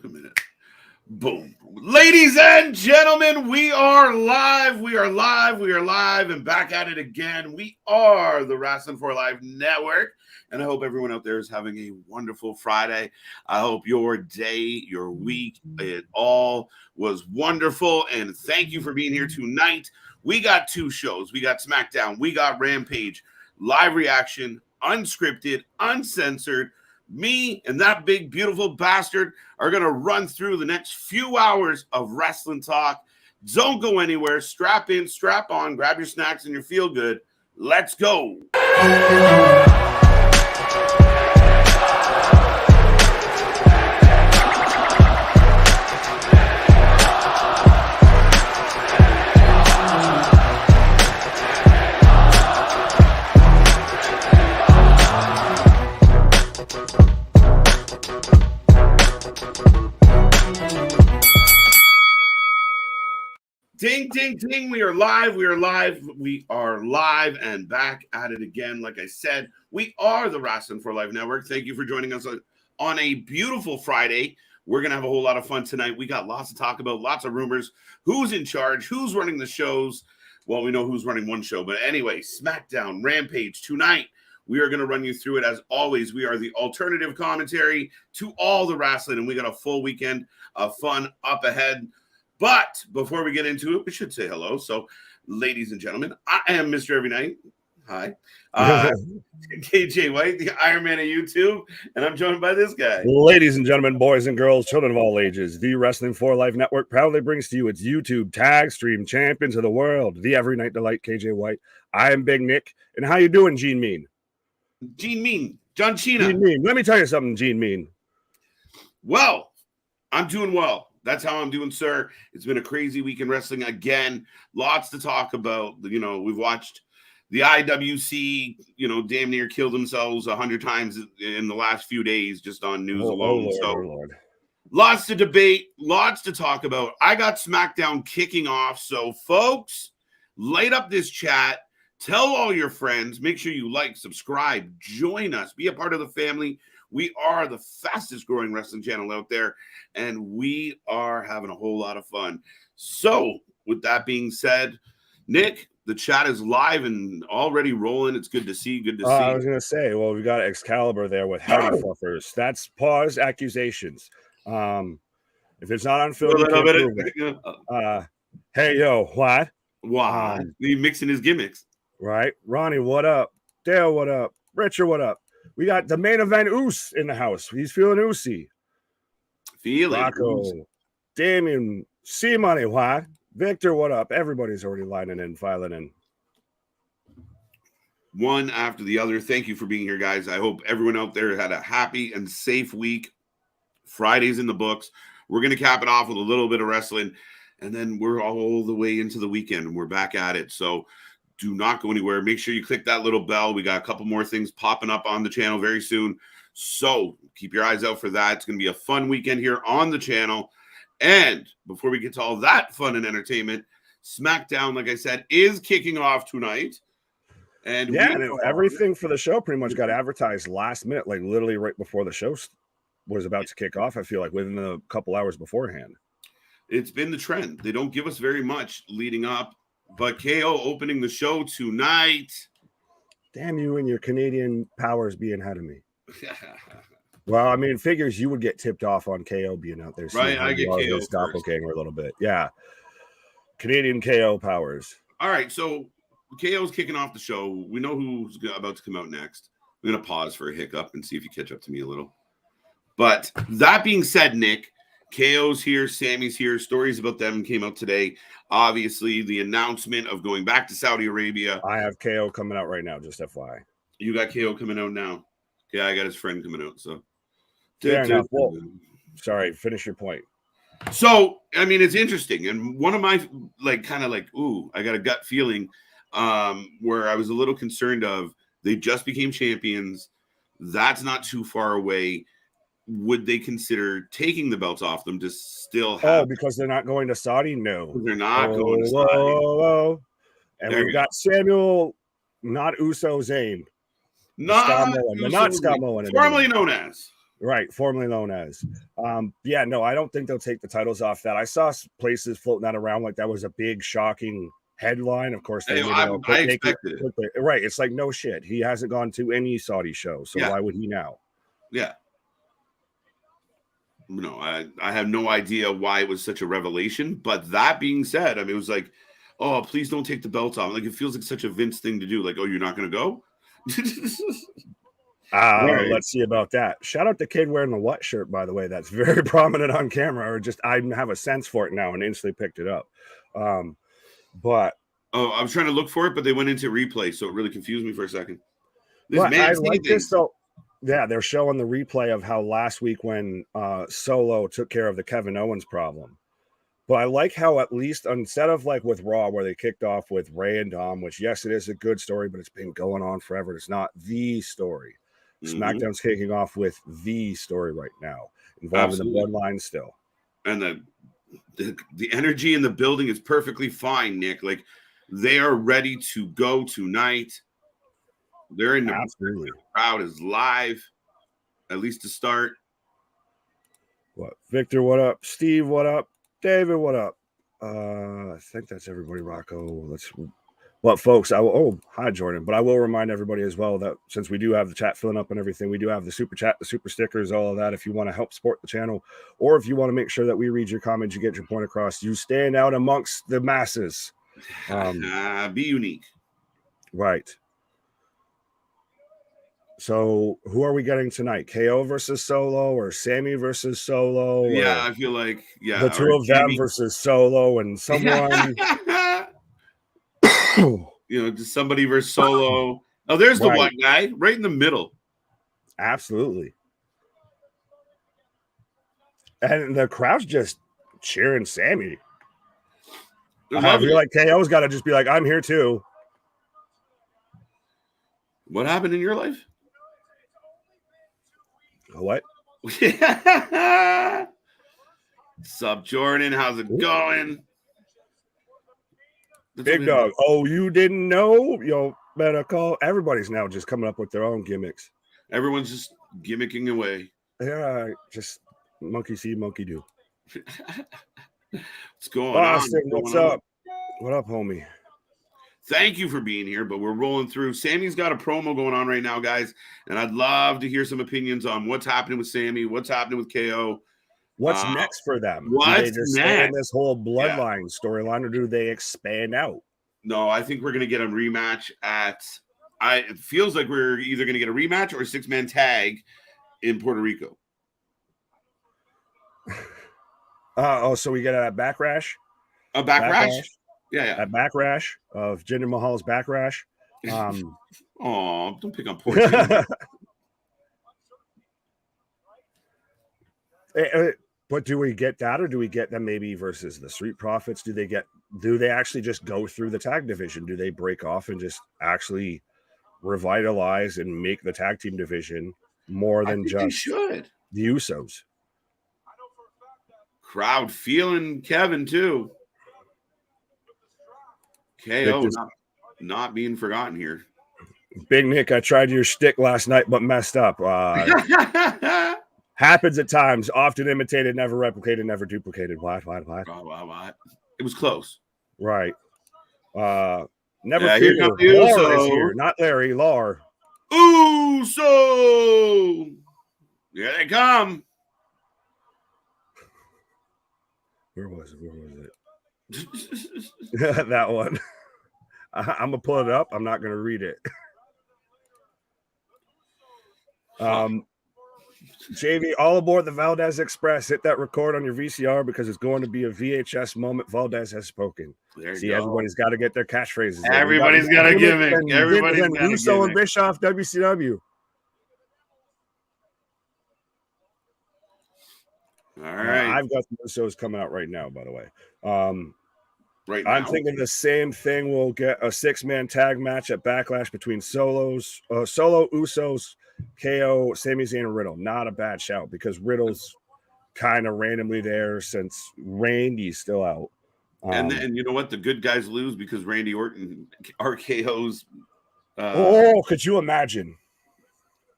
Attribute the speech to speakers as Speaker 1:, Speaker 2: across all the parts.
Speaker 1: Took a minute. Boom. Ladies and gentlemen, we are live. We are live. We are live and back at it again. We are the Wrasslin for Life Network. And I hope everyone out there is having a wonderful Friday. I hope your day, your week, it all was wonderful. And thank you for being here tonight. We got two shows. We got SmackDown. We got Rampage. Live reaction, unscripted, uncensored. Me and that big, beautiful bastard are going to run through the next few hours of wrestling talk. Don't go anywhere. Strap in, strap on, grab your snacks and your feel good. Let's go. Ding, ding, ding. We are live. We are live. We are live and back at it again. Like I said, we are the Wrasslin for Life Network. Thank you for joining us on a beautiful Friday. We're going to have a whole lot of fun tonight. We got lots to talk about, lots of rumors. Who's in charge? Who's running the shows? Well, we know who's running one show. But anyway, SmackDown, Rampage tonight. We are going to run you through it as always. We are the alternative commentary to all the wrestling, and we got a full weekend of fun up ahead. But before we get into it, we should say hello. So, ladies and gentlemen, I am Mr. Every Night. Hi. KJ White, the Iron Man of YouTube, and I'm joined by this guy.
Speaker 2: Ladies and gentlemen, boys and girls, children of all ages, the Wrasslin for Life Network proudly brings to you its YouTube tag stream champions of the world, the Every Night Delight, KJ White. I am Big Nick. And how you doing, Gene Mean?
Speaker 1: Gene Mean. John Cena.
Speaker 2: Gene Mean. Let me tell you something, Gene Mean.
Speaker 1: Well, I'm doing well. That's how I'm doing, sir. It's been a crazy week in wrestling again. Lots to talk about. You know, we've watched the IWC, damn near kill themselves 100 times in the last few days just on news alone.
Speaker 2: Lord.
Speaker 1: Lots to debate, lots to talk about. I got SmackDown kicking off. So, folks, light up this chat. Tell all your friends. Make sure you like, subscribe, join us. Be a part of the family. We are the fastest growing wrestling channel out there, and we are having a whole lot of fun. So, with that being said, Nick, the chat is live and already rolling. It's good to see. Good to see.
Speaker 2: I was going to say, well, we got Excalibur there with Howdy Fluffers. That's pause accusations. If it's not on film, you can't prove it. Hey, yo, what?
Speaker 1: Why? He mixing his gimmicks.
Speaker 2: Right. Ronnie, what up? Dale, what up? Richard, what up? We got the main event Oos in the house. He's feeling Oosy.
Speaker 1: Rocco,
Speaker 2: Damien, C-Money, what? Victor, what up? Everybody's already lining in, filing in.
Speaker 1: One after the other. Thank you for being here, guys. I hope everyone out there had a happy and safe week. Friday's in the books. We're going to cap it off with a little bit of wrestling, and then we're all the way into the weekend, and we're back at it. So do not go anywhere. Make sure you click that little bell. We got a couple more things popping up on the channel very soon. So keep your eyes out for that. It's going to be a fun weekend here on the channel. And before we get to all that fun and entertainment, SmackDown, like I said, is kicking off tonight. And
Speaker 2: yeah, everything for the show pretty much got advertised last minute, like literally right before the show was about to kick off. I feel like within a couple hours beforehand.
Speaker 1: It's been the trend. They don't give us very much leading up. But KO opening the show tonight.
Speaker 2: Damn you and your Canadian powers being ahead of me. Well, I mean, figures you would get tipped off on KO being out there.
Speaker 1: Right, I get KO
Speaker 2: doppelganger a little bit. Yeah. Canadian KO powers.
Speaker 1: All right, so KO's kicking off the show. We know who's about to come out next. I'm going to pause for a hiccup and see if you catch up to me a little. But that being said, Nick, KO's here, Sammy's here. Stories about them came out today. Obviously, the announcement of going back to Saudi Arabia.
Speaker 2: I have KO coming out right now, just FYI.
Speaker 1: You got KO coming out now. Yeah, I got his friend coming out. So,
Speaker 2: fair enough. Well, sorry, finish your point.
Speaker 1: So, I mean, it's interesting. And one of my, I got a gut feeling where I was a little concerned of they just became champions. That's not too far away. Would they consider taking the belts off them to still have?
Speaker 2: Oh, because they're not going to Saudi? No.
Speaker 1: They're not going to Saudi.
Speaker 2: And we've got Samuel, not Uso, Zayn.
Speaker 1: Not
Speaker 2: Scott Moen. Not Scott Moen.
Speaker 1: Formerly known as.
Speaker 2: Right, formerly known as. Yeah, no, I don't think they'll take the titles off that. I saw places floating that around like that was a big, shocking headline. Of course, they made it all
Speaker 1: I expected it.
Speaker 2: Right, it's like, no shit. He hasn't gone to any Saudi show, so why would he now?
Speaker 1: Yeah. No, I have no idea why it was such a revelation. But that being said, I mean, it was like, oh, please don't take the belt off. Like, it feels like such a Vince thing to do. Like, oh, you're not going to go?
Speaker 2: Right. Let's see about that. Shout out to kid wearing the what shirt, by the way. That's very prominent on camera, or just I have a sense for it now and instantly picked it up. But
Speaker 1: I was trying to look for it, but they went into replay, so it really confused me for a second.
Speaker 2: I like this. So yeah, they're showing the replay of how last week when Solo took care of the Kevin Owens problem. But I like how at least instead of like with Raw, where they kicked off with Ray and Dom, which yes, it is a good story, but it's been going on forever. It's not the story. SmackDown's kicking off with the story right now, involving the bloodline still.
Speaker 1: And the energy in the building is perfectly fine, Nick. Like, they are ready to go tonight. They're in the crowd is live, at least to start.
Speaker 2: What, Victor? What up? Steve? What up? David? What up? I think that's everybody. Rocco. Folks, hi Jordan, but I will remind everybody as well that since we do have the chat filling up and everything, we do have the super chat, the super stickers, all of that. If you want to help support the channel, or if you want to make sure that we read your comments, you get your point across, you stand out amongst the masses.
Speaker 1: Be unique.
Speaker 2: Right. So who are we getting tonight? KO versus Solo, or Sammy versus Solo?
Speaker 1: Yeah, I feel like
Speaker 2: the two of them versus Solo and someone.
Speaker 1: Just somebody versus Solo. Oh, there's the one guy right in the middle.
Speaker 2: Absolutely. And the crowd's just cheering Sammy. I feel like KO's got to just be like, I'm here too.
Speaker 1: What happened in your life?
Speaker 2: What?
Speaker 1: Sup, Jordan? How's it going?
Speaker 2: Big dog. Oh, you didn't know? Yo, better call. Everybody's now just coming up with their own gimmicks.
Speaker 1: Everyone's just gimmicking away.
Speaker 2: Yeah, just monkey see, monkey do.
Speaker 1: What's going on?
Speaker 2: What's up? What up, homie?
Speaker 1: Thank you for being here, but we're rolling through. Sammy's got a promo going on right now, guys, and I'd love to hear some opinions on what's happening with Sammy, what's happening with KO.
Speaker 2: What's next for them?
Speaker 1: What's
Speaker 2: do they just stay in this whole bloodline storyline, or do they expand out?
Speaker 1: No, I think we're going to get a rematch it feels like we're either going to get a rematch or a 6-man tag in Puerto Rico.
Speaker 2: So we get a backrash?
Speaker 1: A backrash? Yeah.
Speaker 2: A backrash of Jinder Mahal's backrash.
Speaker 1: Oh, don't pick on poor Jinder.
Speaker 2: But do we get that, or do we get them maybe versus the Street Profits? Do they actually just go through the tag division? Do they break off and just actually revitalize and make the tag team division more than just the Usos?
Speaker 1: Crowd feeling Kevin too. KO not being forgotten here.
Speaker 2: Big Nick, I tried your shtick last night but messed up. Happens at times. Often imitated, never replicated, never duplicated. What?
Speaker 1: It was close.
Speaker 2: Right. Never
Speaker 1: fear.
Speaker 2: Lar is here. Not Larry. Lar.
Speaker 1: Uso. Here they come.
Speaker 2: Where was it? That one. I'm going to pull it up. I'm not going to read it. JV, all aboard the Valdez Express. Hit that record on your VCR because it's going to be a VHS moment. Valdez has spoken. Everybody's got to get their catchphrases.
Speaker 1: Everybody's got to give it. Everybody's got to give it.
Speaker 2: Uso and Bischoff, WCW.
Speaker 1: All right.
Speaker 2: I've got the Usos coming out right now, by the way.
Speaker 1: Right now.
Speaker 2: I'm thinking the same thing. We'll get a 6-man tag match at Backlash between Solo, Usos, KO, Sami Zayn, and Riddle. Not a bad shout because Riddle's kind of randomly there since Randy's still out.
Speaker 1: And you know what? The good guys lose because Randy Orton RKO's.
Speaker 2: Could you imagine?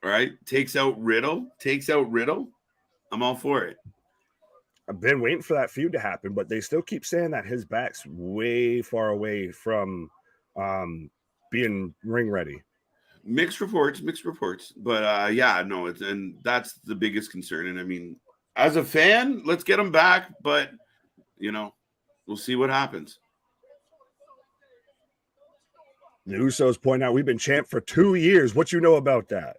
Speaker 1: right? Takes out Riddle. I'm all for it.
Speaker 2: I've been waiting for that feud to happen, but they still keep saying that his back's way far away from being ring ready.
Speaker 1: Mixed reports, but yeah, no, and that's the biggest concern. And I mean, as a fan, let's get him back, but we'll see what happens.
Speaker 2: The Usos point out we've been champ for 2 years. What you know about that?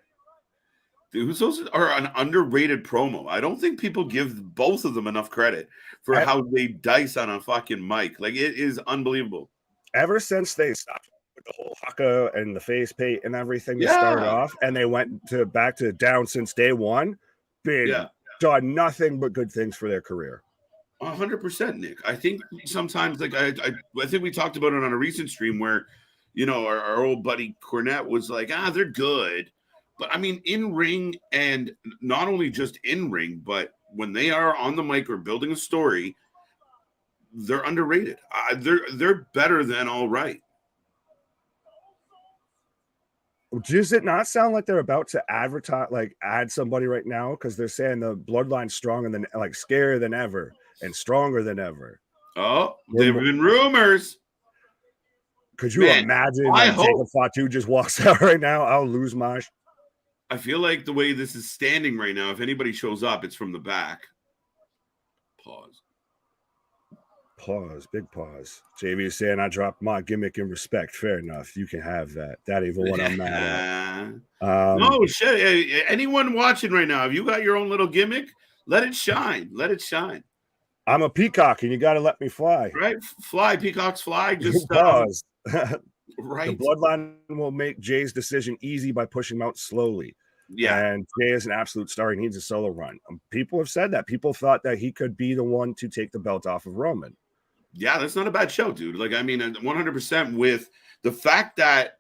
Speaker 1: The Usos are an underrated promo. I don't think people give both of them enough credit for how they dice on a fucking mic. Like, it is unbelievable.
Speaker 2: Ever since they stopped with the whole haka and the face paint and everything to start off, and they went back to down since day one, done nothing but good things for their career.
Speaker 1: 100%, Nick. I think sometimes, like, I think we talked about it on a recent stream where, our old buddy Cornette was like, they're good. But I mean, in ring, and not only just in ring, but when they are on the mic or building a story, they're underrated. They're better than all right.
Speaker 2: Does it not sound like they're about to add somebody right now? Because they're saying the bloodline's stronger than, like, scarier than ever and stronger than ever.
Speaker 1: Oh, there have been rumors.
Speaker 2: Could you imagine Jacob Fatu just walks out right now? I'll lose my.
Speaker 1: I feel like the way this is standing right now, if anybody shows up, it's from the back.
Speaker 2: Pause. Big pause. JV is saying I dropped my gimmick in respect. Fair enough. You can have that. That even what I'm mad at.
Speaker 1: No shit. Anyone watching right now, if you got your own little gimmick, let it shine.
Speaker 2: I'm a peacock, and you got to let me fly.
Speaker 1: Right? Fly, peacocks fly. Just
Speaker 2: pause.
Speaker 1: Right.
Speaker 2: The bloodline will make Jay's decision easy by pushing him out slowly.
Speaker 1: Yeah.
Speaker 2: And Jay is an absolute star. He needs a solo run. People have said that. People thought that he could be the one to take the belt off of Roman.
Speaker 1: Yeah, that's not a bad show, dude. Like, I mean, 100% with the fact that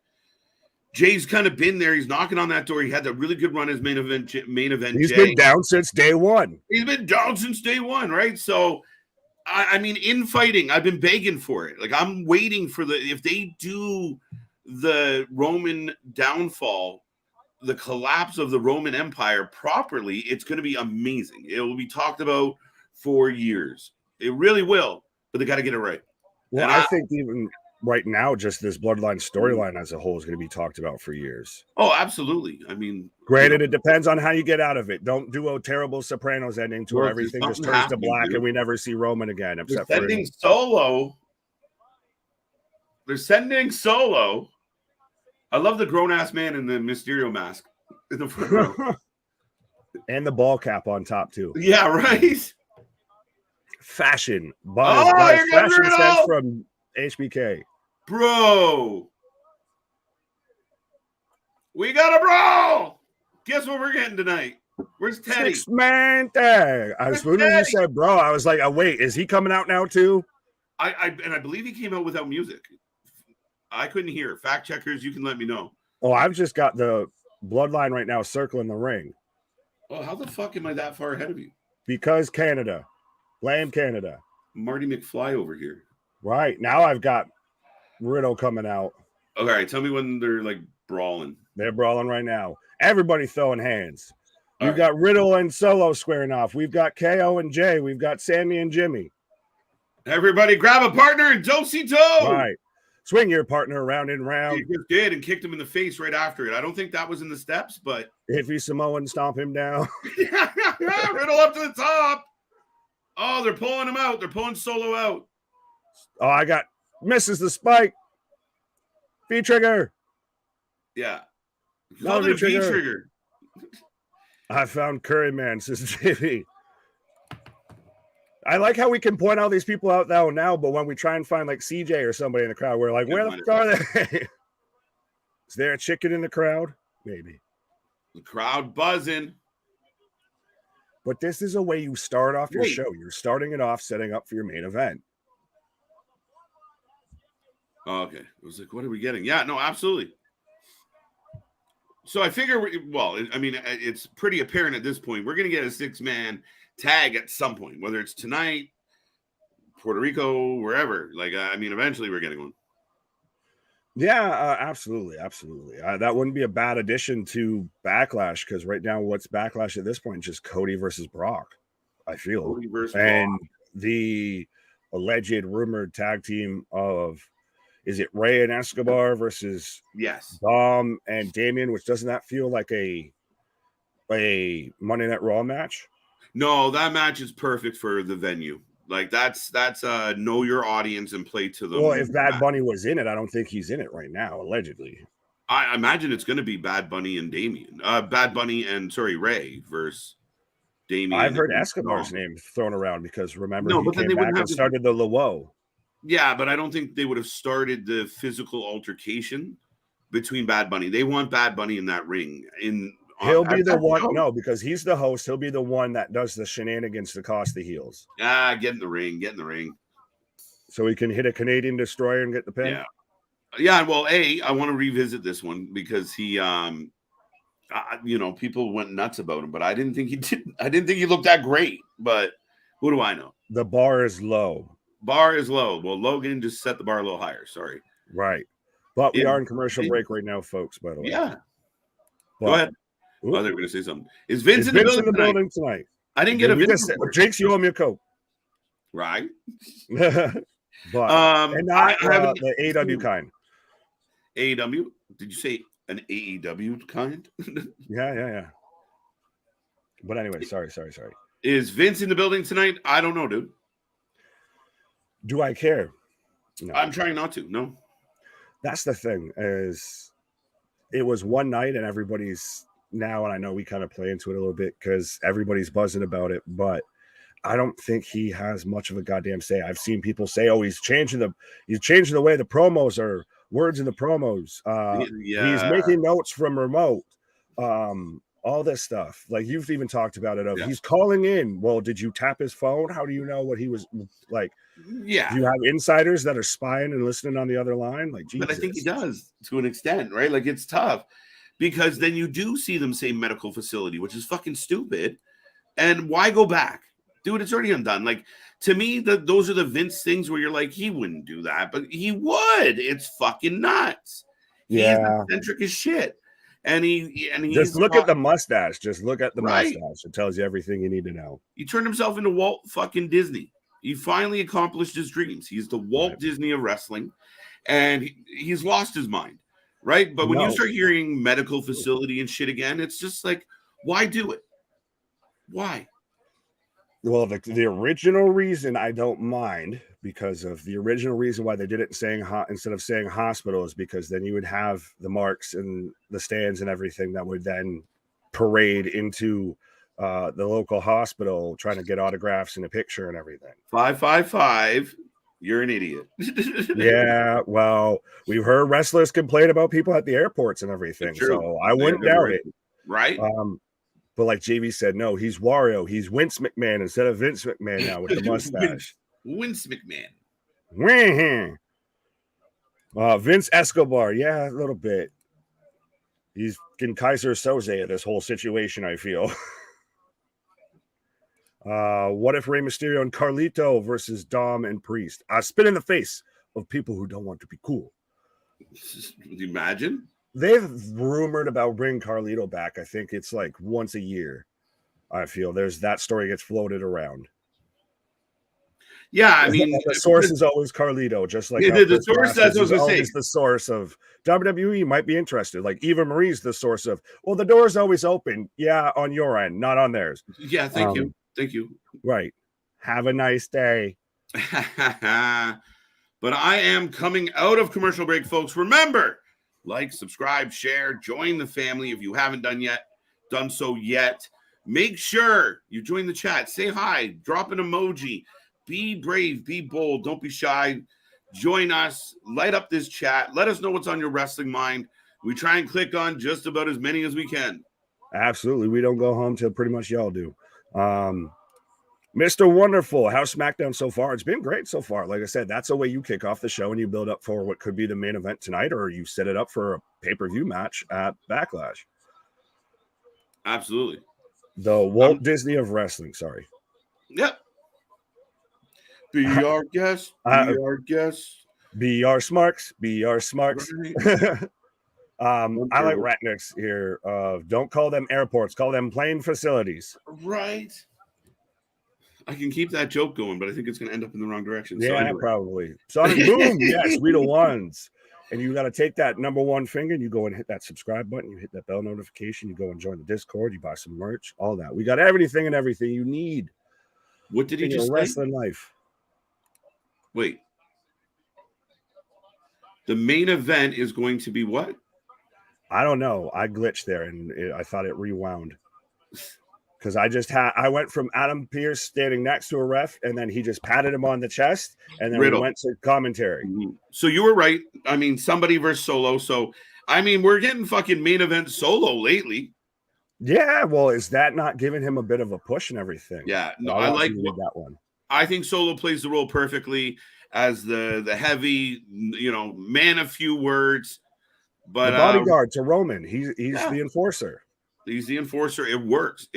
Speaker 1: Jay's kind of been there. He's knocking on that door. He had that really good run as main event.
Speaker 2: He's been down since day one.
Speaker 1: Right? So, I mean, in fighting, I've been begging for it. Like, I'm waiting for if they do the Roman downfall, the collapse of the Roman Empire properly, it's going to be amazing. It will be talked about for years. It really will, but they got to get it right.
Speaker 2: Well, I think even right now, just this bloodline storyline as a whole is going to be talked about for years.
Speaker 1: Oh, absolutely. I mean,
Speaker 2: granted, it depends on how you get out of it. Don't do a terrible Sopranos ending to where everything just turns to black and we never see Roman again.
Speaker 1: They're sending Solo. I love the grown-ass man in the Mysterio mask in the front row.
Speaker 2: And the ball cap on top, too.
Speaker 1: Yeah, right?
Speaker 2: Fashion. Fashion sense from HBK.
Speaker 1: Bro. We got a brawl. Guess what we're getting tonight? Where's Teddy?
Speaker 2: 6-man tag. As soon as you said bro, I was like, oh, wait, is he coming out now, too?
Speaker 1: I believe he came out without music. I couldn't hear. Fact checkers, you can let me know.
Speaker 2: Oh, I've just got the bloodline right now circling the ring.
Speaker 1: Oh, how the fuck am I that far ahead of you?
Speaker 2: Because Canada. Blame Canada.
Speaker 1: Marty McFly over here.
Speaker 2: Right. Now I've got Riddle coming out.
Speaker 1: Okay, all right, tell me when they're like brawling.
Speaker 2: They're brawling right now. Everybody throwing hands. We've got Riddle and Solo squaring off. We've got KO and Jay. We've got Sammy and Jimmy.
Speaker 1: Everybody grab a partner and do-si-do.
Speaker 2: Right. Swing your partner around and round.
Speaker 1: He just did and kicked him in the face right after it. I don't think that was in the steps, but
Speaker 2: if he's Samoan, stomp him down.
Speaker 1: Riddle up to the top. Oh, they're pulling him out. They're pulling Solo out.
Speaker 2: Oh, I got misses the spike. V-trigger.
Speaker 1: Yeah.
Speaker 2: No V-trigger. I found Curry Man, says JV. I like how we can point all these people out now, but when we try and find like CJ or somebody in the crowd, we're like, where the fuck are they? Is there a chicken in the crowd? Maybe.
Speaker 1: The crowd buzzing.
Speaker 2: But this is a way you start off your show. You're starting it off, setting up for your main event.
Speaker 1: Oh, okay. I was like, what are we getting? Yeah, no, absolutely. So I figure, it's pretty apparent at this point. We're going to get a 6-man tag at some point, whether it's tonight, Puerto Rico, wherever. Like, eventually we're getting one.
Speaker 2: Yeah, absolutely, absolutely. That wouldn't be a bad addition to Backlash because right now, what's Backlash at this point? Just Cody versus Brock, I feel,
Speaker 1: Cody versus Brock.
Speaker 2: and the alleged rumored tag team of is it Ray and Escobar versus
Speaker 1: Yes.
Speaker 2: Dom and Damien, which doesn't that feel like a Monday Night Raw match?
Speaker 1: No, that match is perfect for the venue. Like that's know your audience and play to them.
Speaker 2: Well, if Bad Bunny was in it, I don't think he's in it right now, allegedly.
Speaker 1: I imagine it's going to be Bad Bunny and Damien. Bad Bunny and Ray versus Damien.
Speaker 2: I've heard Escobar's name thrown around because remember
Speaker 1: No,
Speaker 2: he
Speaker 1: but then
Speaker 2: came
Speaker 1: they
Speaker 2: back
Speaker 1: wouldn't
Speaker 2: and
Speaker 1: have
Speaker 2: started the Luo.
Speaker 1: Yeah, but I don't think they would have started the physical altercation between Bad Bunny. They want Bad Bunny in that ring.
Speaker 2: He'll be the one. No, because he's the host. He'll be the one that does the shenanigans to cost the heels.
Speaker 1: Get in the ring. Get in the ring.
Speaker 2: So he can hit a Canadian destroyer and get the pin.
Speaker 1: Yeah. Yeah. Well, I want to revisit this one because he, people went nuts about him, but I didn't think he did. I didn't think he looked that great. But who do I know?
Speaker 2: The bar is low.
Speaker 1: Bar is low. Well, Logan just set the bar a little higher. Sorry.
Speaker 2: Right. But we are in commercial break right now, folks, by the way.
Speaker 1: Yeah.
Speaker 2: But,
Speaker 1: go ahead. Oh, they're going to say something. Is Vince in the building tonight? I didn't get a Vince.
Speaker 2: Jinx, you owe me a Coke.
Speaker 1: Right.
Speaker 2: But and not the AEW kind.
Speaker 1: AEW? Did you say an AEW kind?
Speaker 2: Yeah. But anyway, sorry.
Speaker 1: Is Vince in the building tonight? I don't know, dude.
Speaker 2: Do I care?
Speaker 1: No. I'm trying not to. No.
Speaker 2: That's the thing is it was one night and everybody's now, and I know we kind of play into it a little bit because everybody's buzzing about it, but I don't think he has much of a goddamn say. I've seen people say, "Oh, he's changing the way the promos are, words in the promos. He's making notes from remote, all this stuff." Like you've even talked about it. He's calling in. Well, did you tap his phone? How do you know what he was like?
Speaker 1: Yeah,
Speaker 2: do you have insiders that are spying and listening on the other line? Like, Jesus.
Speaker 1: But I think he does to an extent, right? Like it's tough because then you do see them say medical facility, which is fucking stupid. And why go back? Dude, it's already undone. Like, to me, those are the Vince things where you're like, he wouldn't do that, but he would. It's fucking nuts.
Speaker 2: Yeah.
Speaker 1: He's eccentric as shit. And he's
Speaker 2: just look at the mustache. Just look at the mustache. It tells you everything you need to know.
Speaker 1: He turned himself into Walt fucking Disney. He finally accomplished his dreams. He's the Walt Disney of wrestling, and he's lost his mind, right? But when you start hearing medical facility and shit again, it's just like, why do it? Why?
Speaker 2: Well, the original reason I don't mind because of the original reason why they did it instead of saying hospital is because then you would have the marks and the stands and everything that would then parade into the local hospital trying to get autographs and a picture and everything.
Speaker 1: 555. You're an idiot.
Speaker 2: Yeah, well, we've heard wrestlers complain about people at the airports and everything, so I wouldn't doubt it.
Speaker 1: Right?
Speaker 2: But like JV said, no, he's Wario. He's Vince McMahon instead of Vince McMahon now with the mustache.
Speaker 1: Vince McMahon.
Speaker 2: Vince Escobar. Yeah, a little bit. He's getting Kaiser Soze of this whole situation, I feel. What if Rey Mysterio and Carlito versus Dom and Priest? Spit in the face of people who don't want to be cool.
Speaker 1: Imagine.
Speaker 2: They've rumored about bringing Carlito back. I think it's like once a year. I feel there's that story gets floated around.
Speaker 1: Yeah, I mean,
Speaker 2: the source is always Carlito, just like
Speaker 1: the source is
Speaker 2: always the source of WWE might be interested. Like Eva Marie's the source of, well, the door's always open. Yeah, on your end, not on theirs.
Speaker 1: Yeah, thank you.
Speaker 2: Right. Have a nice day.
Speaker 1: But I am coming out of commercial break, folks. Remember, like, subscribe, share, join the family if you haven't done so yet. Make sure you join the chat. Say hi, drop an emoji. Be brave, be bold, don't be shy. Join us, light up this chat. Let us know what's on your wrestling mind. We try and click on just about as many as we can.
Speaker 2: Absolutely. We don't go home till pretty much y'all do. Mr. Wonderful, how's SmackDown so far? It's been great so far. Like I said, that's the way you kick off the show and you build up for what could be the main event tonight, or you set it up for a pay-per-view match at Backlash.
Speaker 1: Absolutely.
Speaker 2: The Walt Disney of wrestling, sorry.
Speaker 1: Yep. Be our guest. Be our guest.
Speaker 2: Be our smarks. Be our smarks.
Speaker 1: Right.
Speaker 2: I like Ratnick's here. Don't call them airports. Call them plane facilities.
Speaker 1: Right. I can keep that joke going, but I think it's going to end up in the wrong direction.
Speaker 2: Yeah,
Speaker 1: So anyway.
Speaker 2: probably. Sonic Boom. Yes, we the ones. And you got to take that number one finger and you go and hit that subscribe button. You hit that bell notification. You go and join the Discord. You buy some merch. All that. We got everything and everything you need.
Speaker 1: What did he
Speaker 2: in
Speaker 1: just
Speaker 2: your
Speaker 1: say?
Speaker 2: wrestling life.
Speaker 1: Wait. The main event is going to be what?
Speaker 2: I don't know. I glitched there and I thought it rewound. Because I went from Adam Pearce standing next to a ref, and then he just patted him on the chest, and then
Speaker 1: Riddle.
Speaker 2: we went to commentary.
Speaker 1: So you were right. I mean, somebody versus Solo. So, I mean, we're getting fucking main event Solo lately.
Speaker 2: Yeah, well, is that not giving him a bit of a push and everything?
Speaker 1: Yeah, no,
Speaker 2: I
Speaker 1: like
Speaker 2: that one.
Speaker 1: I think Solo plays the role perfectly as the heavy, man of few words. But
Speaker 2: the bodyguard to Roman, he's the enforcer.
Speaker 1: He's the enforcer. It works.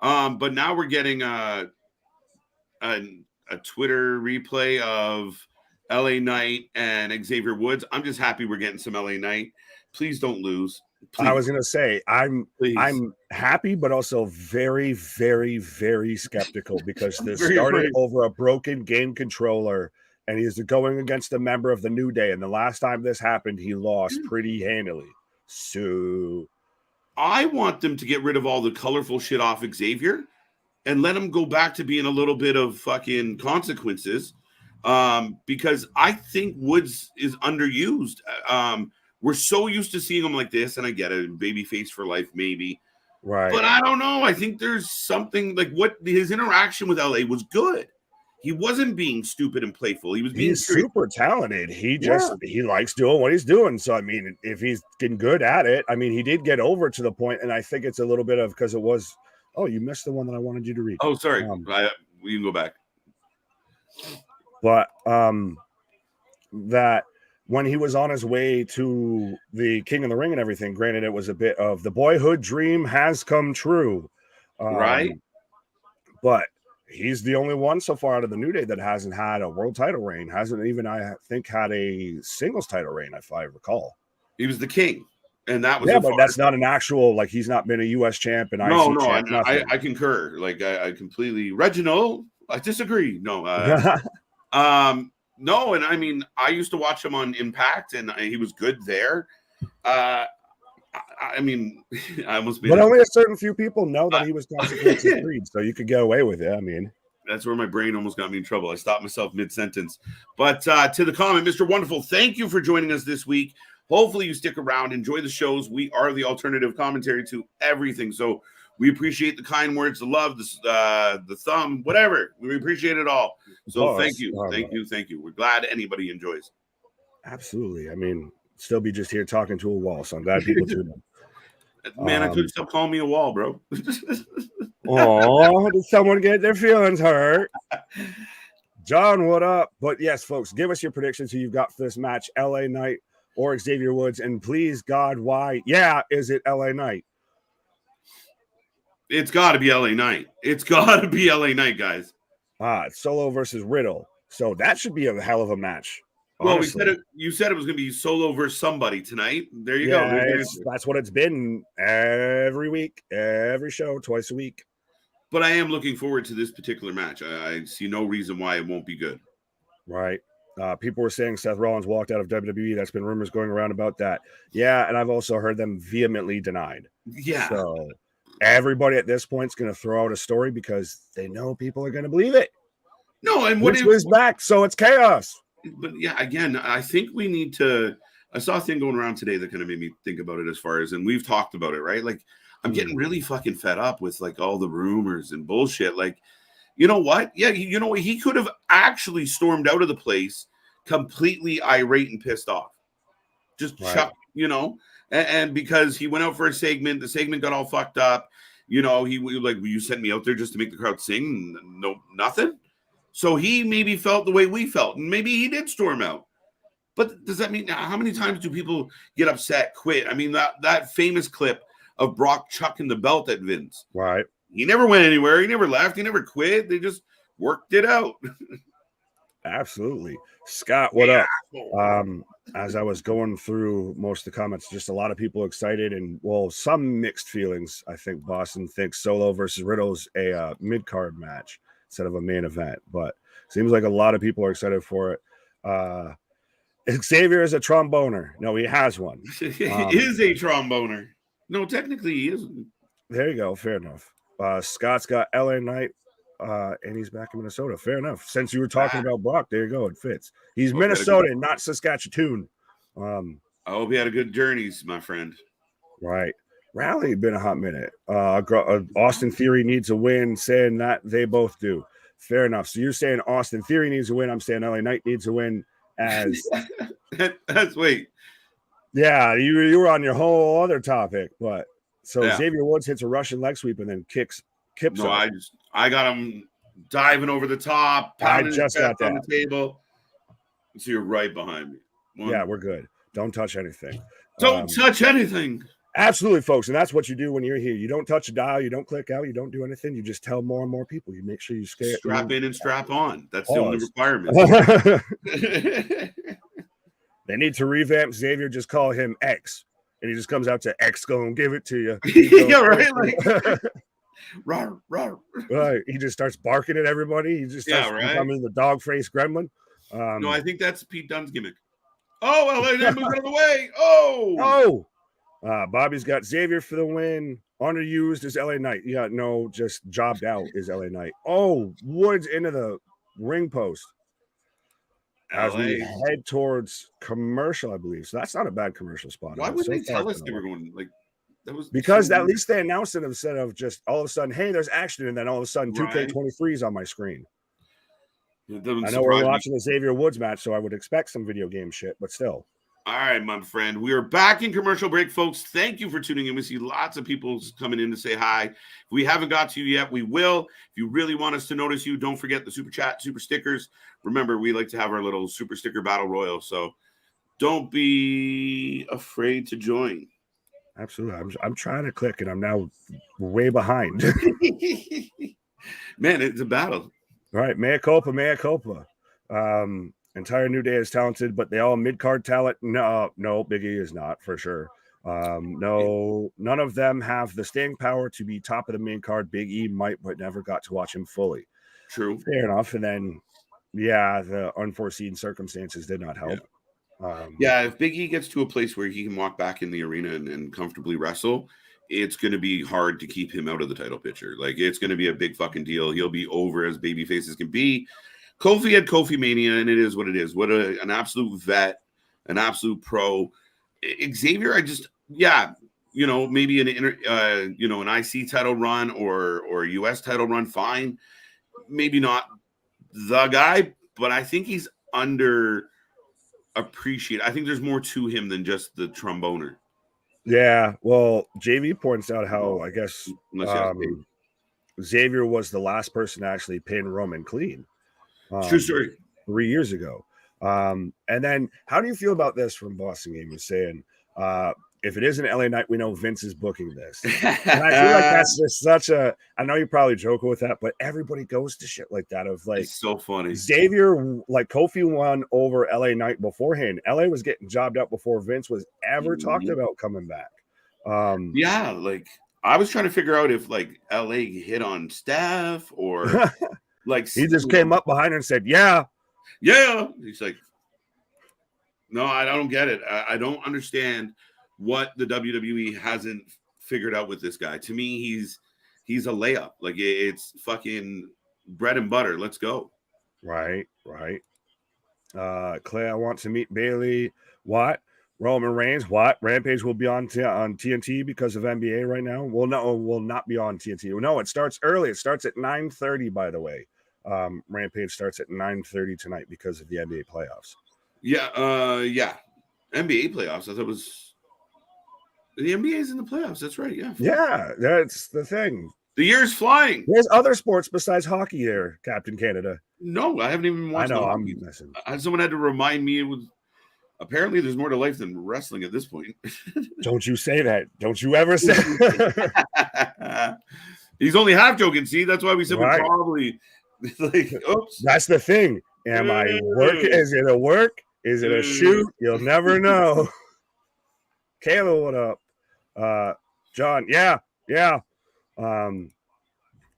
Speaker 1: But now we're getting a Twitter replay of LA Knight and Xavier Woods. I'm just happy we're getting some LA Knight. Please don't lose. Please.
Speaker 2: I was gonna say I'm happy, but also very, very, very skeptical because this started over a broken game controller, and he's going against a member of the New Day. And the last time this happened, he lost pretty handily. So
Speaker 1: I want them to get rid of all the colorful shit off Xavier and let him go back to being a little bit of fucking consequences. Because I think Woods is underused. We're so used to seeing him like this, and I get it, babyface for life, maybe.
Speaker 2: Right.
Speaker 1: But I don't know. I think there's something like what his interaction with LA was good. He wasn't being stupid and playful.
Speaker 2: He's super talented. He likes doing what he's doing. So, I mean, if he's getting good at it, I mean, he did get over to the point, and I think it's a little bit of because it was, you missed the one that I wanted you to read.
Speaker 1: Oh, sorry. We can go back.
Speaker 2: But that when he was on his way to the King of the Ring and everything, granted, it was a bit of the boyhood dream has come true.
Speaker 1: Right.
Speaker 2: But he's the only one so far out of the New Day that hasn't had a world title reign. Hasn't even, I think, had a singles title reign, if I recall.
Speaker 1: He was the king. And that was
Speaker 2: but that's not an actual, like, he's not been a U.S. champ and
Speaker 1: IC champ. I concur. Like, I completely, Reginald, I disagree. No, no, and I mean, I used to watch him on Impact, and he was good there. I mean, I almost made
Speaker 2: but only a certain few people know that he was consequences freed, so you could get away with it. I mean,
Speaker 1: that's where my brain almost got me in trouble. I stopped myself mid-sentence. But to the comment, Mr. Wonderful, thank you for joining us this week. Hopefully you stick around, enjoy the shows. We are the alternative commentary to everything, so we appreciate the kind words, the love, the thumb, whatever. We appreciate it all. So thank you. We're glad anybody enjoys.
Speaker 2: Absolutely. I mean, still be just here talking to a wall, so I'm glad people tune
Speaker 1: in. Man, I couldn't stop calling me a wall, bro.
Speaker 2: Oh, did someone get their feelings hurt? John, what up? But yes, folks, give us your predictions who you've got for this match, LA Knight or Xavier Woods, and please, God, why? Yeah, is it LA Knight?
Speaker 1: It's got to be LA Knight. It's got to be LA Knight, guys.
Speaker 2: It's Solo versus Riddle. So that should be a hell of a match.
Speaker 1: Well, you said it was going to be Solo versus somebody tonight. There you go.
Speaker 2: That's what it's been every week, every show, twice a week.
Speaker 1: But I am looking forward to this particular match. I see no reason why it won't be good.
Speaker 2: Right. People were saying Seth Rollins walked out of WWE. That's been rumors going around about that. Yeah, and I've also heard them vehemently denied.
Speaker 1: Yeah.
Speaker 2: So everybody at this point is going to throw out a story because they know people are going to believe it.
Speaker 1: No, and
Speaker 2: Which was back, so it's chaos.
Speaker 1: But yeah, again, I think we need to. I saw a thing going around today that kind of made me think about it as far as, and we've talked about it, right? Like, I'm getting really fucking fed up with like all the rumors and bullshit. Like, you know what? Yeah, you know what? He could have actually stormed out of the place completely irate and pissed off. Just chuck, and because he went out for a segment, the segment got all fucked up. He like, you sent me out there just to make the crowd sing. No, nothing. So he maybe felt the way we felt, and maybe he did storm out. But does that mean how many times do people get upset, quit? I mean, that famous clip of Brock chucking the belt at Vince.
Speaker 2: Right.
Speaker 1: He never went anywhere. He never left. He never quit. They just worked it out.
Speaker 2: Absolutely. Scott, what up? As I was going through most of the comments, just a lot of people excited and, well, some mixed feelings. I think Boston thinks Solo versus Riddle's a mid-card match instead of a main event, but seems like a lot of people are excited for it. Xavier is a tromboner. No, he has one.
Speaker 1: He is a tromboner. No, technically he isn't.
Speaker 2: There you go. Fair enough. Scott's got LA Knight, and he's back in Minnesota. Fair enough. Since you were talking about Brock, there you go. It fits. He's Minnesota, not Saskatchewan.
Speaker 1: I hope you had a good journeys, my friend.
Speaker 2: Right. Rally been a hot minute. Austin Theory needs a win, saying that they both do. Fair enough. So you're saying Austin Theory needs a win. I'm saying LA Knight needs a win. As
Speaker 1: that's wait.
Speaker 2: Yeah, you were on your whole other topic, but so Xavier Woods hits a Russian leg sweep and then kicks Kips.
Speaker 1: No,
Speaker 2: up.
Speaker 1: I got him diving over the top, pounding his chest on the table. So you're right behind me.
Speaker 2: Yeah, we're good. Don't touch anything.
Speaker 1: Don't touch anything.
Speaker 2: Absolutely, folks. And that's what you do when you're here. You don't touch a dial. You don't click out. You don't do anything. You just tell more and more people. You make sure you
Speaker 1: strap in and strap on. That's the only requirement.
Speaker 2: They need to revamp Xavier. Just call him X. And he just comes out to X going, give it to you.
Speaker 1: Yeah, right. Like, rawr, rawr.
Speaker 2: Right. He just starts barking at everybody. He just starts becoming the dog face gremlin.
Speaker 1: No, I think that's Pete Dunne's gimmick. Oh, LA Knight moves out of the way. Oh.
Speaker 2: Bobby's got Xavier for the win. Underused is LA Knight. Yeah, no, just jobbed out is LA Knight. Oh, Woods into the ring post. As we head towards commercial, I believe. So that's not a bad commercial spot.
Speaker 1: Why would they tell us they were going like that? Was
Speaker 2: because at least they announced it instead of just all of a sudden, hey, there's action, and then all of a sudden 2K23 is on my screen. I know we're watching the Xavier Woods match, so I would expect some video game shit, but still.
Speaker 1: All right, my friend. We are back in commercial break, folks. Thank you for tuning in. We see lots of people coming in to say hi. If we haven't got to you yet, we will. If you really want us to notice you, don't forget the super chat, super stickers. Remember, we like to have our little super sticker battle royal, so don't be afraid to join.
Speaker 2: Absolutely. I'm trying to click, and I'm now way behind.
Speaker 1: Man, it's a battle.
Speaker 2: All right, mea culpa, mea culpa. Entire New Day is talented, but they all mid-card talent. No, Big E is not for sure. No, none of them have the staying power to be top of the main card. Big E might, but never got to watch him fully.
Speaker 1: True.
Speaker 2: Fair enough. And then, the unforeseen circumstances did not help.
Speaker 1: If Big E gets to a place where he can walk back in the arena and comfortably wrestle, it's going to be hard to keep him out of the title picture. Like, it's going to be a big fucking deal. He'll be over as baby faces can be. Kofi had Kofi Mania, and it is what it is. What an absolute vet, an absolute pro. Xavier, maybe an IC title run or a US title run, fine. Maybe not the guy, but I think he's underappreciated. I think there's more to him than just the tromboner.
Speaker 2: Yeah, well, JV points out how I guess Xavier was the last person to actually pin Roman clean.
Speaker 1: True story.
Speaker 2: 3 years ago. And then how do you feel about this from Boston Game? You're saying, if it isn't LA Knight, we know Vince is booking this. And I feel like that's just such a, I know you're probably joking with that, but everybody goes to shit like that of like,
Speaker 1: it's so funny.
Speaker 2: Xavier, like Kofi won over LA Knight beforehand. LA was getting jobbed out before Vince was ever talked about coming back.
Speaker 1: Like I was trying to figure out if like LA hit on Steph or like
Speaker 2: he just came up behind her and said, yeah.
Speaker 1: He's like, no, I don't get it. I don't understand what the WWE hasn't figured out with this guy. To me, he's a layup. Like it's fucking bread and butter. Let's go.
Speaker 2: Right. Clay, I want to meet Bailey. What? Roman Reigns. What? Rampage will be on TNT because of NBA right now. Well, no, will not be on TNT. No, it starts early. It starts at 9:30, by the way. Rampage starts at 9:30 tonight because of the NBA playoffs.
Speaker 1: Yeah. NBA playoffs. I thought it was the NBA's in the playoffs. That's right. Yeah.
Speaker 2: Yeah, that's the thing.
Speaker 1: The year's flying.
Speaker 2: There's other sports besides hockey there, Captain Canada.
Speaker 1: No, I haven't even watched.
Speaker 2: I know. I'm messing.
Speaker 1: Someone had to remind me. It was apparently there's more to life than wrestling at this point.
Speaker 2: Don't you say that. Don't you ever say.
Speaker 1: He's only half joking. See, that's why we said we probably like. Oops.
Speaker 2: That's the thing. Am I working? Is it a work? Is it a shoot? You'll never know. Kayla, what up? John, yeah.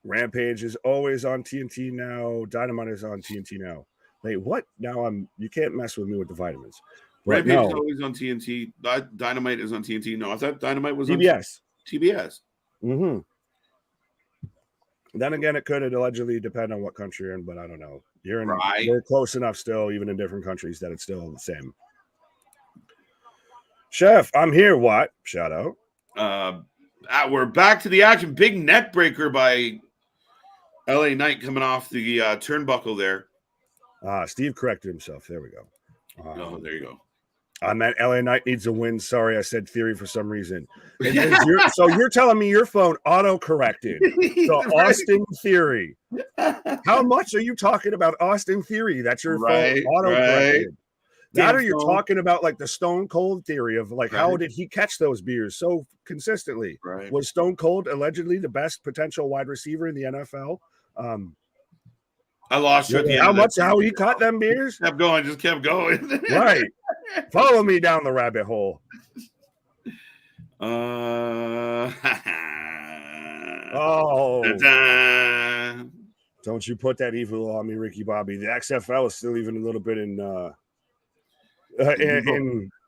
Speaker 2: Rampage is always on TNT now. Dynamite is on TNT now. Wait, what? Now you can't mess with me with the vitamins. But
Speaker 1: Rampage is
Speaker 2: no.
Speaker 1: always on TNT. Dynamite is on TNT. No, I thought Dynamite was on
Speaker 2: TBS.
Speaker 1: TBS.
Speaker 2: Mm-hmm. Then again, it could allegedly depend on what country you're in, but I don't know. You're close enough still, even in different countries, that it's still the same. Chef, I'm here. What? Shout out.
Speaker 1: We're back to the action. Big net breaker by LA Knight coming off the turnbuckle there.
Speaker 2: Steve corrected himself. There we go.
Speaker 1: There you go.
Speaker 2: I meant LA Knight needs a win. Sorry, I said theory for some reason. So you're telling me your phone auto-corrected. So Austin Theory. How much are you talking about Austin Theory? That's your phone auto-corrected. Right. That or you're talking about like the Stone Cold theory of like how did he catch those beers so consistently?
Speaker 1: Right.
Speaker 2: Was Stone Cold allegedly the best potential wide receiver in the NFL?
Speaker 1: I lost you at the
Speaker 2: end. How he caught them beers?
Speaker 1: Kept going.
Speaker 2: Right. Follow me down the rabbit hole. Don't you put that evil on me, Ricky Bobby. The XFL is still even a little bit in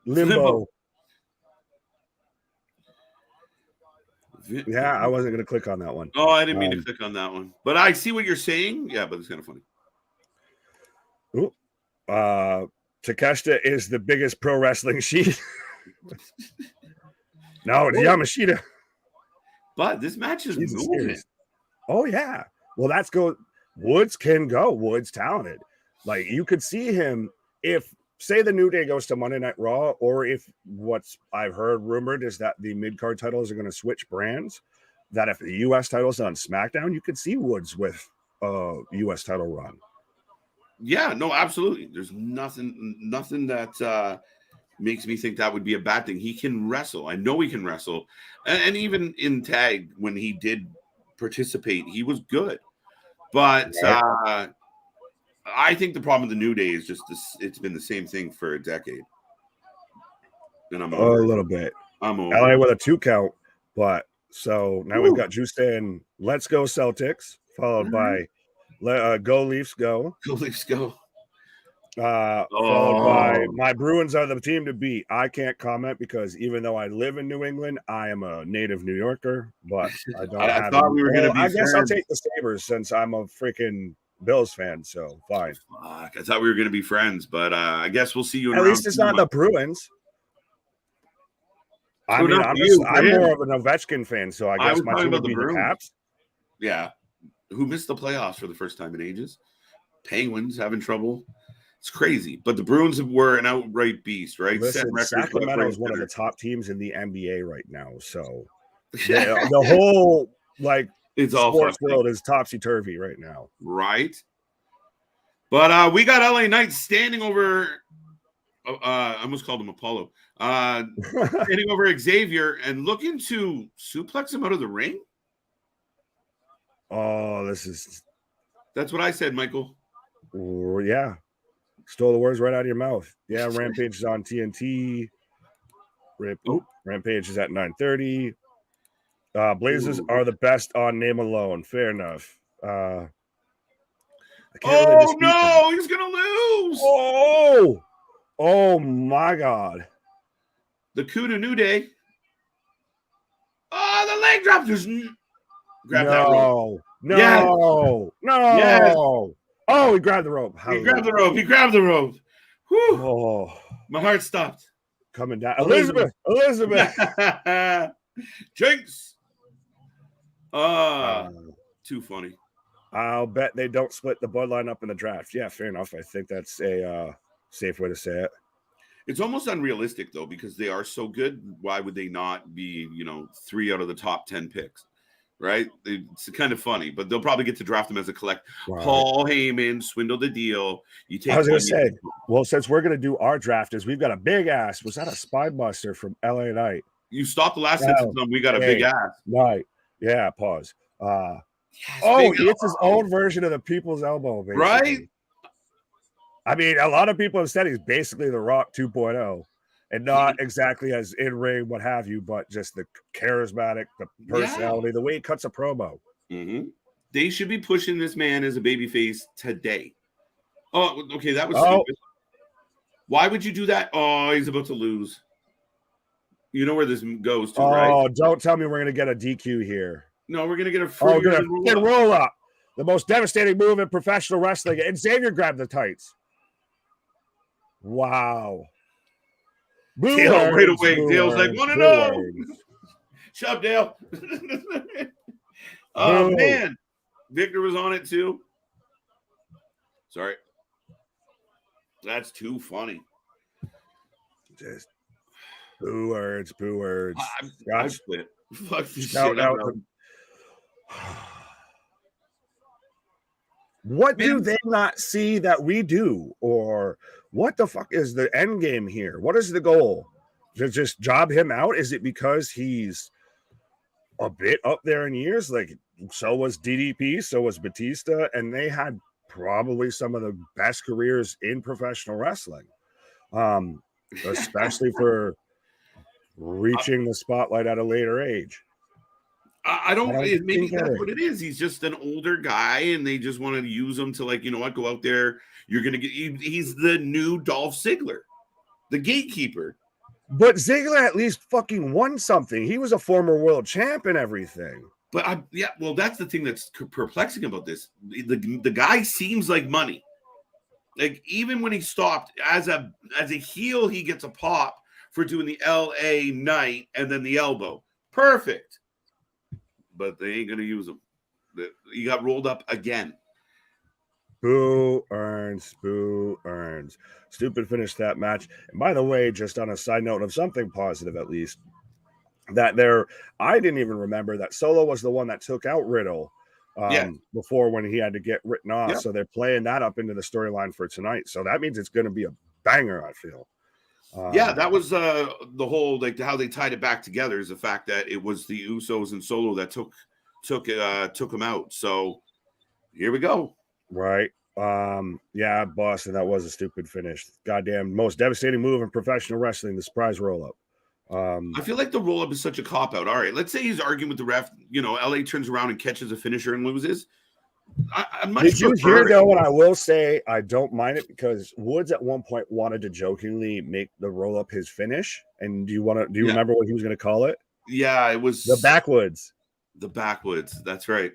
Speaker 2: limbo. Yeah, I wasn't going to click on that one.
Speaker 1: Oh, I didn't mean to click on that one. But I see what you're saying. Yeah, but it's kind of
Speaker 2: funny. Takeshita is the biggest pro wrestling sheet. No, it's Yamashita.
Speaker 1: But this match is moving.
Speaker 2: Oh, yeah. Well, that's go. Woods can go. Woods talented. Like, you could see him if, say, the New Day goes to Monday Night Raw, or if what's I've heard rumored is that the mid-card titles are going to switch brands, that if the U.S. title's on SmackDown, you could see Woods with a U.S. title run.
Speaker 1: Yeah, no, absolutely. There's nothing that makes me think that would be a bad thing. He can wrestle. I know he can wrestle. And even in tag, when he did participate, he was good. But I think the problem with the New Day is just this. It's been the same thing for a decade. And I'm over
Speaker 2: a little bit.
Speaker 1: I'm over.
Speaker 2: LA with a 2 count. But so now we've got Juice and Let's Go Celtics, followed by Go Leafs Go.
Speaker 1: Go Leafs Go.
Speaker 2: Followed by My Bruins Are the Team to Beat. I can't comment because even though I live in New England, I am a native New Yorker. But I don't
Speaker 1: I thought we were going to be
Speaker 2: I guess I'll take the Sabres since I'm a freaking Bills fan, so fine.
Speaker 1: Fuck, I thought we were going to be friends, but I guess we'll see you.
Speaker 2: At least it's not the Bruins. I mean, I'm more of an Ovechkin fan, so I guess my team would be the Caps.
Speaker 1: Yeah, who missed the playoffs for the first time in ages. Penguins having trouble. It's crazy, but the Bruins were an outright beast, right?
Speaker 2: Listen, Sacramento is one of the top teams in the NBA right now, so the whole
Speaker 1: it's all
Speaker 2: sports world is topsy-turvy right now.
Speaker 1: Right. But we got LA Knight standing over I almost called him Apollo. Standing over Xavier and looking to suplex him out of the ring.
Speaker 2: Oh,
Speaker 1: that's what I said, Michael.
Speaker 2: Yeah. Stole the words right out of your mouth. Yeah, Rampage is on TNT. Rampage is at 9:30. Blazers are the best on name alone. Fair enough.
Speaker 1: No, he's gonna lose.
Speaker 2: Oh my God.
Speaker 1: The coup to New Day. Oh, the leg drop. Grab that rope.
Speaker 2: No.
Speaker 1: Yes.
Speaker 2: Oh, he grabbed the rope.
Speaker 1: He grabbed the rope. Whew.
Speaker 2: Oh,
Speaker 1: my heart stopped.
Speaker 2: Coming down. Elizabeth.
Speaker 1: Jinx. Too funny.
Speaker 2: I'll bet they don't split the bloodline up in the draft. Yeah, fair enough. I think that's a safe way to say it.
Speaker 1: It's almost unrealistic, though, because they are so good. Why would they not be, 3 out of the top 10 picks? Right? It's kind of funny, but they'll probably get to draft them as a collect. Right. Paul Heyman, swindle the deal.
Speaker 2: I was going to say, well, since we're going to do our draft, we've got a big ass. Was that a spine buster from LA Knight?
Speaker 1: You stopped the last sentence on we got a big ass.
Speaker 2: Right. Yeah, pause. It's his own version of the people's elbow, basically.
Speaker 1: Right?
Speaker 2: I mean, a lot of people have said he's basically the Rock 2.0, and not exactly as in ring, what have you, but just the charismatic, the personality, the way he cuts a promo.
Speaker 1: They should be pushing this man as a babyface today. Oh, okay, that was stupid. Why would you do that? Oh, he's about to lose. You know where this goes to, right?
Speaker 2: Oh, don't tell me we're gonna get a DQ here.
Speaker 1: No, we're gonna get a free
Speaker 2: roll up. The most devastating move in professional wrestling, and Xavier grabbed the tights. Wow.
Speaker 1: Dale right away. Dale's like, want to know? Shove, Dale. Oh, man. Victor was on it, too. Sorry. That's too funny.
Speaker 2: Just boo words, boo words.
Speaker 1: I quit. Fuck this shit out.
Speaker 2: What do they not see that we do? Or what the fuck is the end game here? What is the goal? To just job him out? Is it because he's a bit up there in years? Like, so was DDP, so was Batista, and they had probably some of the best careers in professional wrestling, especially for reaching the spotlight at a later age.
Speaker 1: I don't maybe that's what it is. He's just an older guy, and they just want to use him to, like, you know what, go out there. You're gonna get. He's the new Dolph Ziggler, the gatekeeper.
Speaker 2: But Ziggler at least fucking won something. He was a former world champ and everything.
Speaker 1: But well, that's the thing that's perplexing about this. The guy seems like money. Like, even when he stopped as a heel, he gets a pop for doing the LA Knight and then the elbow. Perfect. But they ain't gonna use him. He got rolled up again.
Speaker 2: Boo earns, boo earns. Stupid finish that match. And by the way, just on a side note of something positive, at least, I didn't even remember that Solo was the one that took out Riddle before, when he had to get written off. So they're playing that up into the storyline for tonight. So that means it's going to be a banger, I feel.
Speaker 1: That was the whole, like, how they tied it back together is the fact that it was the Usos and Solo that took him out. So here we go.
Speaker 2: Right. Boston, that was a stupid finish. Goddamn, most devastating move in professional wrestling, the surprise roll-up.
Speaker 1: I feel like the roll-up is such a cop-out. All right, let's say he's arguing with the ref. You know, LA turns around and catches a finisher and loses.
Speaker 2: Did you hear, though, what I will say? I don't mind it, because Woods at one point wanted to jokingly make the roll-up his finish. And do you remember what he was going to call it?
Speaker 1: Yeah, it was
Speaker 2: the backwoods.
Speaker 1: The backwoods. That's right.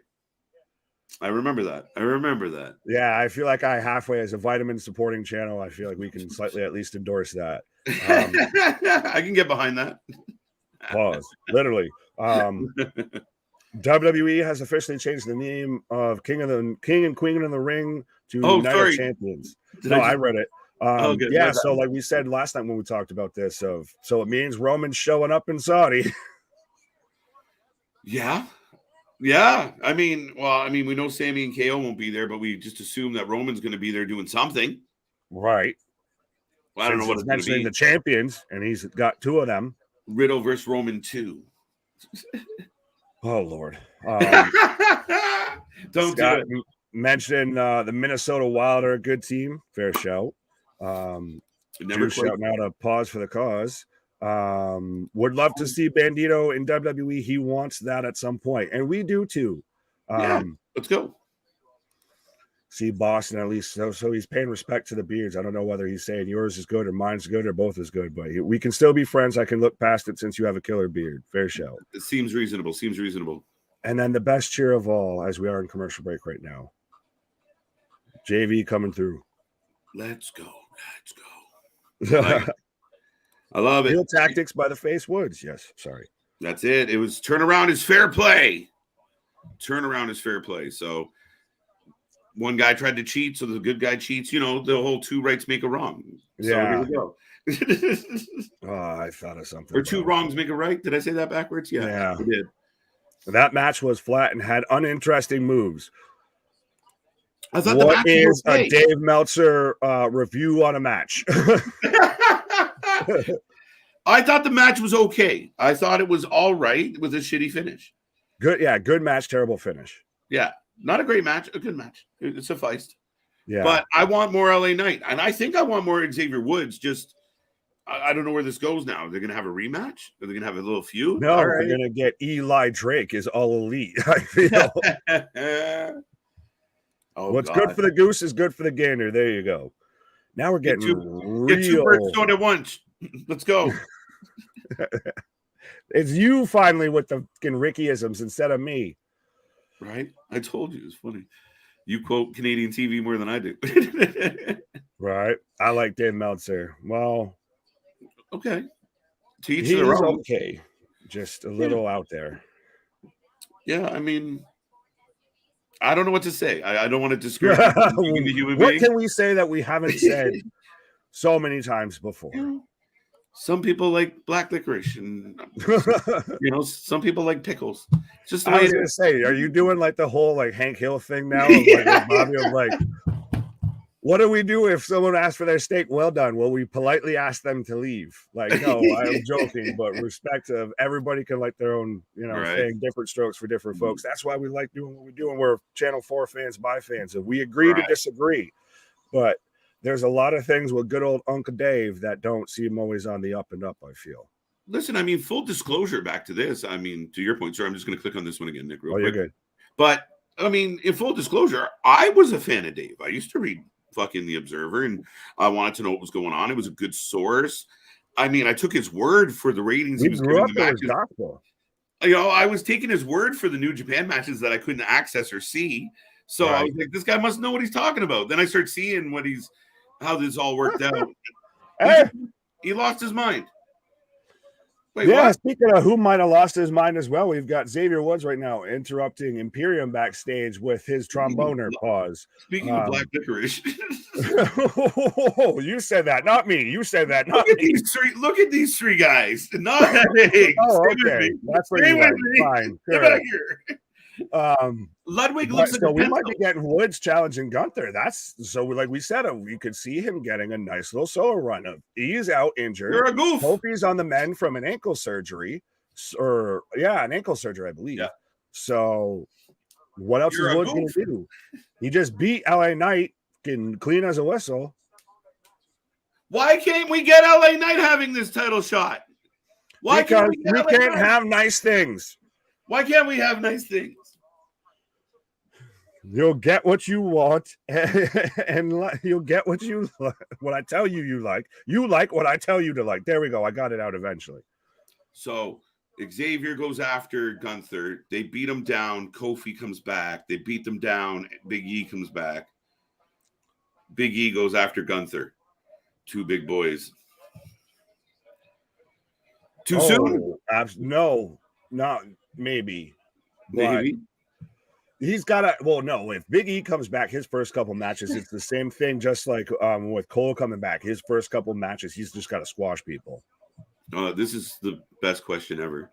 Speaker 1: I remember that.
Speaker 2: Yeah, I feel like halfway, as a vitamin supporting channel, I feel like we can slightly at least endorse that.
Speaker 1: I can get behind that.
Speaker 2: Pause. Literally. WWE has officially changed the name of King and Queen in the Ring to Night of Champions. I read it. Good. So like we said last time when we talked about this, so it means Roman's showing up in Saudi.
Speaker 1: Yeah. I mean, we know Sammy and KO won't be there, but we just assume that Roman's going to be there doing something.
Speaker 2: Right.
Speaker 1: Well, I don't know what it's going to be.
Speaker 2: The champions, and he's got two of them.
Speaker 1: Riddle versus Roman 2.
Speaker 2: Oh, Lord.
Speaker 1: Don't do it.
Speaker 2: Mention the Minnesota Wild are a good team. Fair show. Shouting out a pause for the cause. Would love to see Bandito in WWE. He wants that at some point, and we do too.
Speaker 1: Let's go.
Speaker 2: See Boston at least, so he's paying respect to the beards. I don't know whether he's saying yours is good or mine's good or both is good, but we can still be friends. I can look past it since you have a killer beard. Fair show.
Speaker 1: It seems reasonable.
Speaker 2: And then the best cheer of all, as we are in commercial break right now, JV coming through.
Speaker 1: Let's go. I love it.
Speaker 2: Heel tactics by the Face Woods. Yes, sorry.
Speaker 1: That's it. It was turnaround is fair play. So one guy tried to cheat, so the good guy cheats. You know, the whole two rights make a wrong. So here we go.
Speaker 2: I thought of something.
Speaker 1: Or two wrongs make a right. Did I say that backwards? Yeah, I did.
Speaker 2: That match was flat and had uninteresting moves.
Speaker 1: I thought the match was okay.
Speaker 2: A Dave Meltzer review on a match?
Speaker 1: I thought the match was okay. I thought it was all right with a shitty finish.
Speaker 2: Good match, terrible finish.
Speaker 1: Yeah, not a great match, a good match. It sufficed.
Speaker 2: Yeah.
Speaker 1: But I want more LA Knight. And I think I want more Xavier Woods. Just, I don't know where this goes now. They're going to have a rematch? Are they going to have a little feud?
Speaker 2: No,
Speaker 1: All
Speaker 2: they're
Speaker 1: right.
Speaker 2: going to get Eli Drake is all elite. I feel. What's good for the goose is good for the gander. There you go. Now we're getting
Speaker 1: get two birds
Speaker 2: real.
Speaker 1: stoned at once. Let's go.
Speaker 2: It's you finally with the fucking Rickyisms instead of me.
Speaker 1: Right? I told you. It's funny. You quote Canadian TV more than I do.
Speaker 2: Right. I like Dave Meltzer. Well,
Speaker 1: okay. Teach
Speaker 2: he's
Speaker 1: their own.
Speaker 2: okay. Just a little out there.
Speaker 1: Yeah, I mean, I don't know what to say. I don't want to discourage the human
Speaker 2: What
Speaker 1: being.
Speaker 2: can we say that we haven't said so many times before?
Speaker 1: Some people like black licorice, and some people like pickles. It's just the
Speaker 2: I
Speaker 1: way
Speaker 2: was gonna say, are you doing like the whole like Hank Hill thing now? Of, like, with Bobby, of like, what do we do if someone asks for their steak well done? Well, we politely ask them to leave. Like, no, I'm joking, but respect of everybody can like their own, thing, different strokes for different folks. That's why we like doing what we do, and we're Channel 4 fans, by fans, and we agree to disagree. But there's a lot of things with good old Uncle Dave that don't seem always on the up and up, I feel.
Speaker 1: Listen, I mean, full disclosure back to this. I mean, to your point, sir, I'm just going to click on this one again, Nick, real quick.
Speaker 2: You're good.
Speaker 1: But, I mean, in full disclosure, I was a fan of Dave. I used to read fucking The Observer, and I wanted to know what was going on. It was a good source. I mean, I took his word for the ratings he was giving the matches. I was taking his word for the New Japan matches that I couldn't access or see. So I was like, this guy must know what he's talking about. Then I started seeing how this all worked out. He lost his mind. Wait, what?
Speaker 2: Speaking of who might have lost his mind as well, we've got Xavier Woods right now interrupting Imperium backstage with his tromboner pause.
Speaker 1: Speaking of black licorice.
Speaker 2: You said that, not me. You said that, not me.
Speaker 1: Look at these three guys. Not that.
Speaker 2: Oh, okay. That's what you like. Fine. Sure.
Speaker 1: Ludwig looks like
Speaker 2: so we might be getting Woods challenging Gunther. Like we said, we could see him getting a nice little solo run of he's out injured.
Speaker 1: You're a goof.
Speaker 2: Kofi's on the mend from an ankle surgery, an ankle surgery, I believe. Yeah. So what else is Woods going to do? He just beat LA Knight, getting clean as a whistle.
Speaker 1: Why can't we get LA Knight having this title shot?
Speaker 2: Because we can't have nice things.
Speaker 1: Why can't we have nice things?
Speaker 2: You'll get what you want, and you'll get what you like. What I tell you, you like. You like what I tell you to like. There we go. I got it out eventually.
Speaker 1: So Xavier goes after Gunther. They beat him down. Kofi comes back. They beat them down. Big E comes back. Big E goes after Gunther. Two big boys. Too soon?
Speaker 2: No, not maybe. Maybe. He's got to. Well, no. If Big E comes back, his first couple matches, it's the same thing. Just like with Cole coming back, his first couple matches, he's just got to squash people.
Speaker 1: This is the best question ever.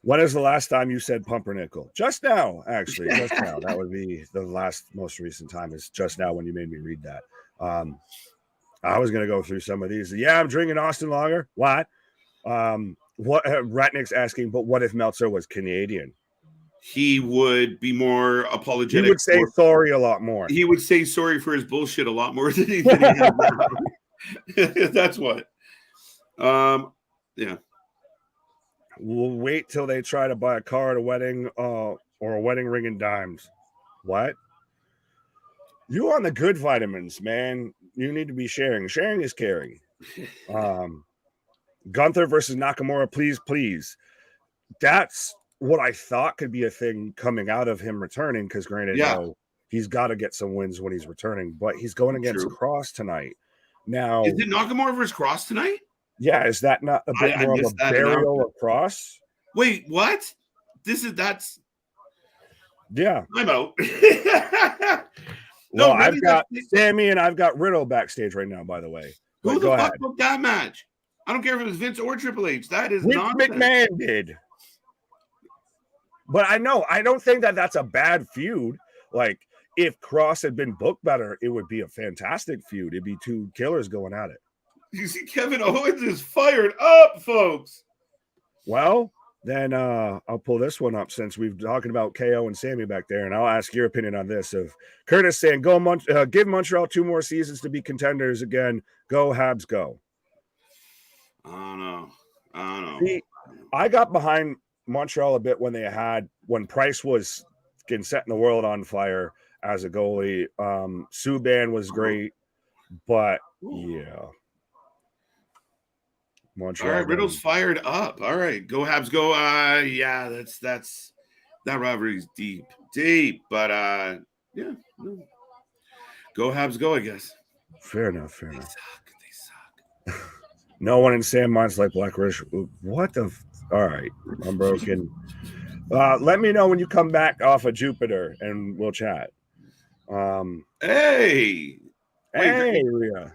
Speaker 2: When is the last time you said pumpernickel? Just now, actually. Just now. That would be the most recent time. Is just now when you made me read that. I was gonna go through some of these. Yeah, I'm drinking Austin Lager. What? What? Ratnick's asking, but what if Meltzer was Canadian?
Speaker 1: He would be more apologetic.
Speaker 2: He would say sorry a lot more.
Speaker 1: He would say sorry for his bullshit a lot more than he has now. That's what. Yeah.
Speaker 2: We'll wait till they try to buy a car at a wedding or a wedding ring in dimes. What? You on the good vitamins, man. You need to be sharing. Sharing is caring. Gunther versus Nakamura, please. That's what I thought could be a thing coming out of him returning, because granted, he's got to get some wins when he's returning, but he's going against Cross tonight. Now,
Speaker 1: is it Nakamura versus Cross tonight?
Speaker 2: Yeah, is that not a bit more of a burial of Cross?
Speaker 1: Wait, what? That's I'm out.
Speaker 2: No, I've got Sammy and I've got Riddle backstage right now, by the way.
Speaker 1: Who the fuck booked that match? I don't care if it was Vince or Triple H. That is nonsense.
Speaker 2: McMahon did. But I don't think that's a bad feud. Like, if Cross had been booked better, it would be a fantastic feud. It'd be two killers going at it.
Speaker 1: You see, Kevin Owens is fired up, folks.
Speaker 2: Well, Then I'll pull this one up since we've talking about KO and Sammy back there, and I'll ask your opinion on this. Of Curtis saying, give Montreal 2 more seasons to be contenders again. Go Habs, go.
Speaker 1: I don't know.
Speaker 2: See, I got behind Montreal a bit when Price was getting setting the world on fire as a goalie. Subban was great, but yeah. Montreal.
Speaker 1: All right, Riddle's fired up. All right, go Habs, go. Yeah, that's that rivalry's deep, but yeah, no. Go Habs, go. I guess.
Speaker 2: Fair enough.
Speaker 1: They suck.
Speaker 2: No one in San Mon's like Black Ridge. What the? All right, I'm broken. Let me know when you come back off of Jupiter, and we'll chat.
Speaker 1: Hey,
Speaker 2: Rhea.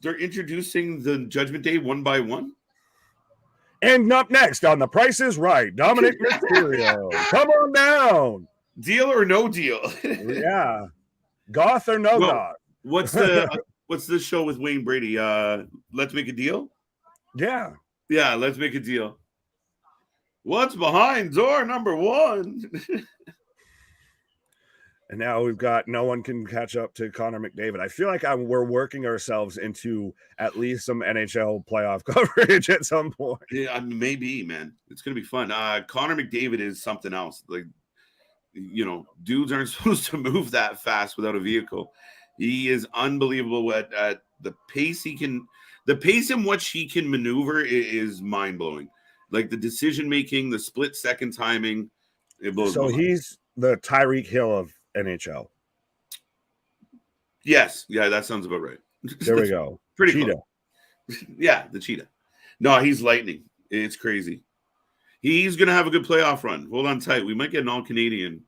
Speaker 1: They're introducing the Judgment Day one by one.
Speaker 2: And up next on The Price is Right, Dominic Mysterio. Come on down.
Speaker 1: Deal or no deal?
Speaker 2: Yeah. Goth or no goth?
Speaker 1: What's the show with Wayne Brady? Let's Make a Deal?
Speaker 2: Yeah.
Speaker 1: Yeah, let's make a deal. What's behind door number 1?
Speaker 2: And now we've got no one can catch up to Connor McDavid. I feel like we're working ourselves into at least some NHL playoff coverage at some point.
Speaker 1: Yeah, maybe, man. It's going to be fun. Connor McDavid is something else. Like, dudes aren't supposed to move that fast without a vehicle. He is unbelievable at the pace he can. The pace in which he can maneuver is mind-blowing. Like the decision-making, the split-second timing. It blows my mind.
Speaker 2: He's the Tyreek Hill of NHL.
Speaker 1: Yes. Yeah, that sounds about right.
Speaker 2: There we go.
Speaker 1: Pretty cheetah. Close. Yeah, the cheetah. No, he's lightning. It's crazy. He's going to have a good playoff run. Hold on tight. We might get an all-Canadian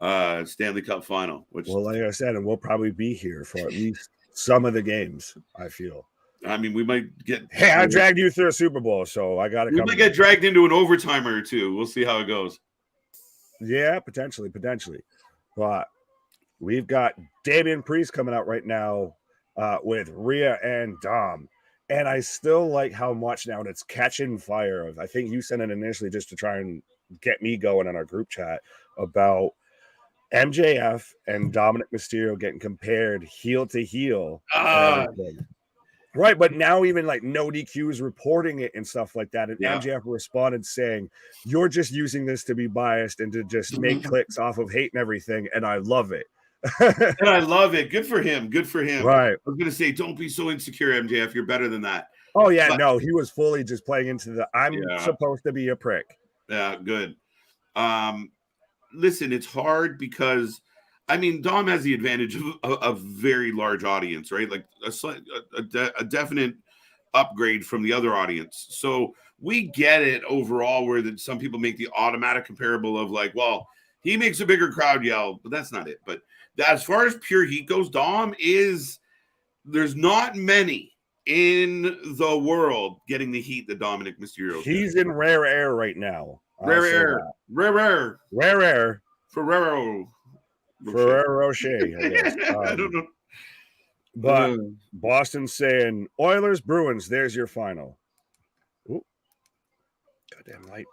Speaker 1: Stanley Cup final. Well,
Speaker 2: like I said, and we'll probably be here for at least some of the games, I feel.
Speaker 1: I mean, we might get...
Speaker 2: Hey, I dragged you through a Super Bowl, so I got to come.
Speaker 1: We might get dragged into an overtimer or two. We'll see how it goes.
Speaker 2: Yeah, potentially. But we've got Damian Priest coming out right now with Rhea and Dom. And I still like how much now it's catching fire. I think you sent it initially just to try and get me going on our group chat about MJF and Dominic Mysterio getting compared heel to heel. Right, but now even like No DQ is reporting it and stuff like that. And MJF responded saying, "You're just using this to be biased and to just make clicks off of hate and everything, and I love it."
Speaker 1: And I love it. Good for him.
Speaker 2: Right.
Speaker 1: I was going to say, don't be so insecure, MJF. You're better than that.
Speaker 2: Oh, yeah. No, he was fully just playing into the I'm supposed to be a prick.
Speaker 1: Yeah, good. Listen, it's hard because I mean, Dom has the advantage of a very large audience, right? Like a definite upgrade from the other audience. So we get it overall where some people make the automatic comparable of like, well, he makes a bigger crowd yell, but that's not it. But as far as pure heat goes, there's not many in the world getting the heat that Dominic Mysterio.
Speaker 2: He's in rare air right now.
Speaker 1: Rare air.
Speaker 2: Ferrero Rocher, I guess.
Speaker 1: I don't know.
Speaker 2: But Boston's saying, Oilers, Bruins, there's your final. Ooh. Goddamn light.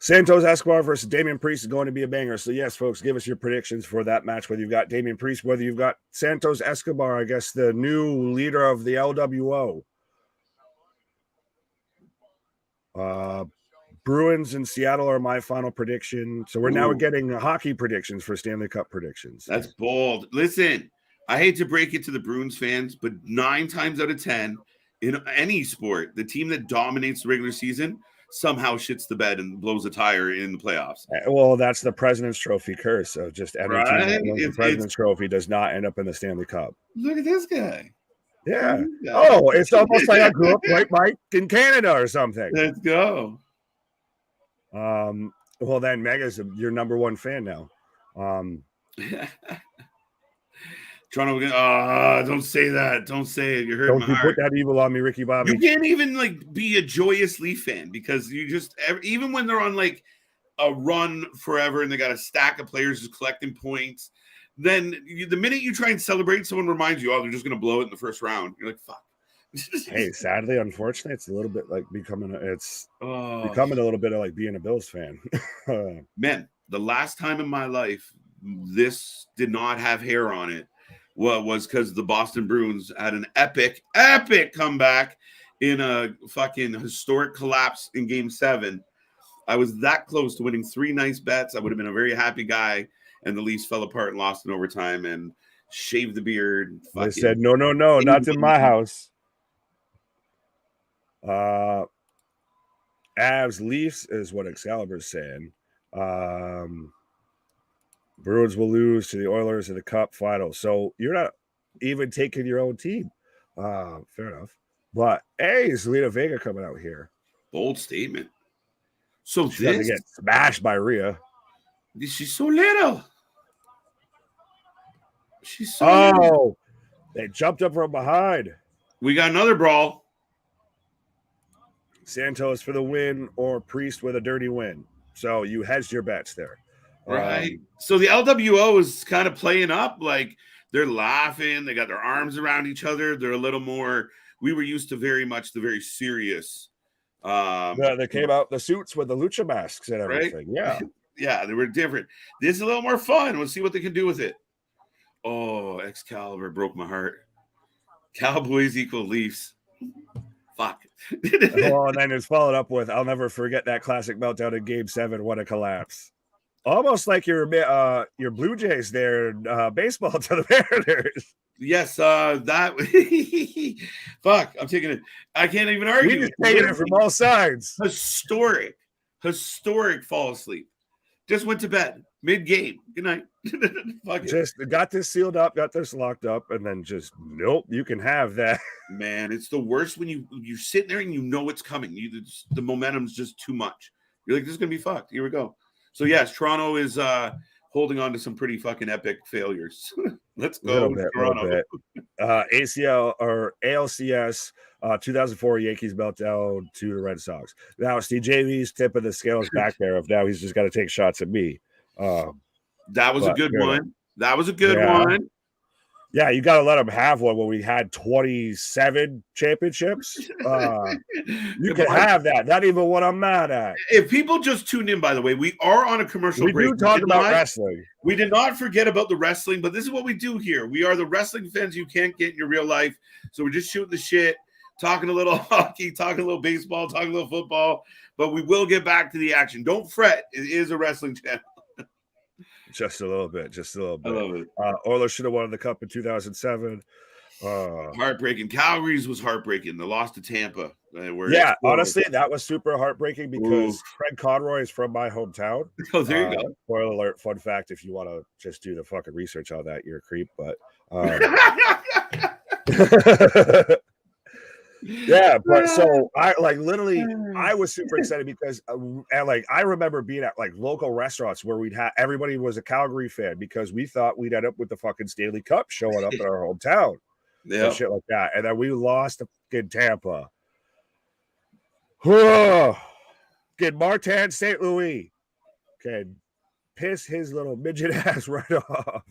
Speaker 2: Santos Escobar versus Damian Priest is going to be a banger. So, yes, folks, give us your predictions for that match, whether you've got Damian Priest, whether you've got Santos Escobar, I guess the new leader of the LWO. Bruins in Seattle are my final prediction. So we're now getting hockey predictions for Stanley Cup predictions.
Speaker 1: That's bold. Listen, I hate to break it to the Bruins fans, but 9 times out of 10 in any sport, the team that dominates the regular season somehow shits the bed and blows a tire in the playoffs.
Speaker 2: Well, that's the President's Trophy curse of just every team that wins the President's Trophy does not end up in the Stanley Cup.
Speaker 1: Look at this guy.
Speaker 2: Yeah. Oh, it's almost like I grew up like Mike in Canada or something.
Speaker 1: Let's go.
Speaker 2: Well, then Mega's your number one fan now.
Speaker 1: Toronto, don't say that. Don't say it. You're hurting my heart.
Speaker 2: Don't put that evil on me, Ricky Bobby.
Speaker 1: You can't even like be a joyous Leaf fan because you just even when they're on like a run forever and they got a stack of players just collecting points. Then the minute you try and celebrate, someone reminds you, they're just going to blow it in the first round. You're like, fuck.
Speaker 2: Hey, sadly, unfortunately, it's a little bit like becoming a little bit of like being a Bills fan.
Speaker 1: Man, the last time in my life this did not have hair on it was because the Boston Bruins had an epic comeback in a fucking historic collapse in Game 7. I was that close to winning 3 nice bets. I would have been a very happy guy, and the Leafs fell apart and lost in overtime and shaved the beard.
Speaker 2: They said, no, not in my house. Avs Leafs is what Excalibur's saying. Bruins will lose to the Oilers in the Cup final. So you're not even taking your own team. Fair enough. But hey, is Lena Vega coming out here?
Speaker 1: Bold statement. So
Speaker 2: she doesn't get smashed by Rhea.
Speaker 1: She's so little. She's so
Speaker 2: little. They jumped up from behind.
Speaker 1: We got another brawl.
Speaker 2: Santos for the win or Priest with a dirty win. So you hedged your bets there.
Speaker 1: Right. So the LWO is kind of playing up. Like they're laughing. They got their arms around each other. They're a little more. We were used to very much the very serious.
Speaker 2: They came out the suits with the lucha masks and everything. Right? Yeah.
Speaker 1: Yeah, they were different. This is a little more fun. We'll see what they can do with it. Oh, Excalibur broke my heart. Cowboys equal Leafs. Fuck.
Speaker 2: And then it's followed up with, I'll never forget that classic meltdown in Game 7. What a collapse. Almost like your Blue Jays there in baseball to the Mariners.
Speaker 1: Yes, that fuck. I'm taking it. I can't even argue.
Speaker 2: We just taking it from all sides.
Speaker 1: Historic fall asleep. Just went to bed mid-game. Good night. Fuck it.
Speaker 2: Just got this sealed up, got this locked up, and then just nope. You can have that.
Speaker 1: Man, it's the worst when you're sitting there and you know it's coming. The momentum's just too much. You're like, this is gonna be fucked. Here we go. So yes, Toronto is holding on to some pretty fucking epic failures. Let's go, Toronto.
Speaker 2: ACL or ALCS 2004 Yankees meltdown to the Red Sox. Now, Steve Jamie's tip of the scales back there of now he's just got to take shots at me.
Speaker 1: That was a good one. That was a good one.
Speaker 2: Yeah, you got to let him have one when we had 27 championships. You can have that. Not even what I'm mad at.
Speaker 1: If people just tuned in, by the way, we are on a commercial break.
Speaker 2: We do talk about wrestling.
Speaker 1: We did not forget about the wrestling, but this is what we do here. We are the wrestling fans you can't get in your real life. So we're just shooting the shit, talking a little hockey, talking a little baseball, talking a little football, but we will get back to the action. Don't fret. It is a wrestling channel.
Speaker 2: Just a little bit.
Speaker 1: I love it.
Speaker 2: Oilers should have won the Cup in 2007.
Speaker 1: Heartbreaking. Calgary's was heartbreaking. The loss to Tampa.
Speaker 2: Honestly, that was super heartbreaking because Fred Conroy is from my hometown.
Speaker 1: Oh, there you go.
Speaker 2: Spoiler alert, fun fact, if you want to just do the fucking research on that, you're a creep. But yeah, but so I I was super excited because I remember being at like local restaurants where we'd have everybody was a Calgary fan because we thought we'd end up with the fucking Stanley Cup showing up in our hometown. And shit like that. And then we lost to fucking Tampa. Get Martin St. Louis can piss his little midget ass right off.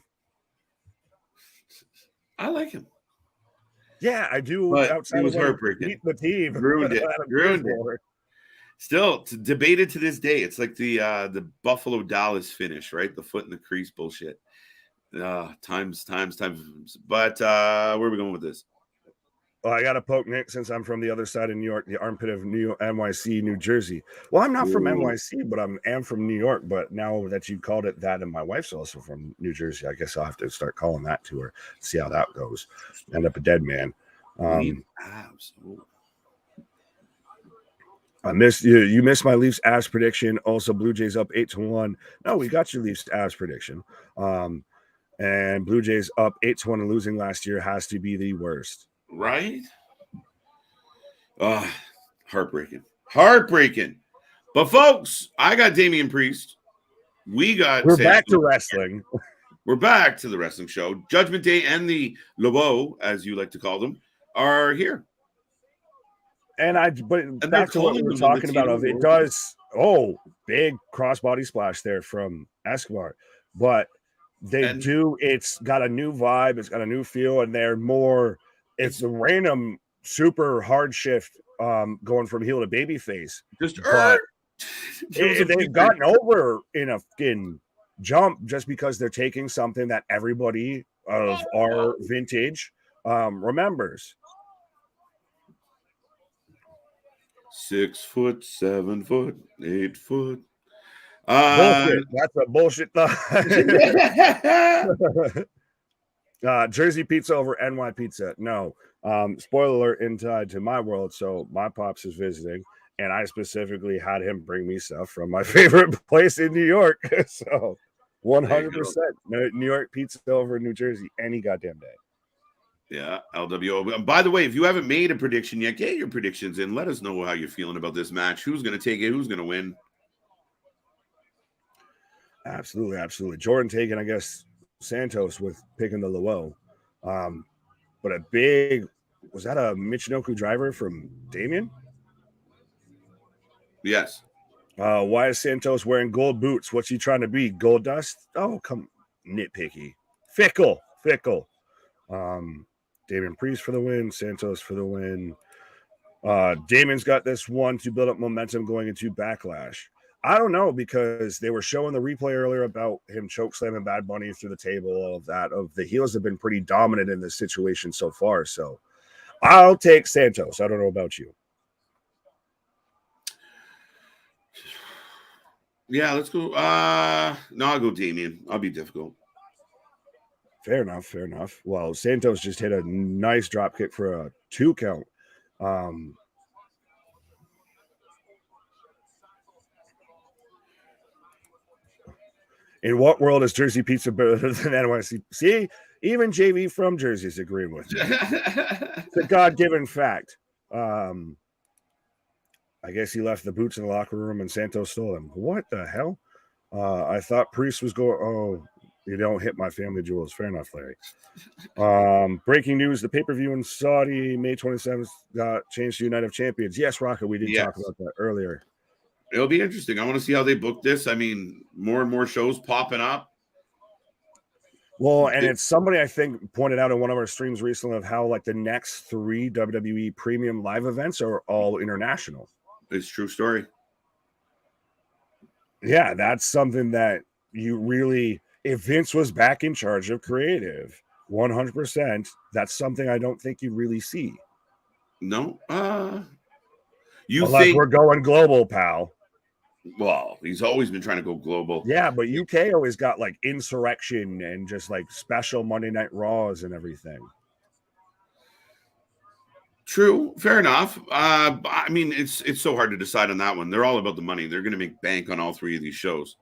Speaker 1: I like him.
Speaker 2: Yeah, I do.
Speaker 1: But it was heartbreaking.
Speaker 2: The team
Speaker 1: ruined it. Still debated to this day. It's like the Buffalo Dallas finish, right? The foot in the crease bullshit. Times. But where are we going with this?
Speaker 2: Well, I got to poke Nick since I'm from the other side of New York, the armpit of NYC, New Jersey. Well, I'm not from NYC, but I am from New York. But now that you called it that, and my wife's also from New Jersey, I guess I'll have to start calling that to her. See how that goes. End up a dead man. I missed you. You missed my Leafs Avs prediction. Also, Blue Jays up 8-1. No, we got your Leafs Avs prediction. And Blue Jays up 8-1 and losing last year has to be the worst.
Speaker 1: Right? Heartbreaking. But folks, I got Damian Priest. We're
Speaker 2: back to wrestling.
Speaker 1: We're back to the wrestling show. Judgment Day and the Lobo, as you like to call them, are here.
Speaker 2: And back to what we were talking about, it does big crossbody splash there from Escobar. But it's got a new vibe, it's got a new feel, and they're more. It's a random super hard shift going from heel to babyface.
Speaker 1: Just
Speaker 2: But they've gotten over in a fucking jump just because they're taking something that everybody of our vintage remembers.
Speaker 1: 6 foot, 7 foot, 8 foot.
Speaker 2: Bullshit. That's a bullshit thought. Jersey pizza over NY pizza. No. Spoiler alert, inside to my world. So my pops is visiting, and I specifically had him bring me stuff from my favorite place in New York. So 100% New York pizza over New Jersey any goddamn day.
Speaker 1: Yeah, LWO. By the way, if you haven't made a prediction yet, get your predictions in. Let us know how you're feeling about this match. Who's going to take it? Who's going to win?
Speaker 2: Absolutely, absolutely. Jordan taking, I guess, Santos with picking the Lowell. But a big, was that a Michinoku driver from Damien?
Speaker 1: Yes.
Speaker 2: Why is Santos wearing gold boots? What's he trying to be? Gold dust? Oh, come nitpicky. Fickle. Damien Priest for the win, Santos for the win. Damon's got this one to build up momentum going into Backlash. I don't know, because they were showing the replay earlier about him choke slamming Bad Bunny through the table. All of that. Of the heels have been pretty dominant in this situation so far. So I'll take Santos. I don't know about you.
Speaker 1: Yeah, let's go. No, I'll go Damien. I'll be difficult.
Speaker 2: Fair enough. Well, Santos just hit a nice drop kick for a 2 count. In what world is Jersey pizza better than NYC? See, even JV from Jersey is agreeing with you. It's a God-given fact. I guess he left the boots in the locker room and Santos stole them. What the hell? I thought Priest was going. Oh, you don't hit my family jewels. Fair enough, Larry. Breaking news: the pay-per-view in Saudi, May 27th, got changed to United of Champions. Yes, Rocco, we did talk about that earlier.
Speaker 1: It'll be interesting. I want to see how they book this. I mean, more and more shows popping up.
Speaker 2: Well, and it's somebody I think pointed out in one of our streams recently of how like the next 3 WWE premium live events are all international.
Speaker 1: It's a true story.
Speaker 2: Yeah, that's something that you really, if Vince was back in charge of creative, 100%, that's something I don't think you really see.
Speaker 1: No.
Speaker 2: Unless we're going global, pal.
Speaker 1: Well, he's always been trying to go global.
Speaker 2: Yeah, but UK always got like Insurrection and just like special Monday Night Raws and everything.
Speaker 1: True, fair enough. I mean, it's so hard to decide on that one. They're all about the money. They're going to make bank on all 3 of these shows.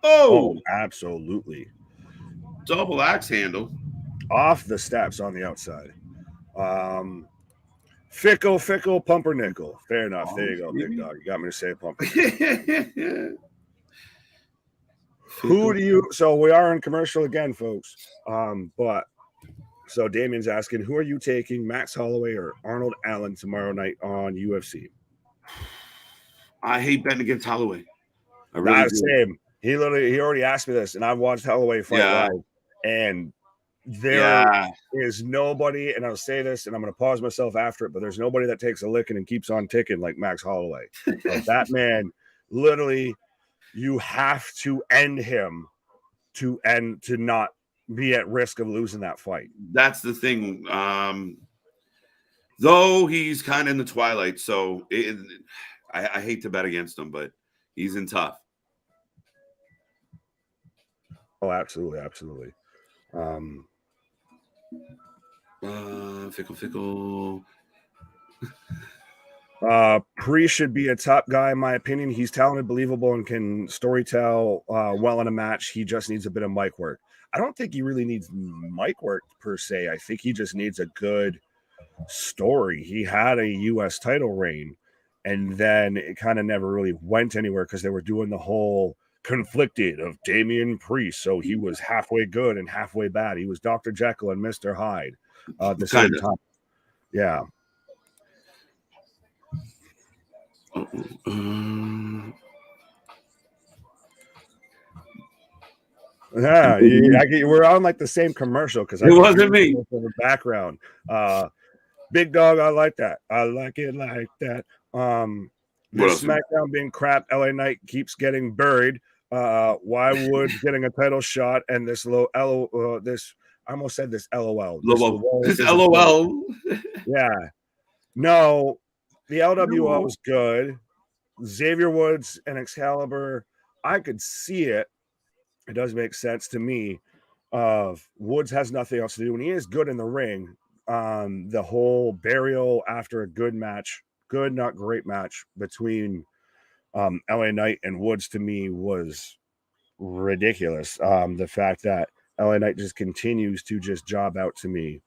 Speaker 1: Oh,
Speaker 2: absolutely.
Speaker 1: Double axe handle.
Speaker 2: Off the steps on the outside. Fickle, pumpernickel. Fair enough. There you go, big dog. You got me to say pumpernickel. Who do you... So we are in commercial again, folks. But... So Damien's asking, who are you taking, Max Holloway or Arnold Allen tomorrow night on UFC?
Speaker 1: I hate betting against Holloway.
Speaker 2: I really do. Same. He already asked me this, and I've watched Holloway fight live, and there is nobody, and I'll say this, and I'm going to pause myself after it, but there's nobody that takes a licking and keeps on ticking like Max Holloway. That man, literally, you have to end him to not be at risk of losing that fight.
Speaker 1: That's the thing. Though he's kind of in the twilight, so I hate to bet against him, but he's in tough.
Speaker 2: Oh, absolutely.
Speaker 1: Fickle.
Speaker 2: Priest should be a top guy, in my opinion. He's talented, believable, and can storytell well in a match. He just needs a bit of mic work. I don't think he really needs mic work per se. I think he just needs a good story. He had a U.S. title reign, and then it kind of never really went anywhere because they were doing the whole conflicted of Damian Priest. So he was halfway good and halfway bad. He was Dr. Jekyll and Mr. Hyde at the same time. Yeah. Yeah, we're on like the same commercial because
Speaker 1: it wasn't me.
Speaker 2: In the background. Big dog, I like that. I like it like that. This SmackDown being crap, LA Knight keeps getting buried. Why Woods getting a title shot and this this I almost said this LOL.
Speaker 1: This LOL.
Speaker 2: Yeah. No, the LWO was good. Xavier Woods and Excalibur, I could see it. It does make sense to me. Woods has nothing else to do, and he is good in the ring. The whole burial after a good match, good, not great match between LA Knight and Woods to me was ridiculous. The fact that LA Knight just continues to just job out to me,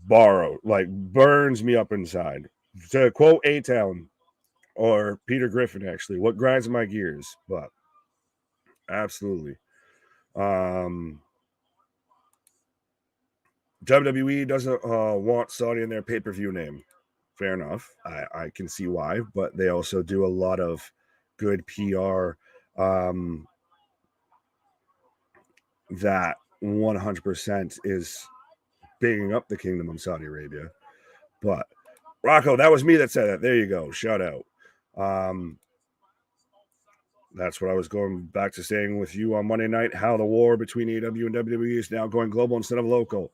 Speaker 2: burns me up inside. To quote A-Town or Peter Griffin, actually, what grinds my gears, but absolutely. WWE doesn't want Saudi in their pay-per-view name. Fair enough. I can see why, but they also do a lot of good PR that 100% is bigging up the Kingdom of Saudi Arabia. But Rocco, that was me that said that. There you go. Shout out. That's what I was going back to saying with you on Monday night, how the war between AEW and WWE is now going global instead of local.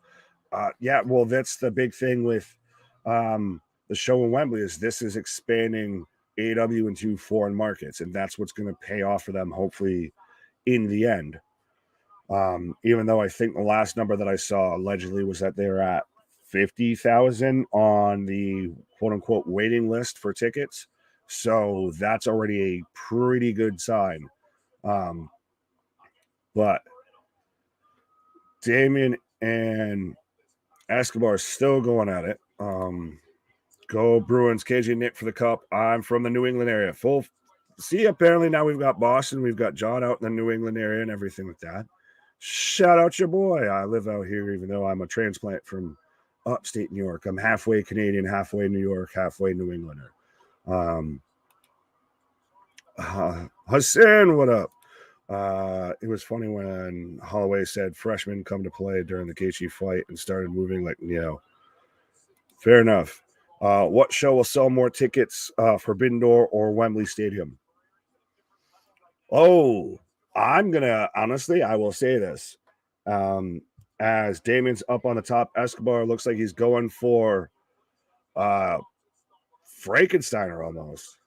Speaker 2: Yeah, well, that's the big thing with the show in Wembley is this is expanding AEW into foreign markets, and that's what's going to pay off for them, hopefully, in the end. Even though I think the last number that I saw allegedly was that they're at 50,000 on the quote-unquote waiting list for tickets. So that's already a pretty good sign. But Damien and Escobar still going at it. Go Bruins, KJ Nick for the cup. I'm from the New England area. See, apparently now we've got Boston. We've got John out in the New England area and everything like that. Shout out your boy. I live out here, even though I'm a transplant from upstate New York. I'm halfway Canadian, halfway New York, halfway New Englander. Hassan, what up? It was funny when Holloway said freshmen come to play during the Gaethje fight and started moving like, fair enough. What show will sell more tickets, Forbidden Door or Wembley Stadium? Oh, honestly, I will say this. As Damien's up on the top, Escobar looks like he's going for Frankensteiner almost.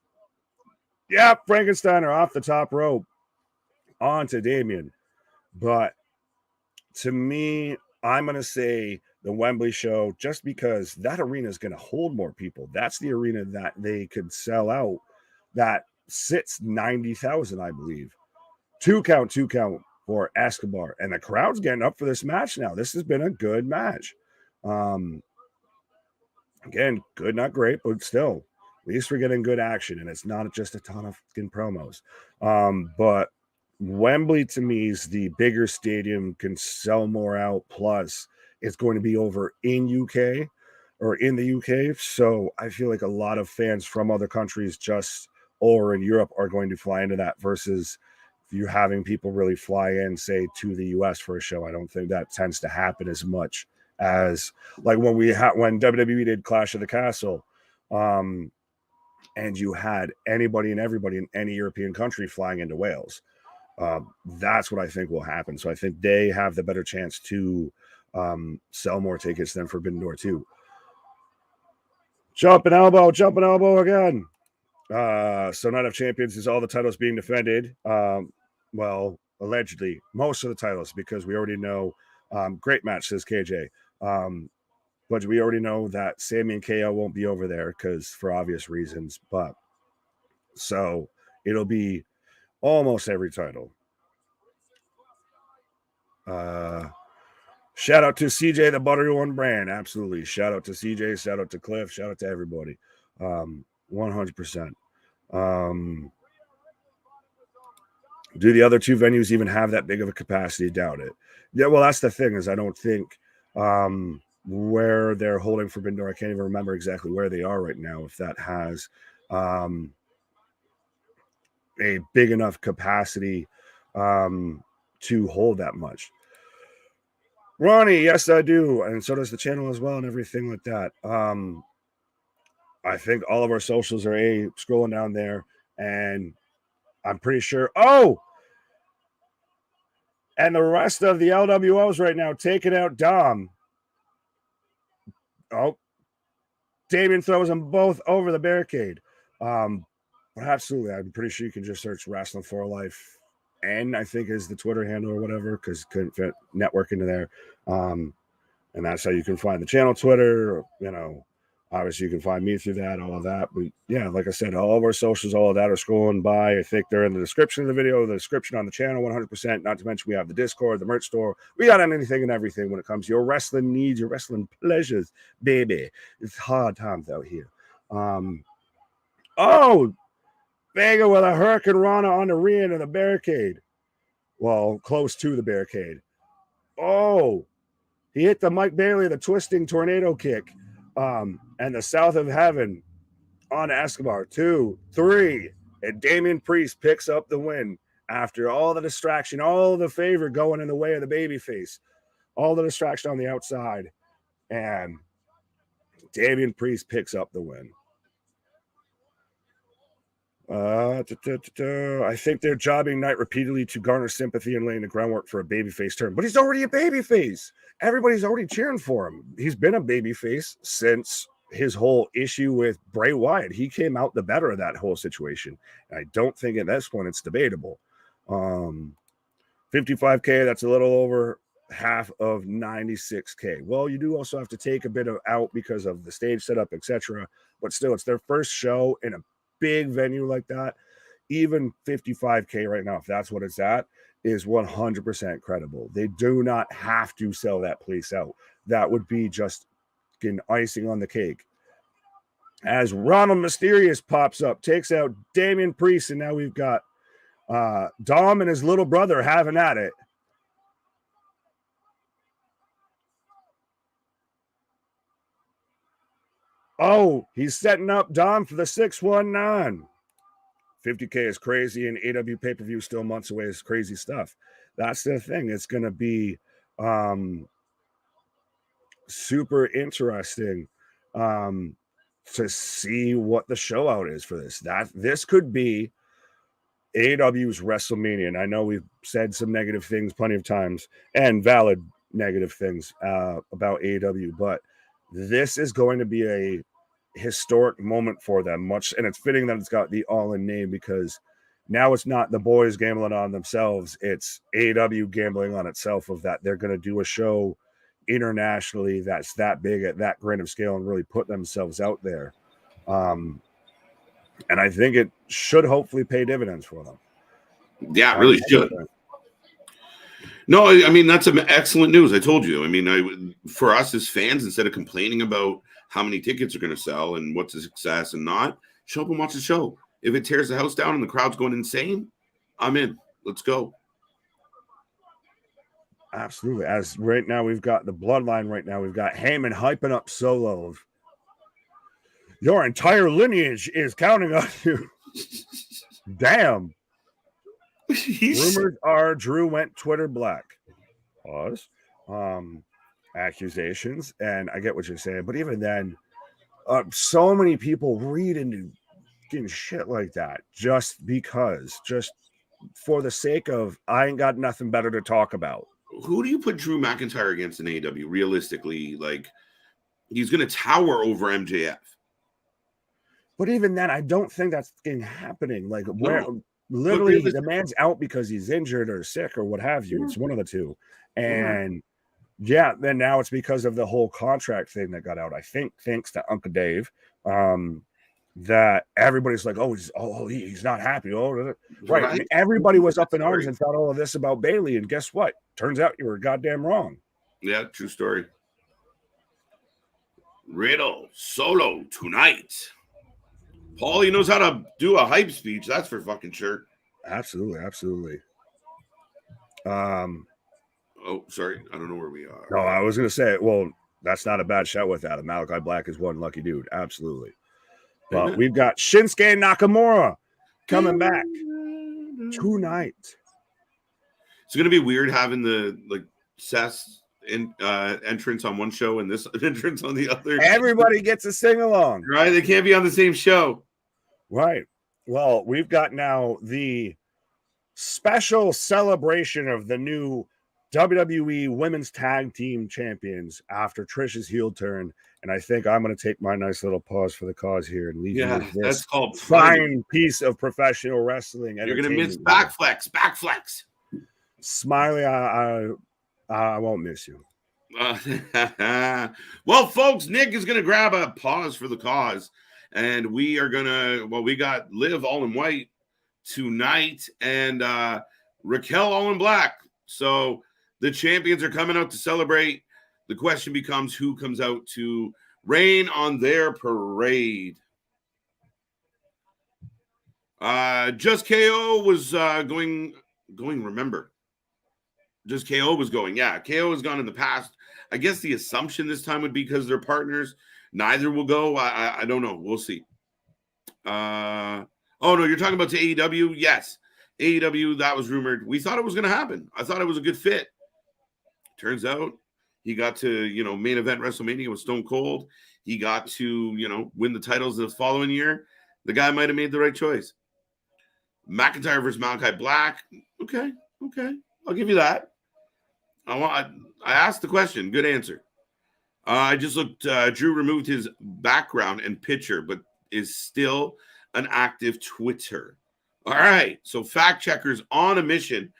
Speaker 2: Yeah, Frankensteiner off the top rope onto Damien. But to me, I'm going to say the Wembley show just because that arena is going to hold more people. That's the arena that they could sell out that sits 90,000, I believe. Two count for Escobar. And the crowd's getting up for this match now. This has been a good match. Again, good, not great, but still, at least we're getting good action, and it's not just a ton of fucking promos. But Wembley, to me, is the bigger stadium, can sell more out, plus it's going to be over in UK or in the UK. So I feel like a lot of fans from other countries or in Europe are going to fly into that versus you having people really fly in, say, to the US for a show. I don't think that tends to happen as much as like when WWE did Clash of the Castle, and you had anybody and everybody in any European country flying into Wales. That's what I think will happen. So I think they have the better chance to sell more tickets than Forbidden Door 2. Jumping elbow again. So Night of Champions is all the titles being defended. Well, allegedly, most of the titles, because we already know. Great match, says KJ. But we already know that Sami and KO won't be over there because for obvious reasons. But so it'll be almost every title. Shout out to CJ, the Buttery One brand. Absolutely. Shout out to CJ. Shout out to Cliff. Shout out to everybody. 100%. Do the other two venues even have that big of a capacity? Doubt it. Yeah, well, that's the thing is I don't think where they're holding Forbidden Door, I can't even remember exactly where they are right now, if that has a big enough capacity to hold that much. Ronnie, yes, I do. And so does the channel as well and everything like that. I think all of our socials are scrolling down there. And I'm pretty sure. Oh, and the rest of the LWOs right now taking out Dom. Oh, Damien throws them both over the barricade. But absolutely, I'm pretty sure you can just search Wrasslin for Life, and I think is the Twitter handle or whatever, because couldn't fit network into there. And that's how you can find the channel Twitter. Obviously you can find me through that, all of that. But yeah, like I said, all of our socials, all of that are scrolling by. I think they're in the description of the video, the description on the channel, 100%. Not to mention we have the Discord, the merch store. We got anything and everything when it comes to your wrestling needs, your wrestling pleasures, baby. It's hard times out here. Vega with a Hurricane Rana on the rear end of the barricade. Well, close to the barricade. Oh, he hit the Mike Bailey, the twisting tornado kick. And the South of Heaven on Escobar. 2, 3. And Damian Priest picks up the win after all the distraction, all the favor going in the way of the babyface, all the distraction on the outside. And Damian Priest picks up the win. I think they're jobbing Knight repeatedly to garner sympathy and laying the groundwork for a babyface turn. But he's already a babyface. Everybody's already cheering for him. He's been a babyface since his whole issue with Bray Wyatt. He came out the better of that whole situation. I don't think at this point it's debatable. 55K, that's a little over half of 96K. Well, you do also have to take a bit of out because of the stage setup, etc. But still, it's their first show in a big venue like that. Even 55K right now, if that's what it's at, is 100% credible. They do not have to sell that place out. That would be just icing on the cake. As Ronald Mysterious pops up, takes out Damian Priest, and now we've got Dom and his little brother having at it. Oh, he's setting up Dom for the 619. 50K is crazy, and AW pay-per-view still months away is crazy stuff. That's the thing. It's going to be super interesting to see what the show out is for this. This could be AEW's WrestleMania. And I know we've said some negative things plenty of times, and valid negative things about AEW, but this is going to be a historic moment for them, and it's fitting that it's got the all-in name, because now it's not the boys gambling on themselves, it's AEW gambling on itself, of that they're going to do a show internationally that's that big at that grand of scale and really put themselves out there. And I think it should hopefully pay dividends for them.
Speaker 1: Yeah, it really should. No, I mean, that's some excellent news. I told you. I mean, for us as fans, instead of complaining about how many tickets are going to sell and what's a success and not, show up and watch the show. If it tears the house down and the crowd's going insane, I'm in. Let's go.
Speaker 2: Absolutely. As right now we've got the Bloodline. Right now we've got Heyman hyping up Solo. Your entire lineage is counting on you. Damn. Rumors are Drew went Twitter black. Pause. Accusations, and I get what you're saying, but even then, so many people read into getting shit like that just for the sake of I ain't got nothing better to talk about.
Speaker 1: Who do you put Drew McIntyre against in AEW? Realistically, like, he's going to tower over MJF.
Speaker 2: But even then, I don't think that's happening. Like, where literally the man's out because he's injured or sick or what have you. It's one of the two. And then now it's because of the whole contract thing that got out. I think thanks to Uncle Dave, that everybody's like, he's not happy. Right. Everybody was up in arms and thought all of this about Bailey, and guess what? Turns out you were goddamn wrong.
Speaker 1: Yeah, true story. Riddle Solo tonight. Paulie knows how to do a hype speech. That's for fucking sure.
Speaker 2: Absolutely.
Speaker 1: Oh, sorry. I don't know where we are.
Speaker 2: No, I was going to say, well, that's not a bad shout with that. Malachi Black is one lucky dude. Absolutely. But we've got Shinsuke Nakamura coming back tonight.
Speaker 1: It's going to be weird having the Seth entrance on one show and this entrance on the other.
Speaker 2: Everybody gets a sing along,
Speaker 1: right? They can't be on the same show,
Speaker 2: right? Well, we've got now the special celebration of the new WWE Women's Tag Team Champions after Trish's heel turn. And I think I'm going to take my nice little pause for the cause here and leave you with this
Speaker 1: that's called
Speaker 2: fine piece of professional wrestling.
Speaker 1: You're going to miss backflex.
Speaker 2: Smiley, I won't miss you.
Speaker 1: Well, folks, Nick is going to grab a pause for the cause. And we are going to, we got Liv all in white tonight and Raquel all in black. So the champions are coming out to celebrate. The question becomes who comes out to rain on their parade. Just KO was going, remember. Just KO was going. Yeah, KO has gone in the past. I guess the assumption this time would be because they're partners. Neither will go. I don't know. We'll see. Oh, no, you're talking about to AEW? Yes. AEW, that was rumored. We thought it was going to happen. I thought it was a good fit. Turns out he got to, main event WrestleMania with Stone Cold. He got to, win the titles the following year. The guy might have made the right choice. McIntyre versus Malachi Black. Okay. I'll give you that. I asked the question. Good answer. I just looked. Drew removed his background and picture, but is still an active Twitter. All right. So fact checkers on a mission.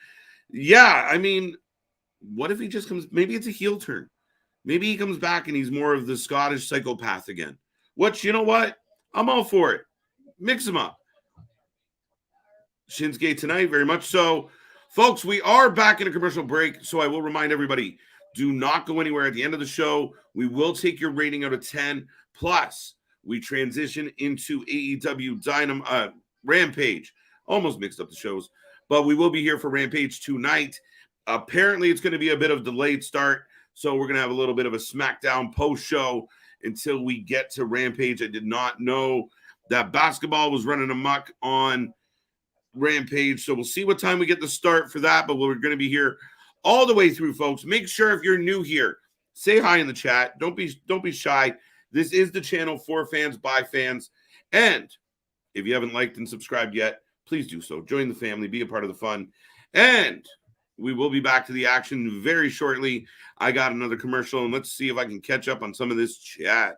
Speaker 1: Yeah. I mean, what if he just comes? Maybe it's a heel turn. Maybe he comes back and he's more of the Scottish psychopath again. Which, you know what? I'm all for it. Mix him up. Shinsuke tonight, very much so. Folks, we are back in a commercial break, so I will remind everybody, do not go anywhere. At the end of the show, we will take your rating out of 10. Plus, we transition into AEW Rampage. Almost mixed up the shows, but we will be here for Rampage tonight. Apparently, it's going to be a bit of a delayed start, so we're going to have a little bit of a SmackDown post-show until we get to Rampage. I did not know that basketball was running amok on Rampage, so we'll see what time we get the start for that, but we're going to be here all the way through, folks. Make sure if you're new here, say hi in the chat. Don't be shy. This is the channel for fans by fans, and if you haven't liked and subscribed yet, please do so. Join the family, be a part of the fun, and we will be back to the action very shortly. I got another commercial, and let's see if I can catch up on some of this chat.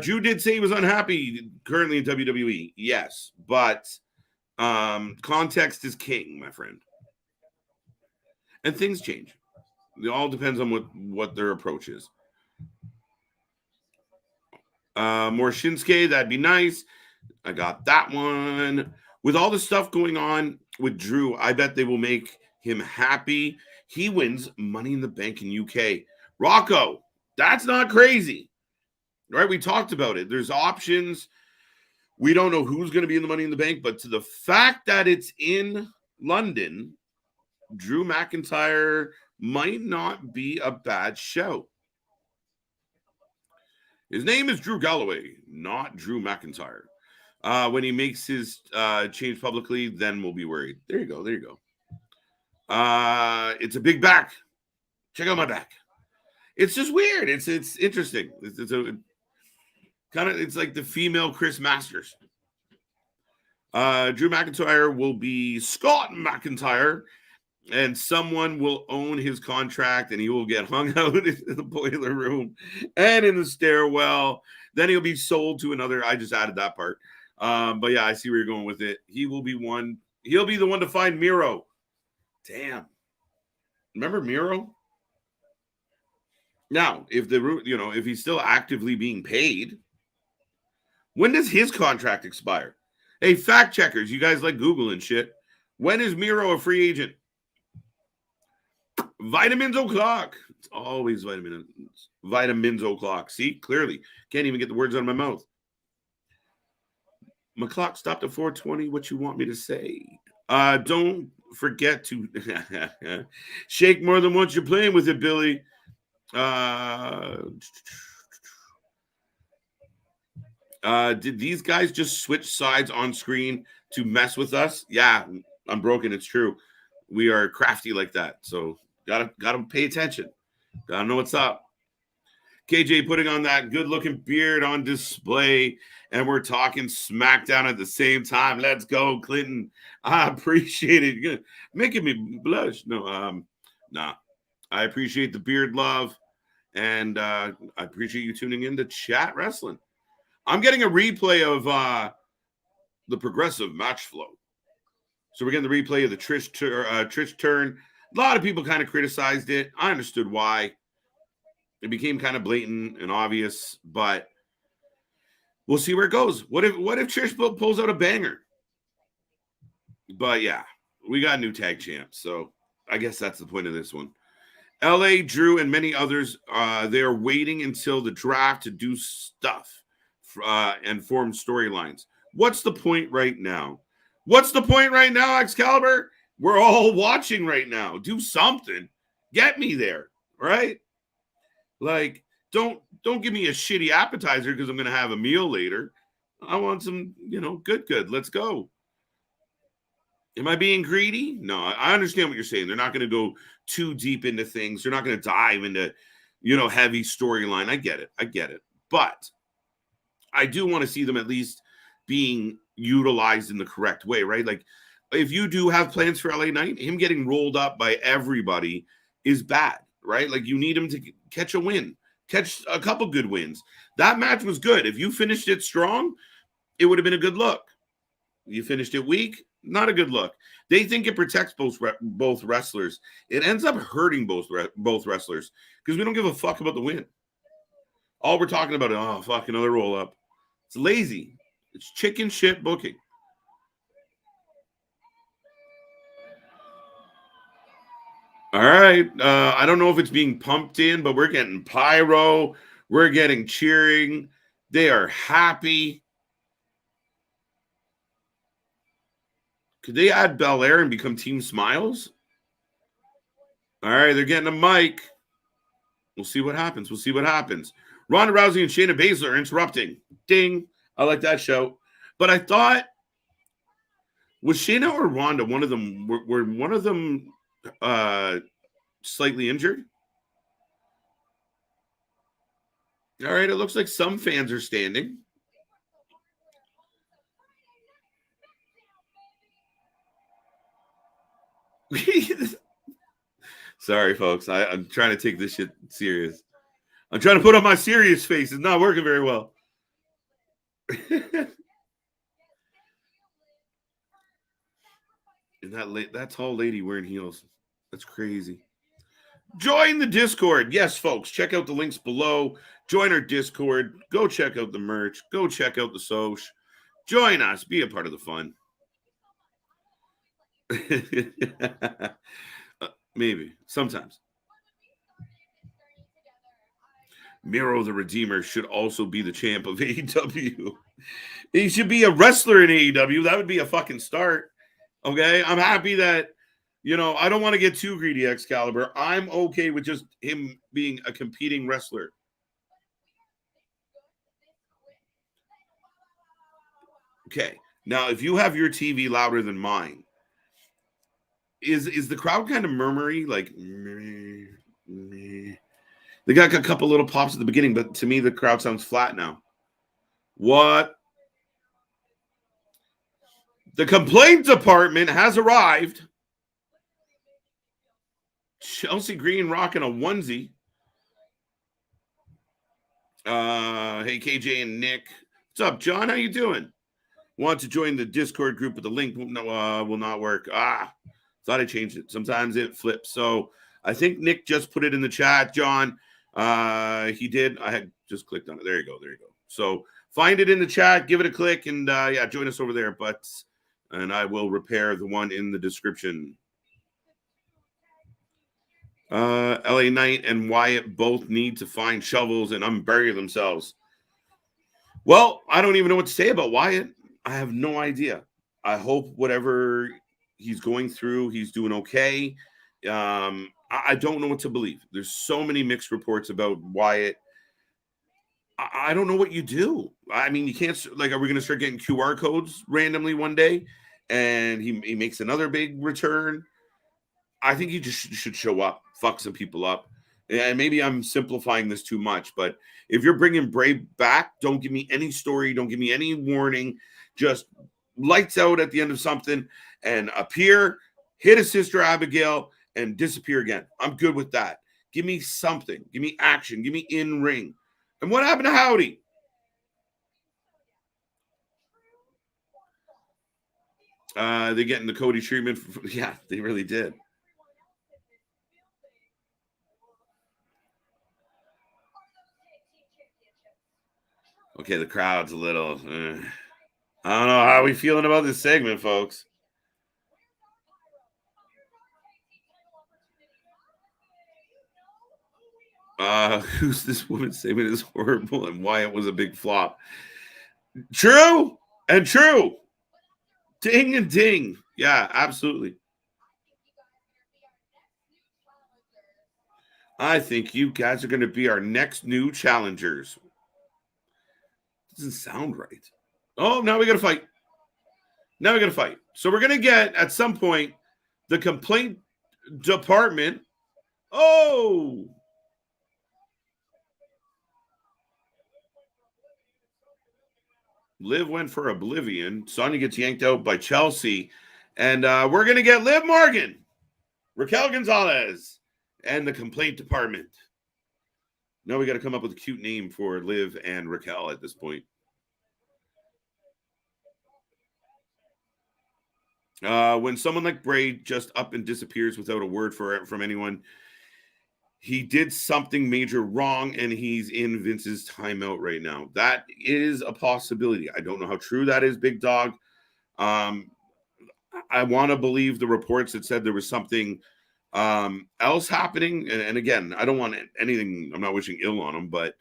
Speaker 1: Drew did say he was unhappy currently in WWE. Yes, but context is king, my friend. And things change. It all depends on what their approach is. More Shinsuke, that'd be nice. I got that one. With all the stuff going on with Drew, I bet they will make him happy. He wins Money in the Bank in UK. Rocco, that's not crazy. Right? We talked about it. There's options. We don't know who's going to be in the Money in the Bank, but to the fact that it's in London, Drew McIntyre might not be a bad show. His name is Drew Galloway, not Drew McIntyre. When he makes his change publicly, then we'll be worried. There you go. It's a big back. Check out my back. It's just weird. It's interesting. It's a kind of, it's like the female Chris Masters. Drew McIntyre will be Scott McIntyre, and someone will own his contract, and he will get hung out in the boiler room and in the stairwell. Then he'll be sold to another. I just added that part. But yeah, I see where you're going with it. He will be one. He'll be the one to find Miro. Damn. Remember Miro? Now, if he's still actively being paid, when does his contract expire? Hey, fact checkers, you guys like Google and shit. When is Miro a free agent? Vitamins o'clock. It's always vitamins o'clock. See, clearly. Can't even get the words out of my mouth. My clock stopped at 4:20. What you want me to say? Don't forget to shake more than once you're playing with it, Billy. Did these guys just switch sides on screen to mess with us? Yeah, I'm broken. It's true. We are crafty like that. So Gotta pay attention. Gotta know what's up. KJ putting on that good-looking beard on display, and we're talking SmackDown at the same time. Let's go, Clinton. I appreciate it. You're making me blush. No, nah. I appreciate the beard love, and I appreciate you tuning in to Chat Wrestling. I'm getting a replay of the progressive match flow. So we're getting the replay of the Trish turn. A lot of people kind of criticized it. I understood why. It became kind of blatant and obvious, but we'll see where it goes. What if Trish pulls out a banger? But yeah, we got new tag champs, so I guess that's the point of this one. LA, Drew, and many others, they are waiting until the draft to do stuff and form storylines. What's the point right now? What's the point right now, Excalibur? We're all watching right now. Do something. Get me there, right? Like, don't give me a shitty appetizer because I'm going to have a meal later. I want some, good. Let's go. Am I being greedy? No, I understand what you're saying. They're not going to go too deep into things. They're not going to dive into, heavy storyline. I get it. But I do want to see them at least being utilized in the correct way, right? Like, if you do have plans for LA Knight, him getting rolled up by everybody is bad, right? Like, you need him to catch a win, catch a couple good wins. That match was good. If you finished it strong, it would have been a good look. You finished it weak, not a good look. They think it protects both wrestlers. It ends up hurting both wrestlers because we don't give a fuck about the win. All we're talking about is, fuck, another roll up. It's lazy. It's chicken shit booking. All right. I don't know if it's being pumped in, but we're getting pyro. We're getting cheering. They are happy. Could they add Belair and become Team Smiles? All right. They're getting a mic. We'll see what happens. Ronda Rousey and Shayna Baszler are interrupting. Ding. I like that show. But I thought, was Shayna or Ronda, one of them, were one of them slightly injured? All right, it looks like some fans are standing. Sorry, folks. I'm trying to take this shit serious. I'm trying to put on my serious face. It's not working very well. And that tall lady wearing heels. That's crazy. Join the Discord. Yes, folks. Check out the links below. Join our Discord. Go check out the merch. Go check out the Soch. Join us. Be a part of the fun. Maybe. Sometimes. Miro the Redeemer should also be the champ of AEW. He should be a wrestler in AEW. That would be a fucking start. Okay? I'm happy that, I don't want to get too greedy, Excalibur. I'm okay with just him being a competing wrestler. Okay. Now, if you have your TV louder than mine, is the crowd kind of murmury? Like, meh, meh. They got a couple little pops at the beginning, but to me, the crowd sounds flat now. What? The complaint department has arrived. Chelsea Green rocking a onesie. Hey, KJ and Nick. What's up, John? How you doing? Want to join the Discord group, but the link will not work. Thought I changed it. Sometimes it flips. So I think Nick just put it in the chat, John. He did. I had just clicked on it. There you go. So find it in the chat, give it a click, and join us over there. And I will repair the one in the description. LA Knight and Wyatt both need to find shovels and unbury themselves. Well, I don't even know what to say about Wyatt. I have no idea. I hope whatever he's going through, he's doing okay. I don't know what to believe. There's so many mixed reports about Wyatt. I don't know what you do. I mean, you can't, are we going to start getting QR codes randomly one day and he makes another big return? I think he just should show up, fuck some people up. And maybe I'm simplifying this too much, but if you're bringing Bray back, don't give me any story. Don't give me any warning. Just lights out at the end of something and appear, hit his sister Abigail, and disappear again. I'm good with that. Give me something. Give me action. Give me in ring. And what happened to Howdy? They getting the Cody treatment. Yeah, they really did. Okay, the crowd's a little. I don't know how we feeling about this segment, folks. Who's this woman segment is horrible and why it was a big flop. True and true. Ding and ding. Yeah, absolutely. I think you guys are going to be our next new challengers. Doesn't sound right. Oh, now we got to fight. Now we got to fight. So we're going to get, at some point, the complaint department. Oh! Liv went for Oblivion. Sonya gets yanked out by Chelsea. And we're going to get Liv Morgan, Raquel Gonzalez, and the complaint department. Now we got to come up with a cute name for Liv and Raquel at this point. When someone like Bray just up and disappears without a word from anyone, he did something major wrong, and he's in Vince's timeout right now. That is a possibility. I don't know how true that is, Big Dog. I want to believe the reports that said there was something else happening. And again, I don't want anything. I'm not wishing ill on him, but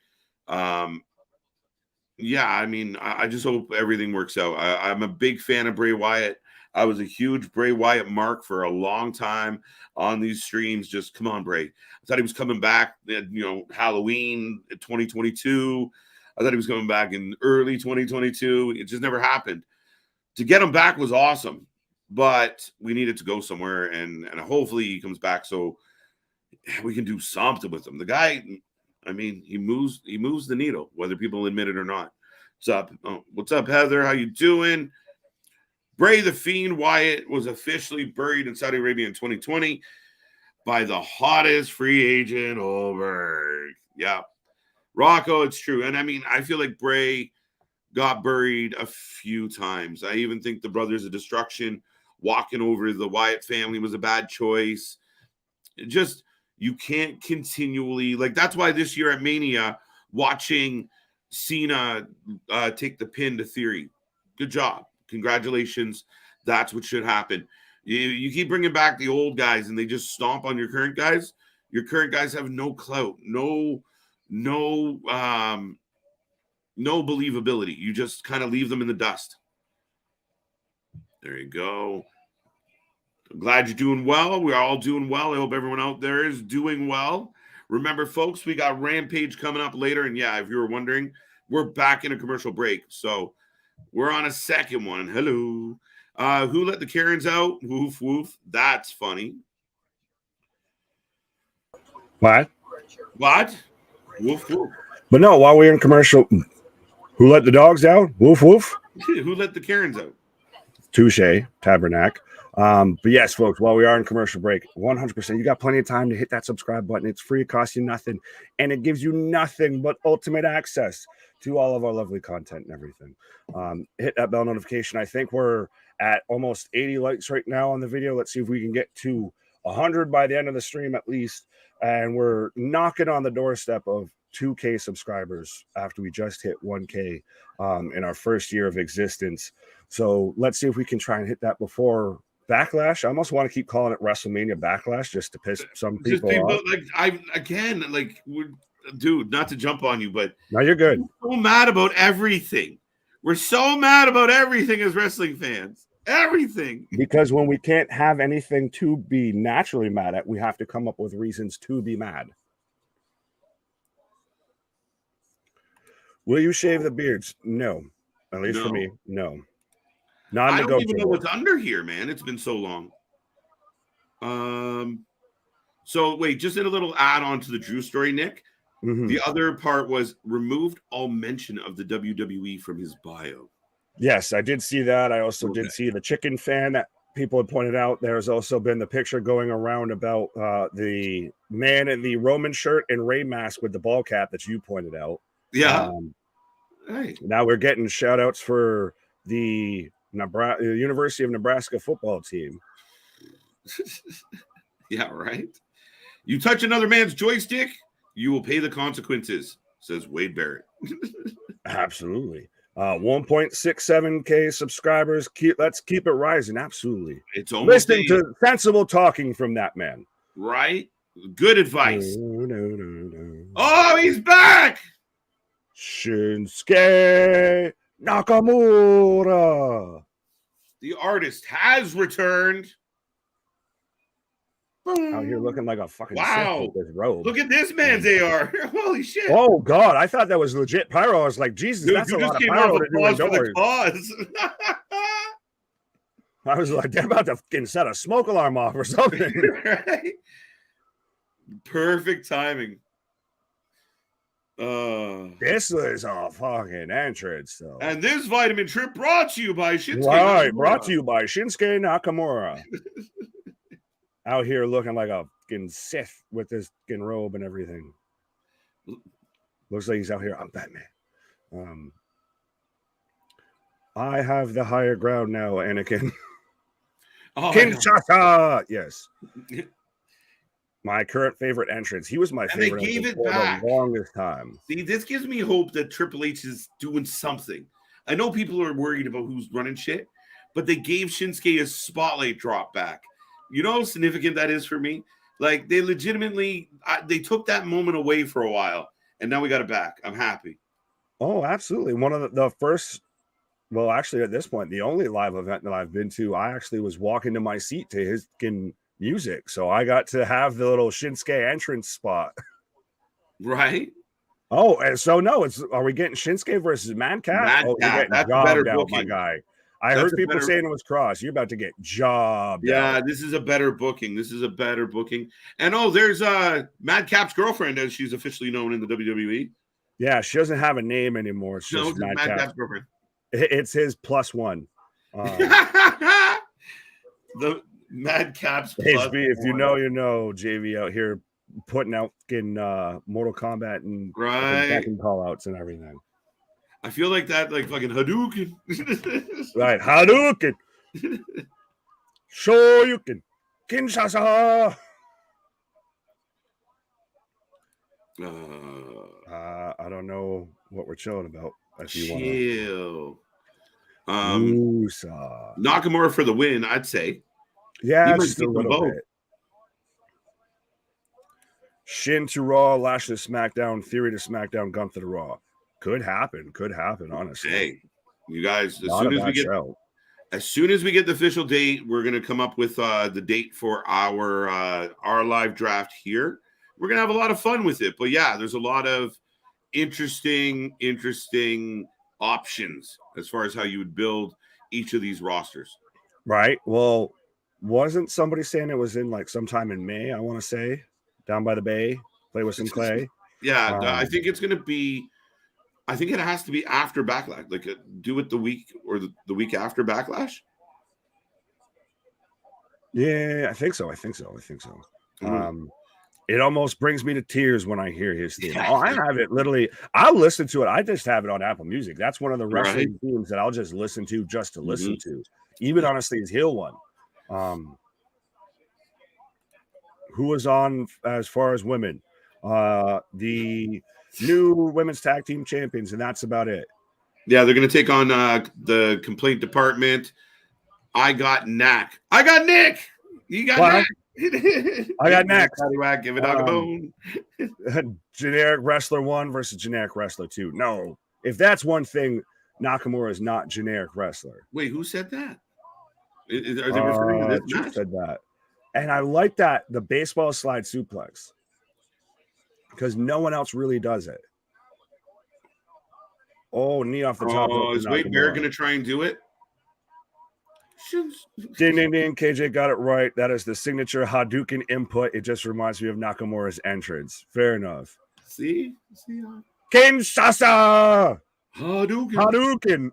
Speaker 1: yeah, I mean, I just hope everything works out. I'm a big fan of Bray Wyatt. I was a huge Bray Wyatt mark for a long time on these streams. Just come on, Bray. I thought he was coming back, Halloween 2022. I thought he was coming back in early 2022. It just never happened. To get him back was awesome, but we needed to go somewhere, and hopefully he comes back so we can do something with him. The guy, I mean, he moves the needle, whether people admit it or not. What's up? Oh, what's up, Heather? How you doing? Bray the Fiend Wyatt was officially buried in Saudi Arabia in 2020 by the hottest free agent over. Yeah. Rocco, it's true. And I mean, I feel like Bray got buried a few times. I even think the Brothers of Destruction walking over the Wyatt family was a bad choice. You can't continually, like, that's why this year at Mania, watching Cena take the pin to Theory. Good job. Congratulations. That's what should happen. You keep bringing back the old guys and they just stomp on your current guys. Your current guys have no clout, no believability. You just kind of leave them in the dust. There you go. I'm glad you're doing well. We're all doing well. I hope everyone out there is doing well. Remember, folks, we got Rampage coming up later. And yeah, if you were wondering, we're back in a commercial break. So we're on a second one. Hello. Who let the Karens out? Woof, woof. That's funny.
Speaker 2: What?
Speaker 1: Woof, woof.
Speaker 2: But no, while we're in commercial, who let the dogs out? Woof, woof.
Speaker 1: Who let the Karens out?
Speaker 2: Touche, Tabernacle. But yes, folks, while we are in commercial break, 100%, you got plenty of time to hit that subscribe button. It's free, it costs you nothing, and it gives you nothing but ultimate access to all of our lovely content and everything. Hit that bell notification. I think we're at almost 80 likes right now on the video. Let's see if we can get to 100 by the end of the stream at least. And we're knocking on the doorstep of 2K subscribers after we just hit 1K in our first year of existence. So let's see if we can try and hit that before Backlash. I almost want to keep calling it WrestleMania Backlash just to piss some people off.
Speaker 1: Dude, not to jump on you, but
Speaker 2: no, you're good.
Speaker 1: We're so mad about everything. We're so mad about everything as wrestling fans. Everything.
Speaker 2: Because when we can't have anything to be naturally mad at, we have to come up with reasons to be mad. Will you shave the beards? No. At least for me, no.
Speaker 1: I don't even know what's under here, man. It's been so long. So wait, just in a little add-on to the Drew story, Nick.
Speaker 2: Mhm.
Speaker 1: The other part was removed all mention of the WWE from his bio.
Speaker 2: Yes, I did see that. I also did see the chicken fan that people had pointed out. There's also been the picture going around about the man in the Roman shirt and Ray mask with the ball cap that you pointed out.
Speaker 1: Yeah. Hey.
Speaker 2: Now we're getting shout outs for the University of Nebraska football team.
Speaker 1: Yeah, right. You touch another man's joystick, you will pay the consequences, says Wade Barrett.
Speaker 2: Absolutely. 1.67K subscribers. Let's keep it rising. Absolutely.
Speaker 1: It's almost
Speaker 2: listening to sensible talking from that man.
Speaker 1: Right? Good advice.
Speaker 2: No.
Speaker 1: Oh, he's back.
Speaker 2: Shinsuke Nakamura.
Speaker 1: The artist has returned.
Speaker 2: Out here looking like a fucking
Speaker 1: wow.
Speaker 2: with this robe.
Speaker 1: Look at this man's AR. Holy shit.
Speaker 2: Oh God, I thought that was legit pyro. I was like, Jesus,
Speaker 1: dude,
Speaker 2: that's
Speaker 1: you
Speaker 2: a
Speaker 1: just
Speaker 2: lot
Speaker 1: came
Speaker 2: of pyro
Speaker 1: off
Speaker 2: to do
Speaker 1: applause for
Speaker 2: indoors.
Speaker 1: the cause.
Speaker 2: I was like, they're about to fucking set a smoke alarm off or something.
Speaker 1: Right? Perfect timing.
Speaker 2: This was a fucking entrance, though.
Speaker 1: And this vitamin trip brought to you by Shinsuke
Speaker 2: Nakamura.
Speaker 1: Nakamura.
Speaker 2: Brought to you by Shinsuke Nakamura. Out here looking like a fucking Sith with this fucking robe and everything. Looks like he's out here. I'm Batman. I have the higher ground now, Anakin.
Speaker 1: Oh,
Speaker 2: Kinshasa! Yes. My current favorite entrance. He was my favorite
Speaker 1: they gave it
Speaker 2: for
Speaker 1: back.
Speaker 2: the longest time.
Speaker 1: See, this gives me hope that Triple H is doing something. I know people are worried about who's running shit, but they gave Shinsuke a spotlight drop back. You know how significant that is for me? Like, they legitimately, they took that moment away for a while, and now we got it back. I'm happy.
Speaker 2: Oh, absolutely. One of the first, well, actually, at this point, the only live event that I've been to, I actually was walking to my seat to his music. So I got to have the little Shinsuke entrance spot.
Speaker 1: Right?
Speaker 2: Oh, and so no, are we getting Shinsuke versus Madcap? Oh, you're getting jobbed out, my guy. I heard people saying it was cross. You're about to get jobbed out.
Speaker 1: Yeah, this is a better booking. And there's Madcap's girlfriend, as she's officially known in the WWE.
Speaker 2: Yeah, she doesn't have a name anymore. It's just
Speaker 1: Madcap's girlfriend.
Speaker 2: It's his +1.
Speaker 1: The Madcap's
Speaker 2: HB, if you know, you know. JV out here putting out in Mortal Kombat and fucking call outs and everything.
Speaker 1: I feel like that, like fucking Hadouken.
Speaker 2: Right, Hadouken. Shoryuken. Kinshasa. I don't know what we're chilling about. If you want
Speaker 1: Nakamura for the win, I'd say.
Speaker 2: Yeah, just a little bit. Shin to Raw, Lash to SmackDown, Theory to SmackDown, Gunther to Raw. Could happen, honestly.
Speaker 1: Hey, you guys, as soon as we get the official date, we're gonna come up with the date for our live draft here. We're gonna have a lot of fun with it. But yeah, there's a lot of interesting options as far as how you would build each of these rosters.
Speaker 2: Right. Well, wasn't somebody saying it was in like sometime in May, I want to say, down by the bay, play with some clay?
Speaker 1: Yeah, I think it's going to be, I think it has to be after Backlash, like do it the week or the week after Backlash.
Speaker 2: Yeah, I think so. It almost brings me to tears when I hear his theme. Oh, I have it literally. I'll listen to it. I just have it on Apple Music. That's one of the wrestling themes that I'll just listen to listen to. Even honestly, his heel one. Who was on as far as women? The new women's tag team champions, and that's about it.
Speaker 1: Yeah, they're going to take on the complaint department. I got Nick. You got Nick.
Speaker 2: I got next.
Speaker 1: Give it a bone.
Speaker 2: Generic Wrestler 1 versus Generic Wrestler 2. No, if that's one thing, Nakamura is not Generic Wrestler.
Speaker 1: Wait, who said that? Are they referring to this match?
Speaker 2: Said that. And I like that, the baseball slide suplex, because no one else really does it. Oh, knee off the top.
Speaker 1: Oh, is Wade Barrett going to try and do it?
Speaker 2: Ding, ding, ding. KJ got it right. That is the signature Hadouken input. It just reminds me of Nakamura's entrance. Fair enough.
Speaker 1: See?
Speaker 2: Kinshasa!
Speaker 1: Hadouken.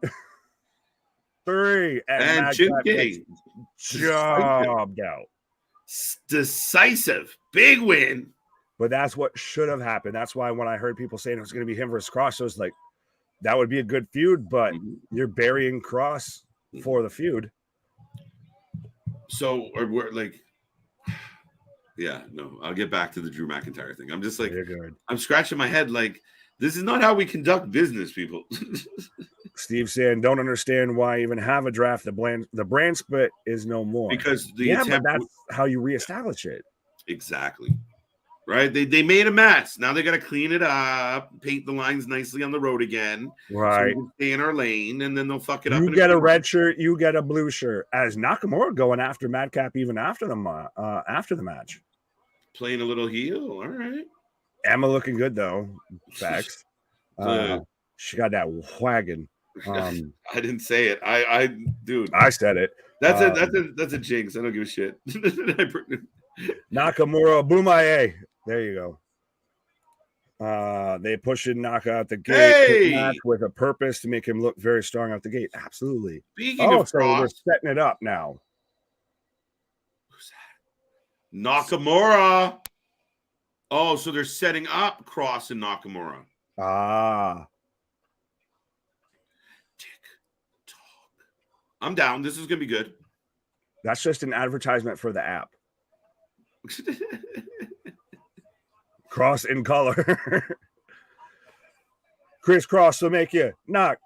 Speaker 2: 3.
Speaker 1: And Shinsuke.
Speaker 2: Jobbed out.
Speaker 1: Decisive. Big win.
Speaker 2: But that's what should have happened. That's why when I heard people saying it was going to be him versus Cross, I was like, that would be a good feud, but you're burying Cross for the feud.
Speaker 1: So, we're like, yeah, no, I'll get back to the Drew McIntyre thing. I'm just like, I'm scratching my head like, this is not how we conduct business, people.
Speaker 2: Steve saying, don't understand why even have a draft. The brand split is no more.
Speaker 1: Because
Speaker 2: but that's how you reestablish it.
Speaker 1: Exactly. Right? They made a mess. Now they got to clean it up, paint the lines nicely on the road again.
Speaker 2: Right. So
Speaker 1: we can stay in our lane, and then they'll fuck it up.
Speaker 2: You get a red shirt, you get a blue shirt. As Nakamura going after Madcap even after the match.
Speaker 1: Playing a little heel. All right.
Speaker 2: Emma looking good, though. Facts. She got that wagon.
Speaker 1: I didn't say it. Dude.
Speaker 2: I said it.
Speaker 1: That's a jinx. I don't give a shit.
Speaker 2: Nakamura, Bumaye. There you go. They push in Naka out the gate match with a purpose to make him look very strong out the gate. Absolutely.
Speaker 1: Speaking of
Speaker 2: so we're setting it up now.
Speaker 1: Who's that? Nakamura. Oh, so they're setting up Cross and Nakamura. TikTok. I'm down. This is gonna be good.
Speaker 2: That's just an advertisement for the app. Cross in color. Crisscross will make you knock.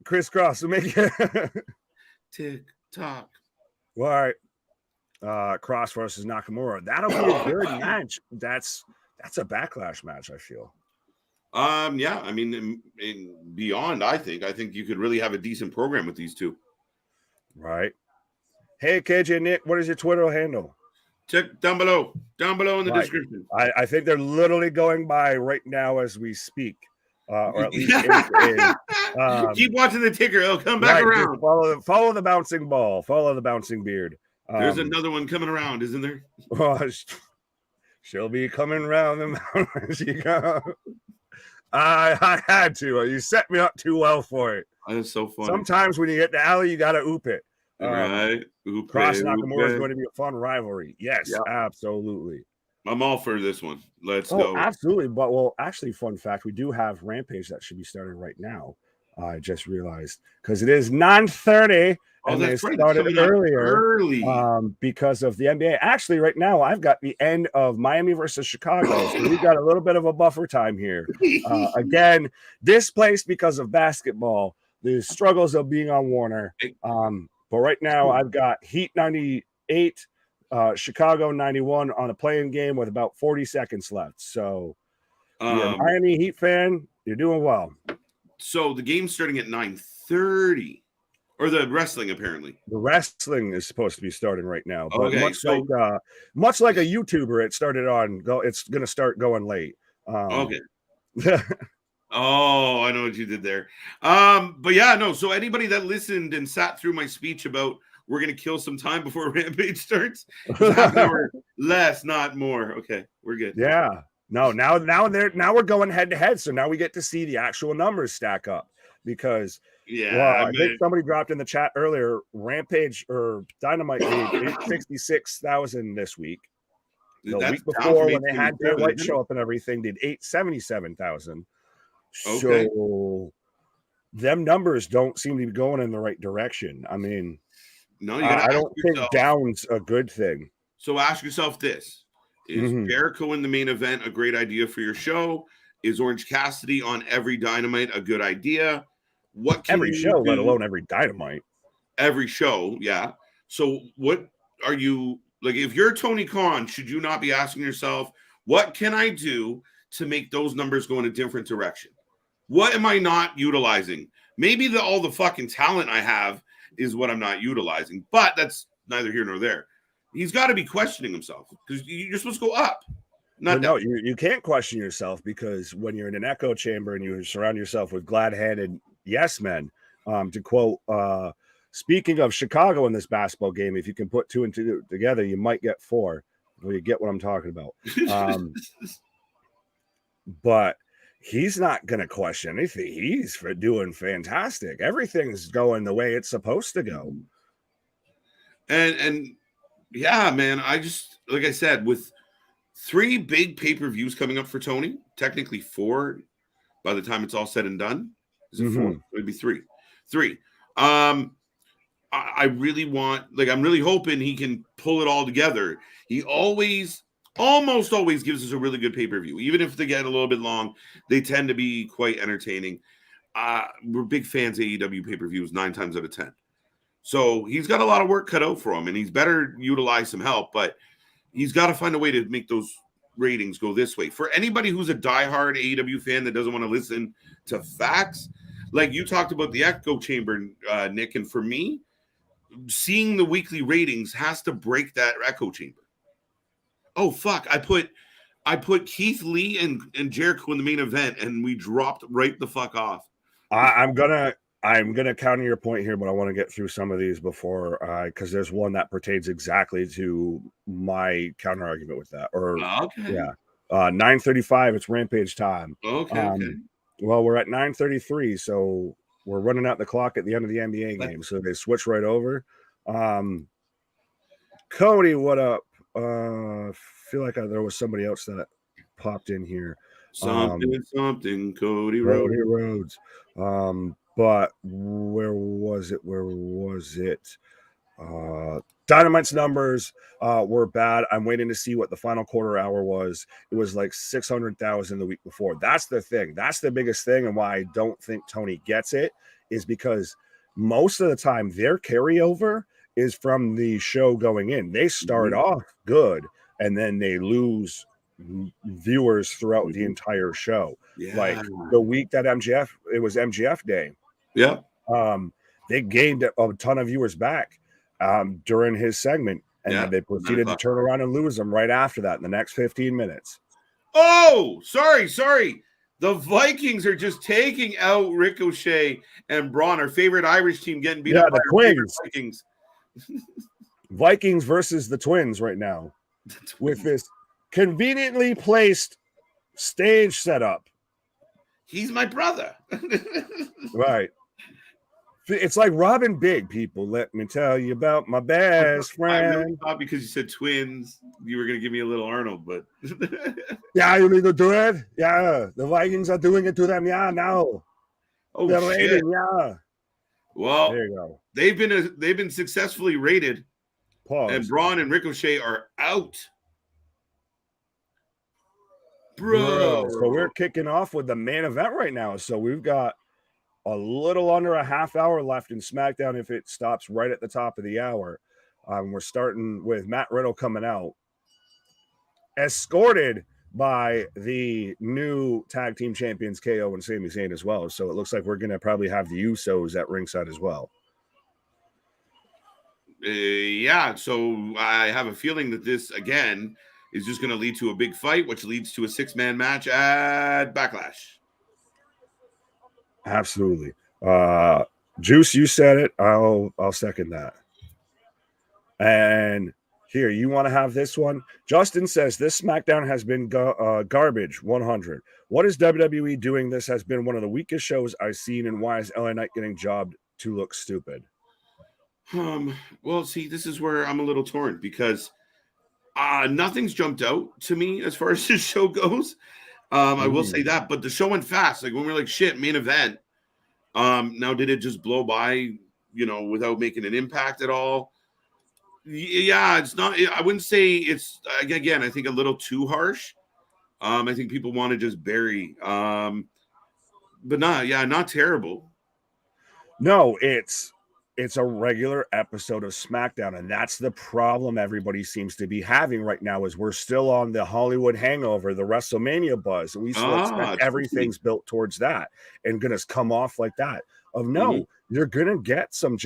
Speaker 2: Crisscross will make you
Speaker 1: TikTok.
Speaker 2: All right. Cross versus Nakamura. That'll be a good match. That's a backlash match, I feel.
Speaker 1: Yeah, I mean, in beyond, I think you could really have a decent program with these two.
Speaker 2: Right. Hey, KJ Nick, what is your Twitter handle?
Speaker 1: Check down below in the description.
Speaker 2: I think they're literally going by right now as we speak, or at least
Speaker 1: keep watching the ticker. It'll come back around.
Speaker 2: Follow the bouncing ball. Follow the bouncing beard.
Speaker 1: There's another one coming around, isn't there?
Speaker 2: She'll be coming around the mountain as you go. I had to. You set me up too well for it.
Speaker 1: That's so funny.
Speaker 2: Sometimes when you get the alley, you got to oop it.
Speaker 1: Right.
Speaker 2: Cross Nakamura is going to be a fun rivalry. Yes, absolutely.
Speaker 1: I'm all for this one. Let's go.
Speaker 2: Absolutely. But, actually, fun fact, we do have Rampage that should be starting right now. I just realized because it is 9:30 and they started early because of the NBA. Actually, right now, I've got the end of Miami versus Chicago. So we've got a little bit of a buffer time here. Again, displaced because of basketball, the struggles of being on Warner. But right now, I've got Heat 98, Chicago 91 on a playing game with about 40 seconds left. So, you're a Miami Heat fan, you're doing well.
Speaker 1: So the game's starting at 9:30, or the wrestling apparently.
Speaker 2: The wrestling is supposed to be starting right now, but
Speaker 1: okay,
Speaker 2: much like a YouTuber, it's going to start going late.
Speaker 1: Okay. Oh, I know what you did there. But yeah, no. So anybody that listened and sat through my speech about we're gonna kill some time before Rampage starts, half an hour less, not more. Okay, we're good.
Speaker 2: Yeah. No, now we're going head to head. So now we get to see the actual numbers stack up because I think somebody dropped in the chat earlier. Rampage or Dynamite did 866,000 this week. The week before when they had their White show up and everything, did 877,000.
Speaker 1: Okay.
Speaker 2: So them numbers don't seem to be going in the right direction. I mean,
Speaker 1: no,
Speaker 2: I don't think down's a good thing.
Speaker 1: So ask yourself this. Is Jericho in the main event a great idea for your show? Is Orange Cassidy on every Dynamite a good idea? What can
Speaker 2: every show, let alone every Dynamite?
Speaker 1: Every show, yeah. So what are you like? If you're Tony Khan, should you not be asking yourself, what can I do to make those numbers go in a different direction? What am I not utilizing? Maybe all the fucking talent I have is what I'm not utilizing, but that's neither here nor there. He's got to be questioning himself because you're supposed to go up.
Speaker 2: No, you can't question yourself because when you're in an echo chamber and you surround yourself with glad-handed yes men, to quote Speaking of Chicago in this basketball game, if you can put 2 and 2 together, you might get 4. Well, you get what I'm talking about. But he's not going to question anything. He's doing fantastic. Everything's going the way it's supposed to go.
Speaker 1: And yeah, man, I just, like I said, with 3 big pay-per-views coming up for Tony, technically 4 by the time it's all said and done. Is it 4? Maybe 3. 3. I really want, like, I'm really hoping he can pull it all together. He almost always gives us a really good pay-per-view. Even if they get a little bit long, they tend to be quite entertaining. We're big fans of AEW pay-per-views 9 times out of 10. So he's got a lot of work cut out for him, and he's better utilize some help, but he's got to find a way to make those ratings go this way. For anybody who's a diehard AEW fan that doesn't want to listen to facts, like you talked about the echo chamber, Nick, and for me, seeing the weekly ratings has to break that echo chamber. Oh fuck! I put Keith Lee and Jericho in the main event, and we dropped right the fuck off.
Speaker 2: I'm gonna counter your point here, but I want to get through some of these before, because there's one that pertains exactly to my counter argument with that. Or
Speaker 1: okay,
Speaker 2: yeah, 9:35. It's Rampage time.
Speaker 1: Okay.
Speaker 2: Well, we're at 9:33, so we're running out the clock at the end of the NBA game, so they switch right over. Cody, what up? Feel like there was somebody else that popped in here.
Speaker 1: Something, Cody
Speaker 2: Rhodes. But where was it? Dynamite's numbers were bad. I'm waiting to see what the final quarter hour was. It was like 600,000 the week before. That's the thing. That's the biggest thing, and why I don't think Tony gets it is because most of the time their carryover is from the show going in. They start off good, and then they lose viewers throughout the entire show.
Speaker 1: Yeah.
Speaker 2: Like the week that it was MGF Day.
Speaker 1: Yeah.
Speaker 2: They gained a ton of viewers back during his segment, and then they proceeded to turn around and lose them right after that in the next 15 minutes.
Speaker 1: Oh, sorry. The Vikings are just taking out Ricochet and Braun, our favorite Irish team, getting beat up by
Speaker 2: the Twins.
Speaker 1: Vikings.
Speaker 2: Vikings versus the Twins right now with this conveniently placed stage setup.
Speaker 1: He's my brother.
Speaker 2: Right. It's like Robin Big, people. Let me tell you about my best friend.
Speaker 1: I really thought because you said twins, you were going to give me a little Arnold, but
Speaker 2: yeah, you need to do it. Yeah, the Vikings are doing it to them. Yeah, now.
Speaker 1: Oh,
Speaker 2: they're
Speaker 1: shit.
Speaker 2: rated, yeah.
Speaker 1: Well,
Speaker 2: there you go.
Speaker 1: They've been successfully rated.
Speaker 2: Pause.
Speaker 1: And Braun and Ricochet are out. Bro.
Speaker 2: So we're kicking off with the main event right now. So we've got a little under a half hour left in SmackDown if it stops right at the top of the hour. We're starting with Matt Riddle coming out, escorted by the new tag team champions KO and Sami Zayn as well. So it looks like we're going to probably have the Usos at ringside as well.
Speaker 1: Yeah, so I have a feeling that this, again, is just going to lead to a big fight, which leads to a 6-man match at Backlash.
Speaker 2: Absolutely. Juice, you said it. I'll second that. And here, you want to have this one? Justin says, this SmackDown has been garbage, 100. What is WWE doing? This has been one of the weakest shows I've seen, and why is LA Knight getting jobbed to look stupid?
Speaker 1: Well, see, this is where I'm a little torn because nothing's jumped out to me as far as this show goes. I will say that, but the show went fast. Like when we were like, shit, main event. Now did it just blow by, without making an impact at all? Yeah, it's not. I wouldn't say it's, again, I think a little too harsh. I think people want to just bury. But not terrible.
Speaker 2: No, it's a regular episode of SmackDown, and that's the problem everybody seems to be having right now is we're still on the Hollywood hangover, the WrestleMania buzz, and we still expect everything's built towards that and going to come off like that. You're going to get some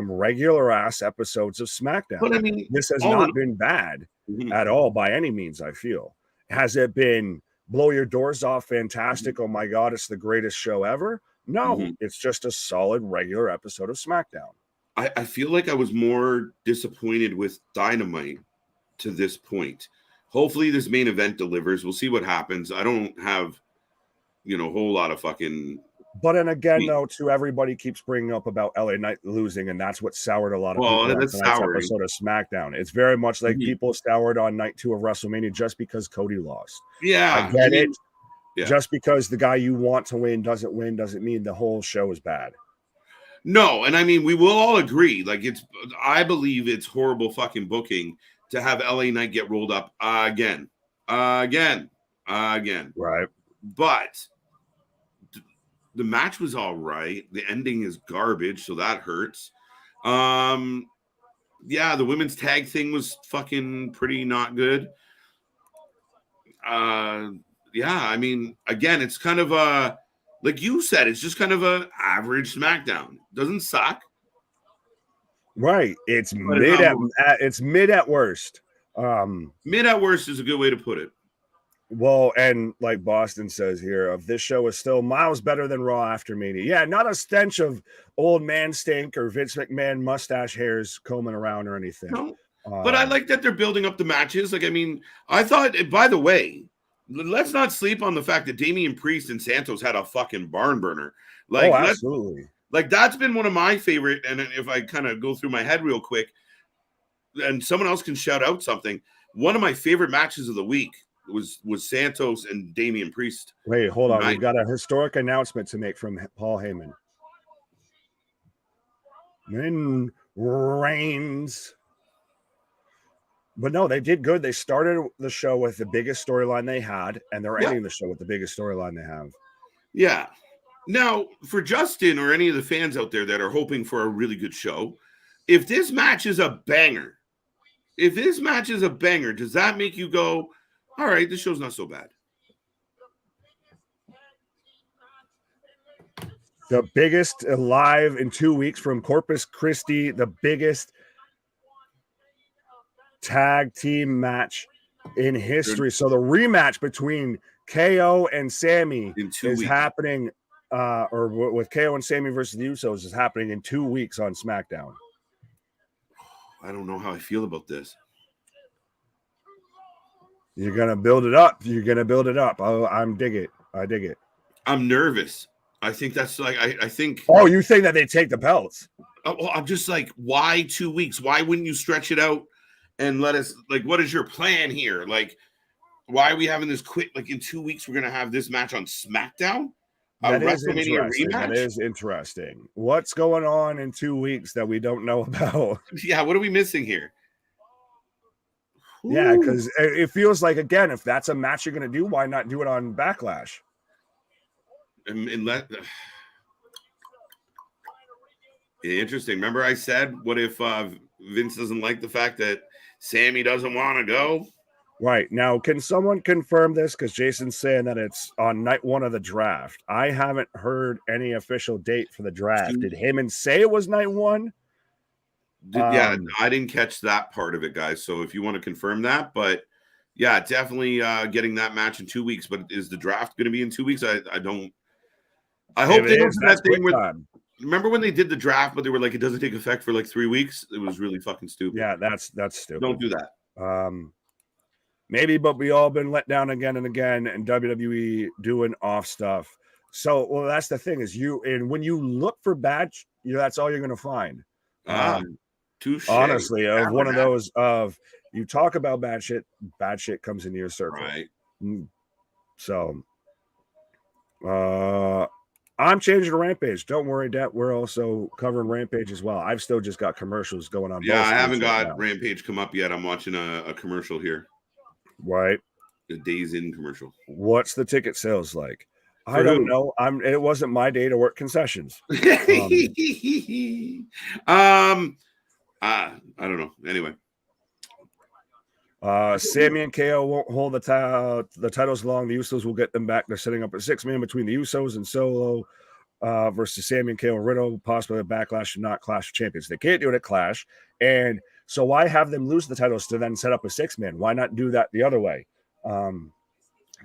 Speaker 2: regular ass episodes of SmackDown.
Speaker 1: But I mean,
Speaker 2: this has not been bad at all by any means, I feel. Has it been blow your doors off, fantastic, oh my God, it's the greatest show ever? No, it's just a solid regular episode of SmackDown.
Speaker 1: I feel like I was more disappointed with Dynamite to this point. Hopefully this main event delivers. We'll see what happens. I don't have, a whole lot of fucking.
Speaker 2: But then again, though, too, everybody keeps bringing up about LA Knight losing, and that's what soured a lot of people on
Speaker 1: that's
Speaker 2: tonight's
Speaker 1: souring.
Speaker 2: episode of SmackDown. It's very much like people soured on night 2 of WrestleMania just because Cody lost.
Speaker 1: Yeah.
Speaker 2: I get it.
Speaker 1: Yeah.
Speaker 2: Just because the guy you want to win doesn't mean the whole show is bad.
Speaker 1: No, and I mean, we will all agree. Like, I believe it's horrible fucking booking to have LA Knight get rolled up again. Right. But the match was all right. The ending is garbage, so that hurts. The women's tag thing was fucking pretty not good. I mean, again, it's kind of like you said, it's just kind of a average SmackDown. Doesn't suck.
Speaker 2: Right. It's mid at worst.
Speaker 1: Mid at worst is a good way to put it.
Speaker 2: Well, and like Boston says here, this show is still miles better than Raw after Mania. Yeah, not a stench of old man stink or Vince McMahon mustache hairs combing around or anything.
Speaker 1: No, but I like that they're building up the matches. Like, I mean, I thought, by the way, let's not sleep on the fact that Damian Priest and Santos had a fucking barn burner. Like,
Speaker 2: absolutely.
Speaker 1: Like, that's been one of my favorite. And if I kind of go through my head real quick, and someone else can shout out something, one of my favorite matches of the week was Santos and Damian Priest.
Speaker 2: Wait, hold on. We've got a historic announcement to make from Paul Heyman. Then Reigns. But no, they did good. They started the show with the biggest storyline they had, and they're ending the show with the biggest storyline they have. Yeah.
Speaker 1: Now, for Justin or any of the fans out there that are hoping for a really good show, if this match is a banger, does that make you go, all right, this show's not so bad?
Speaker 2: The biggest live in 2 weeks from Corpus Christi, the biggest tag team match in history. So the rematch between KO and Sammy is happening, or with KO and Sammy versus the Usos is happening in 2 weeks on SmackDown.
Speaker 1: I don't know how I feel about this.
Speaker 2: You're going to build it up. Oh, I dig it.
Speaker 1: I'm nervous. I think that's like, I think.
Speaker 2: Oh, you think that they take the belts?
Speaker 1: Well, I'm just like, why 2 weeks? Why wouldn't you stretch it out and let us, like, what is your plan here? Like, why are we having this quick? Like, in 2 weeks, we're going to have this match on SmackDown?
Speaker 2: That is interesting. What's going on in 2 weeks that we don't know about?
Speaker 1: Yeah, what are we missing here?
Speaker 2: Yeah, because it feels like, again, if that's a match you're going to do, why not do it on Backlash?
Speaker 1: Interesting. Remember I said, what if Vince doesn't like the fact that Sammy doesn't want to go?
Speaker 2: Right. Now, can someone confirm this? Because Jason's saying that it's on night 1 of the draft. I haven't heard any official date for the draft. Did Heyman say it was night 1?
Speaker 1: Yeah, I didn't catch that part of it, guys. So if you want to confirm that, but yeah, definitely getting that match in 2 weeks. But is the draft going to be in 2 weeks? I hope they don't do that thing with. Remember when they did the draft, but they were like, it doesn't take effect for like 3 weeks? It was really fucking stupid.
Speaker 2: Yeah, that's stupid.
Speaker 1: Don't do that.
Speaker 2: Maybe, but we all been let down again and again, and WWE doing off stuff. So, well, that's the thing is when you look for bad, that's all you're going to find. Honestly, of one of those of you talk about bad shit comes into your circle.
Speaker 1: Right.
Speaker 2: So, I'm changing to Rampage. Don't worry, Dad. We're also covering Rampage as well. I've still just got commercials going on.
Speaker 1: Yeah, I haven't got Rampage come up yet. I'm watching a commercial here.
Speaker 2: Right.
Speaker 1: The Days In commercial.
Speaker 2: What's the ticket sales like? I don't know. It wasn't my day to work concessions.
Speaker 1: I don't know. Anyway.
Speaker 2: Sammy and KO won't hold the titles long. The Usos will get them back. They're setting up a 6-man between the Usos and Solo versus Sammy and KO Riddle, possibly a Backlash and not Clash of Champions. They can't do it at Clash. And so why have them lose the titles to then set up a 6-man? Why not do that the other way?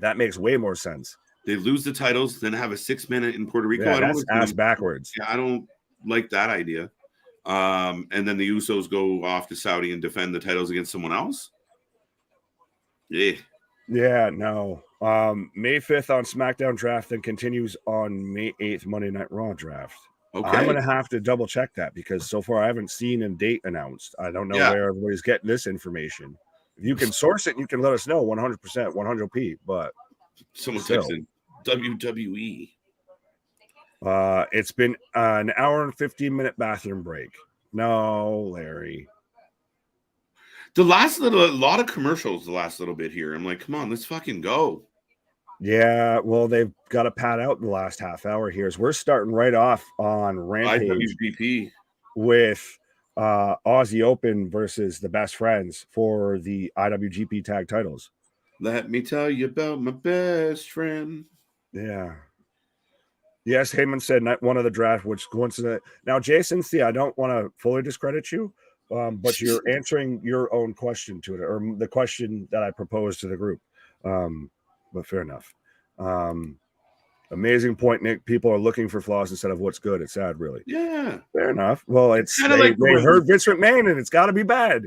Speaker 2: That makes way more sense.
Speaker 1: They lose the titles, then have a 6-man in Puerto Rico.
Speaker 2: Yeah, that's ass backwards.
Speaker 1: Yeah, I don't like that idea. And then the Usos go off to Saudi and defend the titles against someone else.
Speaker 2: Yeah, no. May 5th on SmackDown draft, then continues on May 8th Monday Night Raw draft.
Speaker 1: Okay.
Speaker 2: I'm gonna have to double check that because so far I haven't seen a date announced. I don't know where everybody's getting this information. If you can source it, you can let us know 100%, 100p. But
Speaker 1: someone texted WWE.
Speaker 2: It's been an hour and 15-minute bathroom break. No, Larry.
Speaker 1: A lot of commercials the last little bit here. I'm like, come on, let's fucking go.
Speaker 2: Yeah, well, they've got to pad out the last half hour here. As we're starting right off on Rampage
Speaker 1: IWGP
Speaker 2: with Aussie Open versus the Best Friends for the IWGP tag titles.
Speaker 1: Let me tell you about my best friend.
Speaker 2: Yeah. Yes, Heyman said not one of the draft, which coincident. Now, Jason, see, I don't want to fully discredit you, but you're answering your own question to it, or the question that I proposed to the group. But fair enough. Amazing point, Nick. People are looking for flaws instead of what's good. It's sad, really.
Speaker 1: Yeah.
Speaker 2: Fair enough. Well, it's
Speaker 1: kind of
Speaker 2: they,
Speaker 1: like
Speaker 2: they heard Vince McMahon, and it's got to be bad.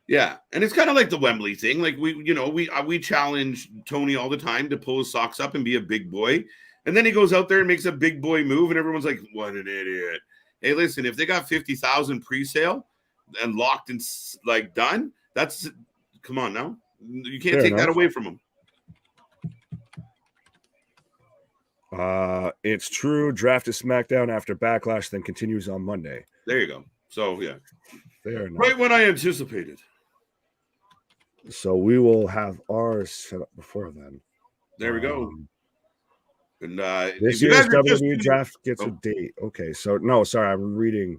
Speaker 1: Yeah, and it's kind of like the Wembley thing. Like we challenge Tony all the time to pull his socks up and be a big boy, and then he goes out there and makes a big boy move, and everyone's like, "What an idiot!" Hey, listen, if they got 50,000 pre-sale and locked and like done, come on now. You can't take that away from them.
Speaker 2: It's true. Draft is SmackDown after Backlash, then continues on Monday.
Speaker 1: There you go. So yeah,
Speaker 2: fair enough.
Speaker 1: Right when I anticipated.
Speaker 2: So we will have ours set up before then.
Speaker 1: There we go. And
Speaker 2: this year's WWE draft gets a date. Okay, so no, sorry, I'm reading.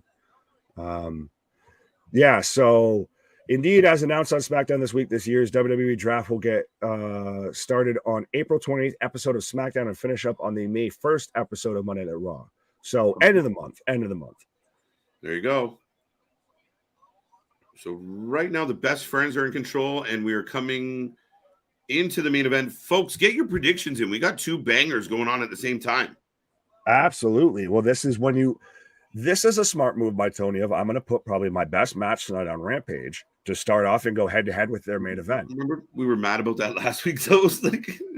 Speaker 2: Yeah, so indeed, as announced on SmackDown this week, this year's WWE draft will get started on April 28th episode of SmackDown and finish up on the May 1st episode of Monday Night Raw. So end of the month.
Speaker 1: There you go. So right now, the Best Friends are in control, and we are coming into the main event. Folks, get your predictions in. We got two bangers going on at the same time.
Speaker 2: Absolutely. Well, this is a smart move by Tony of I'm going to put probably my best match tonight on Rampage to start off and go head-to-head with their main event.
Speaker 1: Remember, we were mad about that last week, so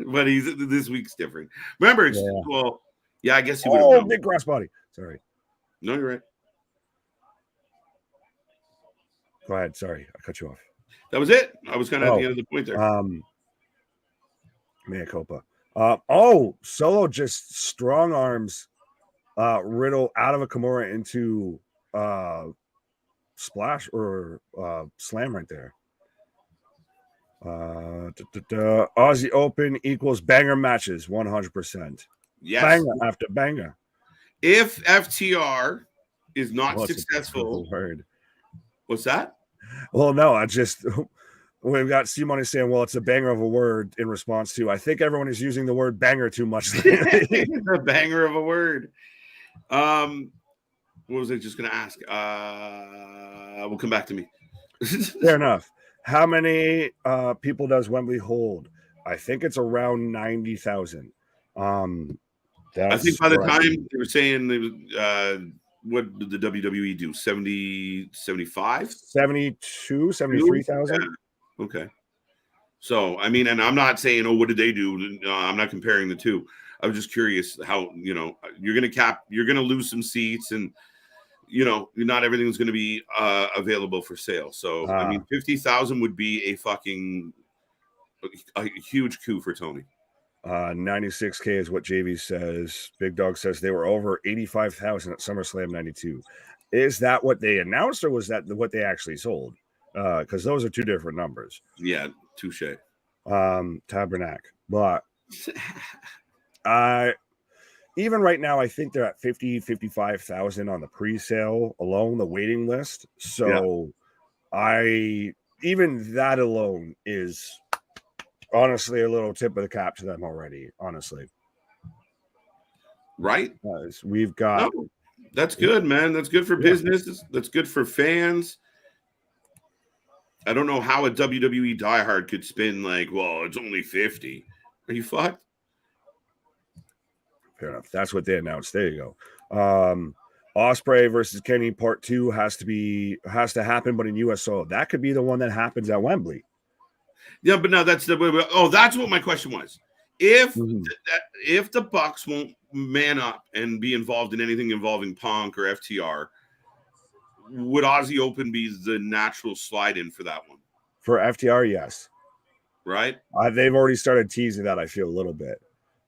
Speaker 1: but this week's different. Remember, I guess you would have known.
Speaker 2: Big crossbody. Sorry.
Speaker 1: No, you're right.
Speaker 2: Go ahead. Sorry, I cut you off.
Speaker 1: That was it. I was kind of at the end of the point there.
Speaker 2: Mea culpa. Solo just strong arms Riddle out of a Kimura into splash or slam right there. Aussie Open equals banger matches 100%.
Speaker 1: Yes.
Speaker 2: Banger after banger.
Speaker 1: If FTR is not successful. What's that?
Speaker 2: Well, no, we've got Simone saying, well, it's a banger of a word in response to, I think everyone is using the word banger too much.
Speaker 1: A banger of a word. What was I just going to ask? Will come back to me.
Speaker 2: Fair enough. How many people does Wembley hold? I think it's around 90,000. I
Speaker 1: think by the time they were saying they was, what did the WWE do? 70, 75?
Speaker 2: 72, 73,000?
Speaker 1: Yeah. Okay. So, I mean, and I'm not saying, what did they do? I'm not comparing the two. I was just curious how, you're going to lose some seats and, not everything's going to be available for sale. So, I mean, 50,000 would be a huge coup for Tony.
Speaker 2: 96K is what JV says. Big Dog says they were over 85,000 at SummerSlam 92. Is that what they announced, or was that what they actually sold? Because those are two different numbers.
Speaker 1: Yeah, touche.
Speaker 2: Tabernacle. But even right now, I think they're at 55,000 on the pre-sale alone, the waiting list. So even that alone is honestly a little tip of the cap to them already, honestly.
Speaker 1: Right?
Speaker 2: We've got...
Speaker 1: Oh, that's good, man. That's good for business. That's good for fans. I don't know how a WWE diehard could spin it's only 50. Are you fucked?
Speaker 2: Fair enough. That's what they announced. There you go. Ospreay versus Kenny Part 2 has to happen, but in USO, that could be the one that happens at Wembley.
Speaker 1: Yeah, but no, that's that's what my question was. If the Bucks won't man up and be involved in anything involving Punk or FTR, would Aussie Open be the natural slide in for that one?
Speaker 2: For FTR, yes.
Speaker 1: Right?
Speaker 2: They've already started teasing that, I feel, a little bit.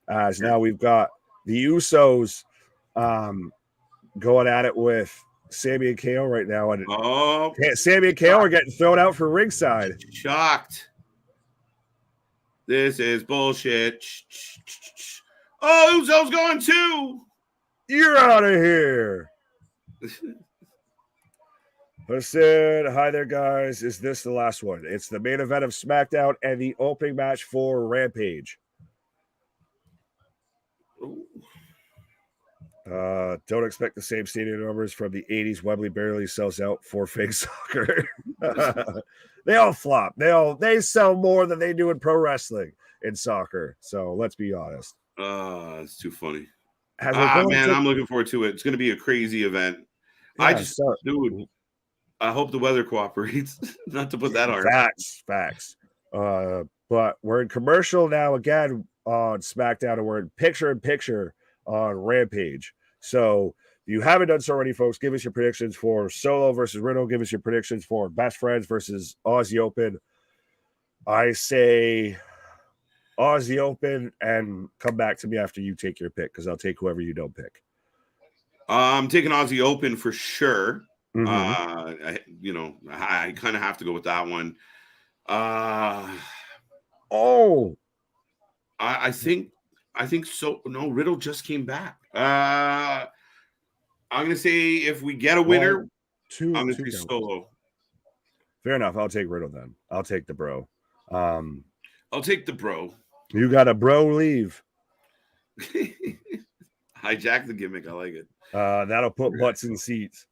Speaker 2: As now we've got the Usos going at it with Sammy and KO right now. And Sammy and KO are getting thrown out for ringside.
Speaker 1: Shocked. This is bullshit. Oh, Uso's going too.
Speaker 2: You're out of here. I said, hi there, guys. Is this the last one? It's the main event of SmackDown and the opening match for Rampage. Don't expect the same stadium numbers from the 80s. Wembley barely sells out for fake soccer. They all flop. They sell more than they do in pro wrestling in soccer. So let's be honest.
Speaker 1: It's too funny.
Speaker 2: Man,
Speaker 1: I'm looking forward to it. It's going to be a crazy event. Yeah, dude, I hope the weather cooperates. Not to put that on.
Speaker 2: Facts. But we're in commercial now again on SmackDown, and we're in picture-in-picture on Rampage. So if you haven't done so already, folks, give us your predictions for Solo versus Riddle. Give us your predictions for Best Friends versus Aussie Open. I say Aussie Open, and come back to me after you take your pick, because I'll take whoever you don't pick.
Speaker 1: I'm taking Aussie Open for sure.
Speaker 2: Mm-hmm.
Speaker 1: I kind of have to go with that one. I think so. No, Riddle just came back. I'm gonna say if we get a winner, I'm gonna say Solo.
Speaker 2: Fair enough. I'll take Riddle then. I'll take the bro.
Speaker 1: I'll take the bro.
Speaker 2: You got a bro leave.
Speaker 1: Hijack the gimmick. I like it.
Speaker 2: That'll put butts in seats.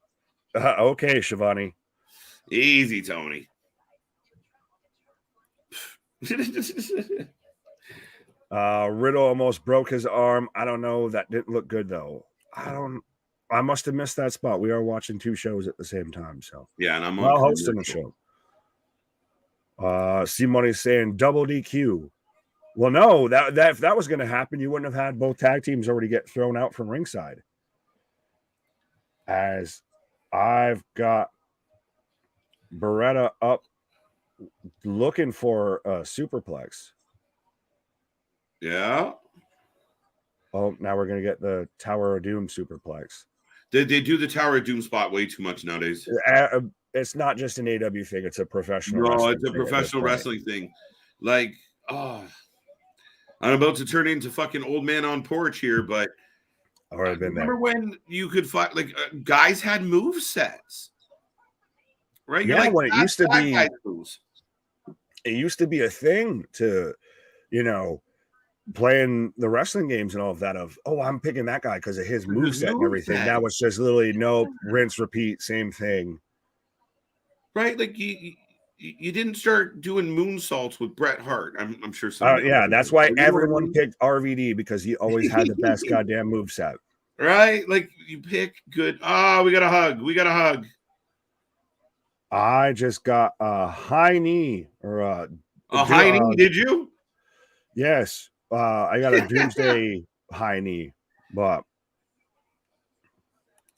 Speaker 2: Okay, Shivani.
Speaker 1: Easy, Tony.
Speaker 2: Riddle almost broke his arm. I don't know. That didn't look good though. I must have missed that spot. We are watching two shows at the same time. So
Speaker 1: yeah, and I'm
Speaker 2: hosting the show. C-Money's saying double DQ. Well, no, that if that was going to happen, you wouldn't have had both tag teams already get thrown out from ringside. As I've got Beretta up looking for a superplex.
Speaker 1: Yeah.
Speaker 2: Oh, now we're going to get the Tower of Doom superplex.
Speaker 1: They do the Tower of Doom spot way too much nowadays.
Speaker 2: It's not just an AW thing. It's a professional
Speaker 1: wrestling thing. Like, I'm about to turn into fucking old man on porch here, but
Speaker 2: I've already been
Speaker 1: remember when you could fight, guys had move sets, right?
Speaker 2: Yeah, when it used to be, it used to be a thing to, playing the wrestling games and all of that I'm picking that guy because of his moveset and everything. Now it's just literally nope, rinse, repeat, same thing.
Speaker 1: Right? Like you didn't start doing moonsaults with Bret Hart. I'm sure.
Speaker 2: That's why everyone picked RVD, because he always had the best goddamn moveset.
Speaker 1: Right? Like you pick good. We got a hug.
Speaker 2: I just got a high knee or a
Speaker 1: high knee. Did you?
Speaker 2: Yes. I got a Doomsday high knee, but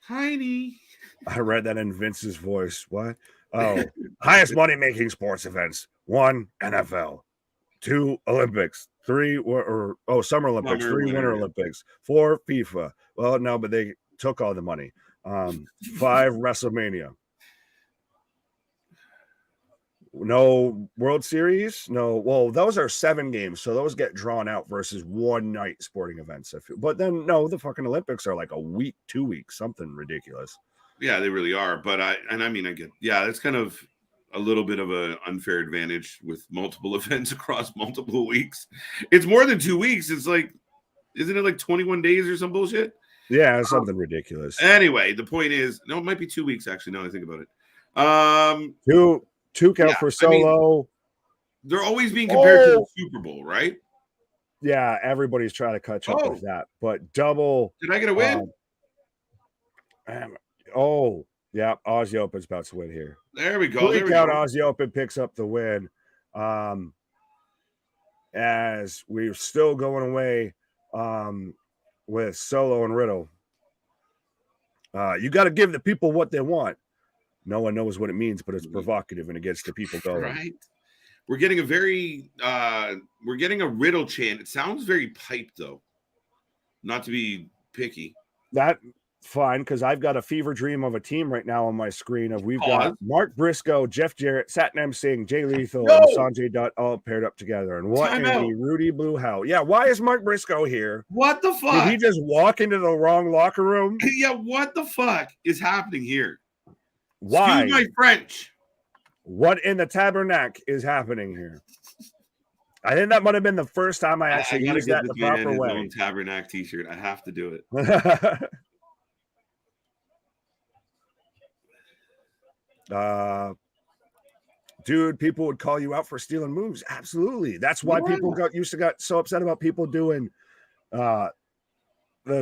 Speaker 1: high knee.
Speaker 2: I read that in Vince's voice. What? Oh, highest money making sports events: 1, NFL, 2, Olympics, 3 Summer Olympics, 3 Winter Olympics, 4 FIFA. Well, no, but they took all the money. 5 WrestleMania. No World Series. No. Well, those are 7 games, so those get drawn out versus one night sporting events. But then no, the fucking Olympics are like a week, 2 weeks, something ridiculous.
Speaker 1: Yeah, they really are. But I get, it's kind of a little bit of an unfair advantage with multiple events across multiple weeks. It's more than 2 weeks. It's like, isn't it like 21 days or some bullshit?
Speaker 2: Yeah, it's something ridiculous.
Speaker 1: Anyway, the point is, no, it might be 2 weeks actually. Now I think about it.
Speaker 2: 2 count for Solo.
Speaker 1: They're always being compared to the Super Bowl, right?
Speaker 2: Yeah, everybody's trying to catch up with that. But double.
Speaker 1: Did I get a win?
Speaker 2: Oh, yeah. Aussie Open's about to win here.
Speaker 1: There we go. There we
Speaker 2: Count
Speaker 1: go.
Speaker 2: Aussie Open picks up the win. As we're still going away with Solo and Riddle. You got to give the people what they want. No one knows what it means, but it's provocative and it gets the people going.
Speaker 1: Right. We're getting a Riddle chant. It sounds very piped though. Not to be picky.
Speaker 2: That's fine, because I've got a fever dream of a team right now on my screen of we've got Mark Briscoe, Jeff Jarrett, Satnam Singh, Jay Lethal, and Sanjay Dutt all paired up together. And what in the Rudy Blue hell? Yeah, why is Mark Briscoe here?
Speaker 1: What the fuck?
Speaker 2: Did he just walk into the wrong locker room?
Speaker 1: Yeah, what the fuck is happening here?
Speaker 2: Why?
Speaker 1: Excuse my French.
Speaker 2: What in the tabernacle is happening here? I think that might have been the first time I actually used that the proper way.
Speaker 1: Own tabernacle t-shirt. I have to do it.
Speaker 2: Dude, people would call you out for stealing moves. Absolutely. That's why people got so upset about people doing the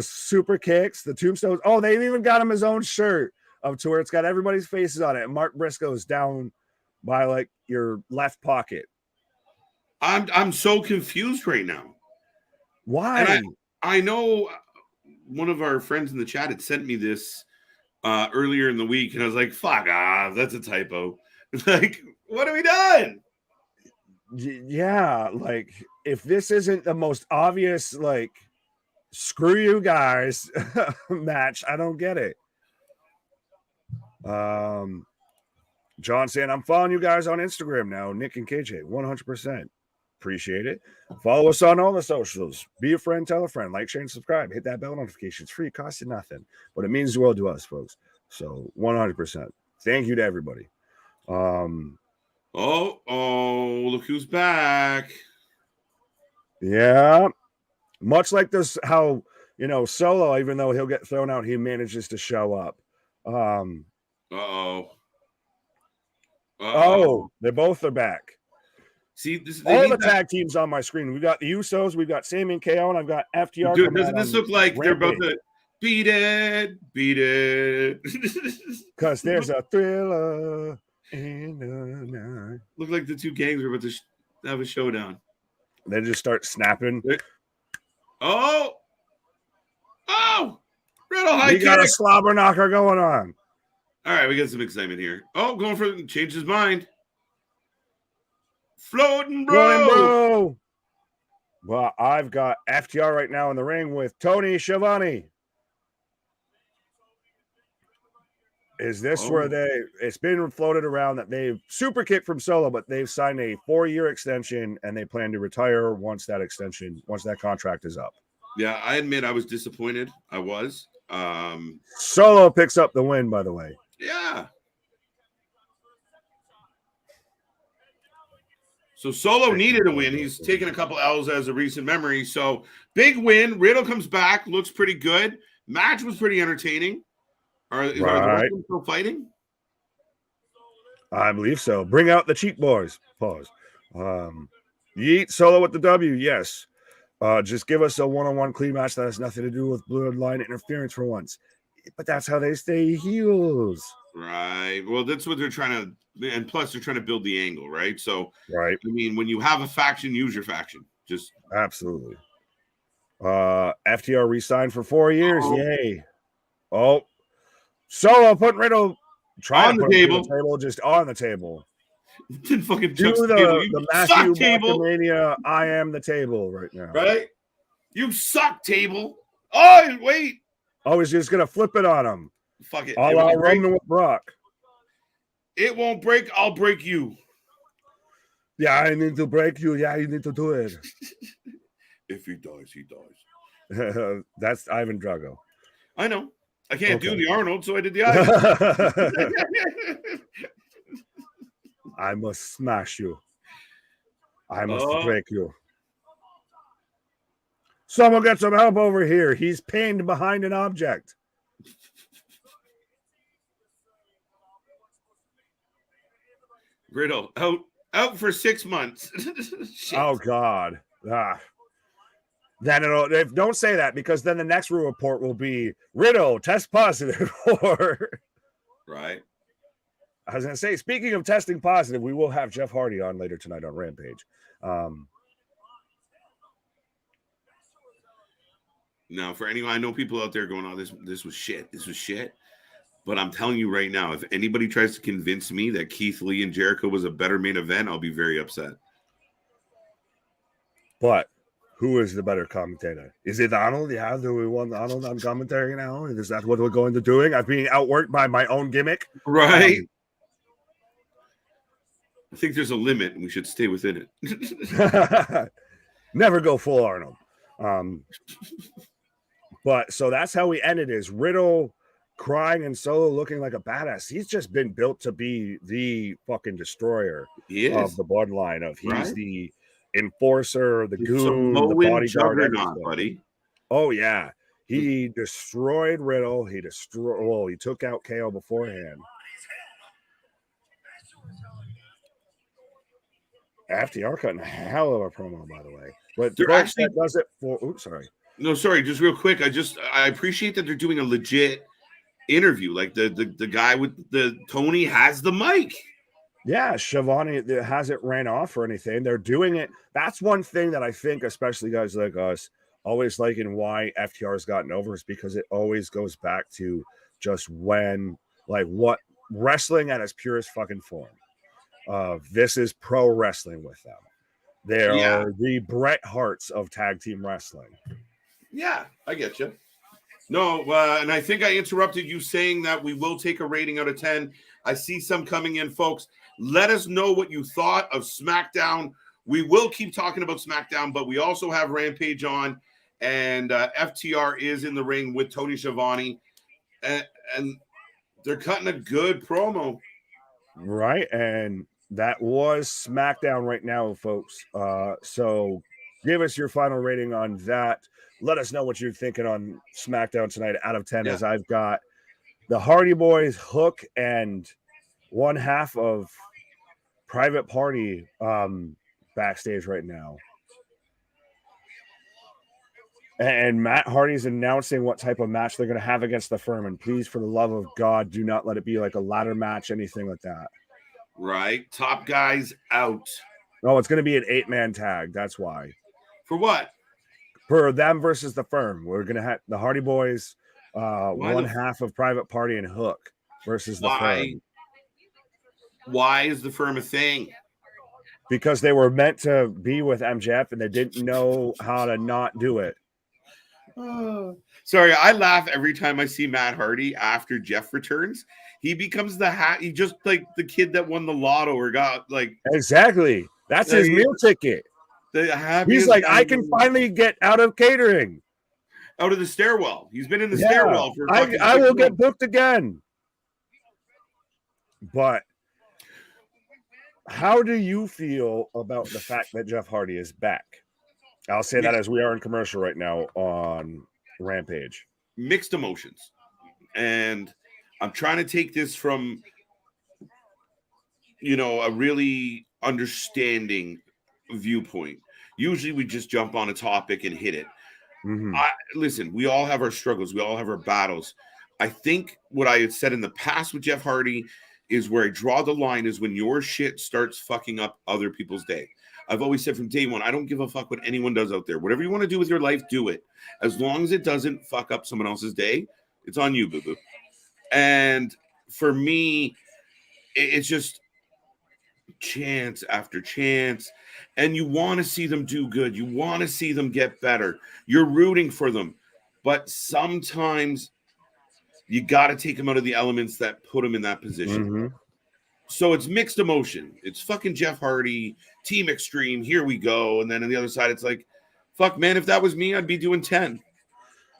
Speaker 2: super kicks, the tombstones. Oh, they even got him his own shirt up to where it's got everybody's faces on it. And Mark Briscoe's down by like your left pocket.
Speaker 1: I'm so confused right now.
Speaker 2: Why?
Speaker 1: And I know one of our friends in the chat had sent me this earlier in the week, and I was like, fuck off, that's a typo. Like, what have we done?
Speaker 2: Yeah, like, if this isn't the most obvious, like, screw you guys match, I don't get it. John saying, I'm following you guys on Instagram now, Nick and KJ, 100%. Appreciate it. Follow us on all the socials. Be a friend, tell a friend, like, share, and subscribe. Hit that bell notification. It's free, it costs you nothing, but it means the world to us, folks. So 100%. Thank you to everybody.
Speaker 1: Look who's back.
Speaker 2: Yeah. Much like this, how, Solo, even though he'll get thrown out, he manages to show up. Oh, they both are back.
Speaker 1: See,
Speaker 2: all the tag teams on my screen. We've got the Usos, we've got Sami and KO, and I've got FTR.
Speaker 1: Dude, doesn't this look like Rampage. They're about to beat it?
Speaker 2: Because there's a thriller in the night.
Speaker 1: Look like the two gangs are about to have a showdown.
Speaker 2: They just start snapping.
Speaker 1: Oh! Riddle high kick.
Speaker 2: We got a slobber knocker going on.
Speaker 1: All right, we got some excitement here. Oh, going for change his mind. Floating, bro.
Speaker 2: Well, I've got FTR right now in the ring with Tony Schiavone. Is this where it's been floated around that they've super kicked from Solo, but they've signed a 4-year extension and they plan to retire once that contract is up.
Speaker 1: Yeah, I admit I was disappointed. I was.
Speaker 2: Solo picks up the win, by the way.
Speaker 1: Yeah. So Solo needed a win. He's taken a couple L's as a recent memory. So big win. Riddle comes back. Looks pretty good. Match was pretty entertaining. Are the Wrestlers still fighting?
Speaker 2: I believe so. Bring out the cheat boys. Pause. Yeet Solo with the W. Yes. Just give us a one-on-one clean match that has nothing to do with bloodline interference for once. But that's how they stay heels.
Speaker 1: Right. Well, that's what they're trying to, and plus they're trying to build the angle, right? So,
Speaker 2: right.
Speaker 1: I mean, when you have a faction, use your faction. Just
Speaker 2: absolutely. FTR re-signed for 4 years. Yay. Oh, Solo putting Riddle
Speaker 1: on the table.
Speaker 2: Just on the table.
Speaker 1: Didn't fucking
Speaker 2: do the Matthew Mania. I am the table right now.
Speaker 1: Right. You suck, table. Oh, wait.
Speaker 2: Oh, he's just gonna flip it on him.
Speaker 1: Fuck it.
Speaker 2: I'll run with Brock.
Speaker 1: It won't break. I'll break you.
Speaker 2: Yeah, I need to break you. Yeah, you need to do it.
Speaker 1: If he dies, he dies.
Speaker 2: That's Ivan Drago.
Speaker 1: I know. I can't do the Arnold, so I did the Ivan.
Speaker 2: I must smash you. I must break you. Someone get some help over here. He's pinned behind an object.
Speaker 1: Riddle out for 6 months.
Speaker 2: Oh God. Then don't say that, because then the next report will be Riddle test positive for.
Speaker 1: Right.
Speaker 2: I was going to say, speaking of testing positive, we will have Jeff Hardy on later tonight on Rampage.
Speaker 1: Now, for anyone, I know people out there going, "Oh, this was shit. This was shit." But I'm telling you right now, if anybody tries to convince me that Keith Lee and Jericho was a better main event, I'll be very upset.
Speaker 2: But who is the better commentator? Is it Donald? Yeah, do we want Donald on commentary now? Is that what we're going to doing? I'm being outworked by my own gimmick.
Speaker 1: Right. I think there's a limit, and we should stay within it.
Speaker 2: Never go full Arnold. But so that's how we ended, is Riddle crying and Solo looking like a badass. He's just been built to be the fucking destroyer of the bloodline. He's the enforcer, the goon, the bodyguard,
Speaker 1: buddy.
Speaker 2: Oh yeah, he destroyed Riddle. He took out KO beforehand. FTR cutting a hell of a promo, by the way. But
Speaker 1: they're actually
Speaker 2: does it for. Oops, sorry.
Speaker 1: No, sorry. Just real quick. I appreciate that they're doing a legit interview. Like the guy with the Tony has the mic.
Speaker 2: Yeah, Schiavone hasn't ran off or anything. They're doing it. That's one thing that I think, especially guys like us, always like, and why FTR has gotten over, is because it always goes back to just when, like, what wrestling at its purest fucking form. This is pro wrestling with them. They are the Bret Harts of tag team wrestling.
Speaker 1: Yeah, I get you. No, and I think I interrupted you saying that we will take a rating out of 10. I see some coming in, folks. Let us know what you thought of SmackDown. We will keep talking about SmackDown, but we also have Rampage on, and FTR is in the ring with Tony Schiavone, and they're cutting a good promo.
Speaker 2: Right, and that was SmackDown right now, folks. So give us your final rating on that. Let us know what you're thinking on SmackDown tonight out of 10, as I've got the Hardy Boys, Hook, and one half of Private Party backstage right now. And Matt Hardy's announcing what type of match they're going to have against the Firm. And please, for the love of God, do not let it be like a ladder match, anything like that.
Speaker 1: Right. Top guys out.
Speaker 2: No, it's going to be an 8-man tag. That's why.
Speaker 1: For what?
Speaker 2: For them versus the Firm. We're going to have the Hardy Boys, one half of Private Party, and Hook versus the Firm.
Speaker 1: Why is the Firm a thing?
Speaker 2: Because they were meant to be with MJF and they didn't know how to not do it.
Speaker 1: Sorry, I laugh every time I see Matt Hardy after Jeff returns. He becomes he just like the kid that won the lotto or got like.
Speaker 2: Exactly. That's his meal ticket. He's like, I can finally get out of catering.
Speaker 1: Out of the stairwell. He's been in the stairwell for
Speaker 2: I will get booked again. But how do you feel about the fact that Jeff Hardy is back? I'll say that as we are in commercial right now on Rampage.
Speaker 1: Mixed emotions. And I'm trying to take this from, a really understanding viewpoint. Usually we just jump on a topic and hit it.
Speaker 2: Mm-hmm.
Speaker 1: Listen, we all have our struggles. We all have our battles. I think what I had said in the past with Jeff Hardy is where I draw the line is when your shit starts fucking up other people's day. I've always said from day one, I don't give a fuck what anyone does out there. Whatever you want to do with your life, do it. As long as it doesn't fuck up someone else's day, it's on you, boo-boo. And for me, it's just chance after chance. And you want to see them do good. You want to see them get better. You're rooting for them. But sometimes you got to take them out of the elements that put them in that position.
Speaker 2: Mm-hmm.
Speaker 1: So it's mixed emotion. It's fucking Jeff Hardy, Team Extreme, here we go. And then on the other side, it's like, fuck, man, if that was me, I'd be doing 10.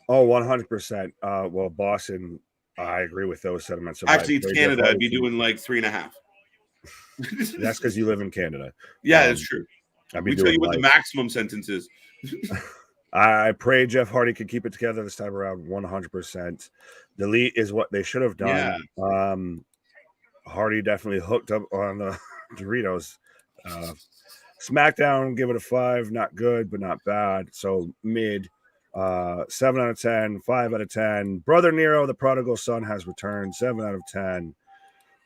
Speaker 2: Oh, 100%. Well, Boston, I agree with those sentiments.
Speaker 1: Actually, it's Canada. I'd be doing like 3.5.
Speaker 2: That's because you live in Canada.
Speaker 1: Yeah, that's true. We tell you what the maximum sentence is.
Speaker 2: I pray Jeff Hardy can keep it together this time around 100%. Delete is what they should have done. Yeah. Hardy definitely hooked up on the Doritos. SmackDown, give it a 5. Not good, but not bad. So mid. 7 out of 10, 5 out of 10. Brother Nero, the prodigal son, has returned. 7 out of 10.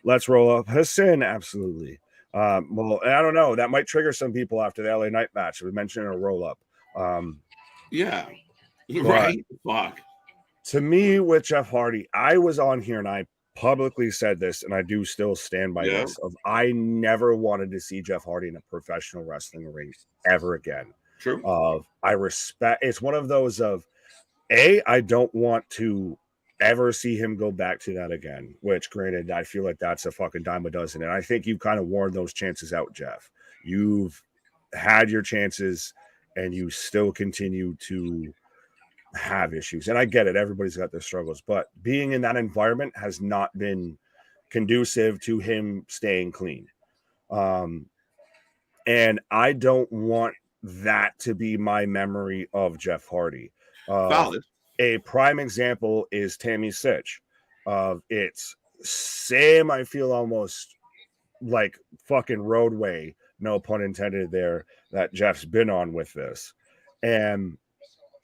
Speaker 2: Let's roll up Hassan. Absolutely. Well, I don't know. That might trigger some people after the LA Knight match. We mentioned a roll up.
Speaker 1: Yeah. Right. Fuck.
Speaker 2: To me, with Jeff Hardy, I was on here and I publicly said this, and I do still stand by this. Of I never wanted to see Jeff Hardy in a professional wrestling ring ever again.
Speaker 1: True.
Speaker 2: I respect. It's one of those of I don't want to ever see him go back to that again. Which, granted, I feel like that's a fucking dime a dozen, and I think you kind of worn those chances out, Jeff. You've had your chances, and you still continue to have issues. And I get it, everybody's got their struggles, but being in that environment has not been conducive to him staying clean. And I don't want that to be my memory of Jeff Hardy.
Speaker 1: Valid.
Speaker 2: A prime example is Tammy Sitch. It's same, I feel almost like fucking roadway, no pun intended there, that Jeff's been on with this. And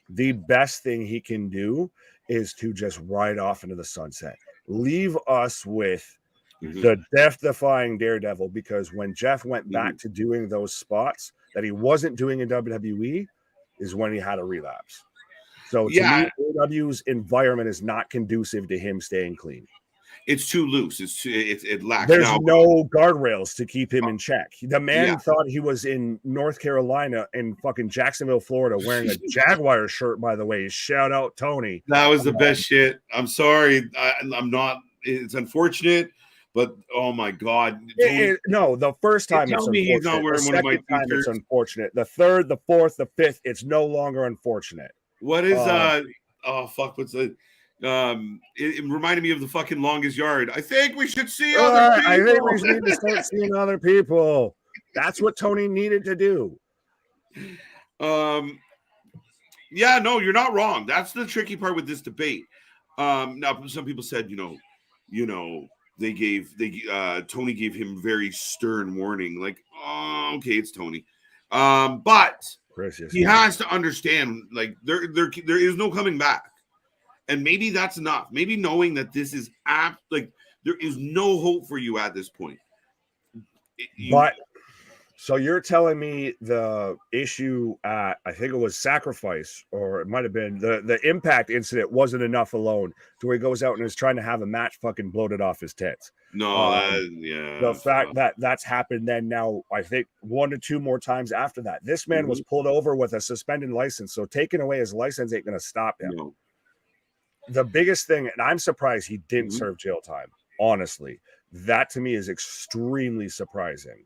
Speaker 2: the best thing he can do is to just ride off into the sunset. Leave us with the death-defying Daredevil, because when Jeff went back to doing those spots that he wasn't doing in WWE is when he had a relapse. So to me, AEW's environment is not conducive to him staying clean.
Speaker 1: It's too loose. It lacks.
Speaker 2: There's no guardrails to keep him in check. The man thought he was in North Carolina in fucking Jacksonville, Florida, wearing a Jaguar shirt, by the way. Shout out Tony.
Speaker 1: That was the best shit. I'm sorry. I'm not. It's unfortunate, but oh my God.
Speaker 2: No, the first time it's unfortunate. He's not wearing one of my time it's unfortunate. The third, the fourth, the fifth, it's no longer unfortunate.
Speaker 1: What is oh fuck, what's the it reminded me of the fucking Longest Yard. I think we should see other people.
Speaker 2: I think we need to start seeing other people. That's what Tony needed to do.
Speaker 1: Yeah, no, you're not wrong. That's the tricky part with this debate. Now some people said, Tony gave him very stern warning. Like, oh, okay, it's Tony. But he has to understand, like, there is no coming back. And maybe that's enough. Maybe knowing that this is like there is no hope for you at this point.
Speaker 2: So you're telling me the issue at, I think it was Sacrifice, or it might have been the Impact incident, wasn't enough alone to where he goes out and is trying to have a match fucking bloated off his tits.
Speaker 1: No,
Speaker 2: the fact that that's happened then now, I think 1 to 2 more times after that. This man was pulled over with a suspended license, so taking away his license ain't going to stop him.
Speaker 1: No.
Speaker 2: The biggest thing, and I'm surprised he didn't serve jail time, honestly. That to me is extremely surprising.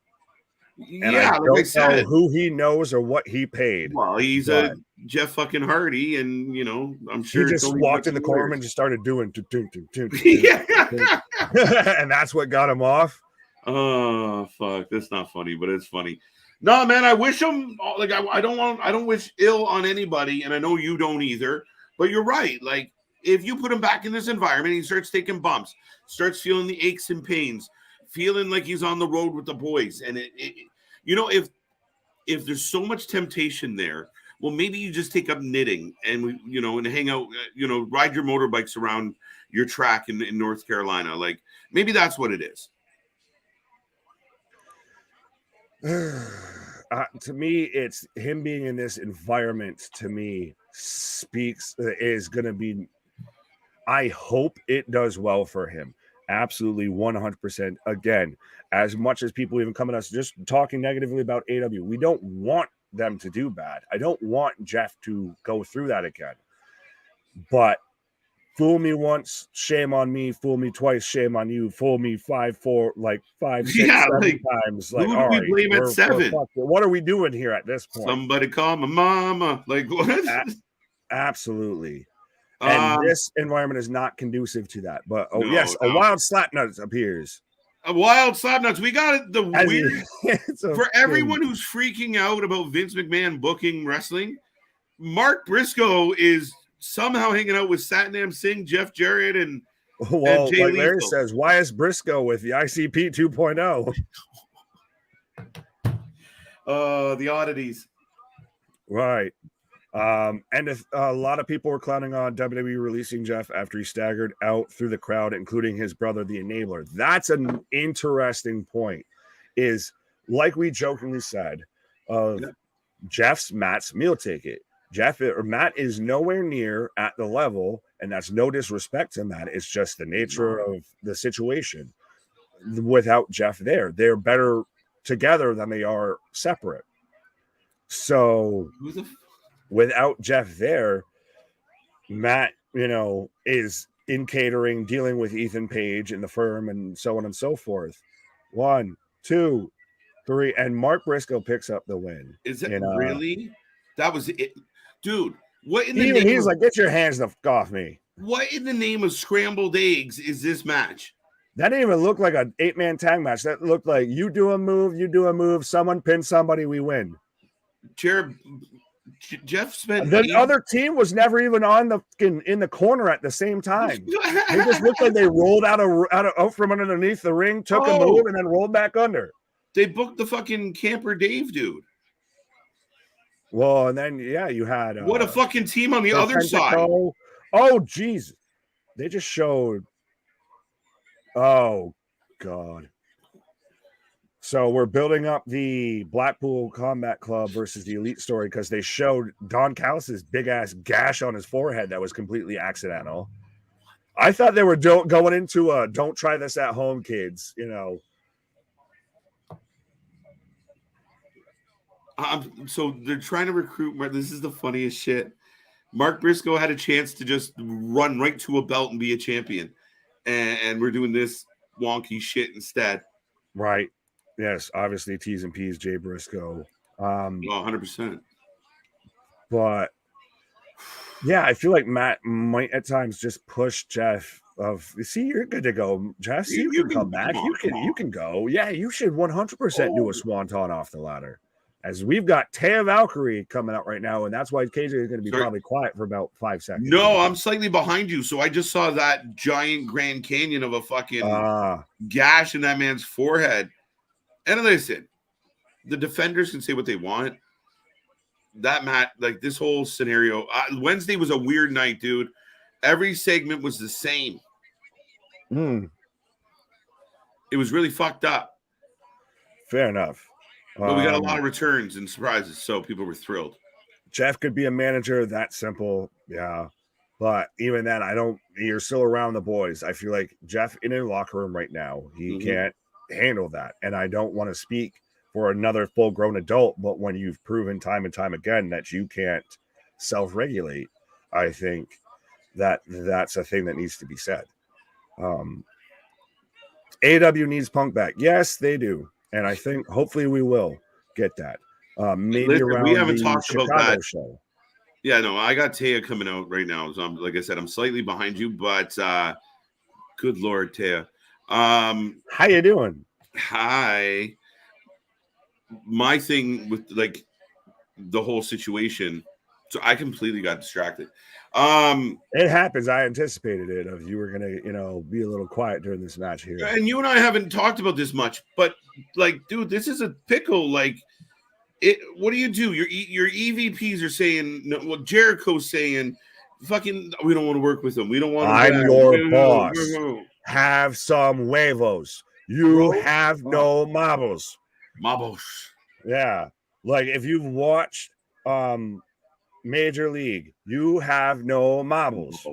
Speaker 2: And I don't know who he knows or what he paid.
Speaker 1: Well, he's a Jeff fucking Hardy, and I'm sure
Speaker 2: he just walked in the courtroom and just started doing and that's what got him off.
Speaker 1: Oh fuck, that's not funny, but it's funny. No, man, I wish him like I don't wish ill on anybody, and I know you don't either. But you're right, like. If you put him back in this environment, he starts taking bumps, starts feeling the aches and pains, feeling like he's on the road with the boys. And if there's so much temptation there, well, maybe you just take up knitting and and hang out, ride your motorbikes around your track in North Carolina. Like maybe that's what it is.
Speaker 2: To me, it's him being in this environment. To me, is going to be. I hope it does well for him. Absolutely, 100%. Again, as much as people even come at us just talking negatively about AEW, we don't want them to do bad. I don't want Jeff to go through that again. But fool me once, shame on me. Fool me twice, shame on you. Fool me 5, 4, like 5, 6, 7 times. Like,
Speaker 1: who do we blame at 7?
Speaker 2: What are we doing here at this point?
Speaker 1: Somebody call my mama. Like what?
Speaker 2: Absolutely. And this environment is not conducive to that. But a wild slapnuts appears.
Speaker 1: A wild slapnuts. We got it. The weird for everyone who's freaking out about Vince McMahon booking wrestling. Mark Briscoe is somehow hanging out with Satnam Singh, Jeff Jarrett, and Jay
Speaker 2: like Larry says, why is Briscoe with the ICP 2.0?
Speaker 1: The oddities.
Speaker 2: Right. And if, a lot of people were clowning on WWE releasing Jeff after he staggered out through the crowd, including his brother, the Enabler. That's an interesting point. Is like we jokingly said of Jeff's Matt's meal ticket. Matt is nowhere near at the level, and that's no disrespect to Matt. It's just the nature of the situation. Without Jeff there, they're better together than they are separate. So without Jeff there, Matt, is in catering, dealing with Ethan Page in the firm and so on and so forth. 1, 2, 3, and Mark Briscoe picks up the win.
Speaker 1: Is it really? That was it, dude. What in the
Speaker 2: Even
Speaker 1: name
Speaker 2: he's
Speaker 1: of,
Speaker 2: like, get your hands off me.
Speaker 1: What in the name of scrambled eggs is this match?
Speaker 2: That didn't even look like an 8-man tag match. That looked like you do a move, someone pins somebody, we win.
Speaker 1: Jeff spent
Speaker 2: the other team was never even on in the corner at the same time. They just looked like they rolled out from underneath the ring, took a move, and then rolled back under.
Speaker 1: They booked the fucking Camper Dave dude.
Speaker 2: Well, and then you had
Speaker 1: what a fucking team on the other side.
Speaker 2: Oh, geez, they just showed. Oh, God. So we're building up the Blackpool Combat Club versus the Elite story because they showed Don Callis' big-ass gash on his forehead that was completely accidental. I thought they were going into don't try this at home, kids,
Speaker 1: So they're trying to recruit. This is the funniest shit. Mark Briscoe had a chance to just run right to a belt and be a champion. And we're doing this wonky shit instead.
Speaker 2: Right. Yes, obviously T's and P's, Jay Briscoe.
Speaker 1: 100%.
Speaker 2: But yeah, I feel like Matt might at times just push Jeff. You're good to go, Jeff. See, you can come back. You can go. Yeah, you should 100% do a swanton off the ladder. As we've got Taya Valkyrie coming out right now, and that's why KJ is going to be probably quiet for about 5 seconds.
Speaker 1: No, I'm slightly behind you. So I just saw that giant Grand Canyon of a fucking gash in that man's forehead. And listen, the defenders can say what they want. That Matt, like this whole scenario, Wednesday was a weird night, dude. Every segment was the same. It was really fucked up.
Speaker 2: Fair enough.
Speaker 1: But we got a lot of returns and surprises, so people were thrilled.
Speaker 2: Jeff could be a manager, that simple. Yeah. But even then, you're still around the boys. I feel like Jeff in a locker room right now, he can't handle that. And I don't want to speak for another full-grown adult, but when you've proven time and time again that you can't self-regulate, I think that's a thing that needs to be said. AEW needs Punk back. Yes, they do. And I think hopefully we will get that. Maybe around we haven't talked Chicago about that show.
Speaker 1: Yeah, no, I got Taya coming out right now. So like I said, I'm slightly behind you, but good Lord, Taya.
Speaker 2: How you doing?
Speaker 1: Hi. My thing with like the whole situation, so I completely got distracted.
Speaker 2: It happens. I anticipated it. Of you were gonna, be a little quiet during this match here.
Speaker 1: And you and I haven't talked about this much, but like, dude, this is a pickle. Like, what do? Your EVPs are saying, no, well, Jericho's saying, fucking, we don't want to work with them. We don't want.
Speaker 2: I'm your boss. Have some huevos. You have no marbles.
Speaker 1: Marbles.
Speaker 2: Yeah, like if you've watched Major League, you have no marbles.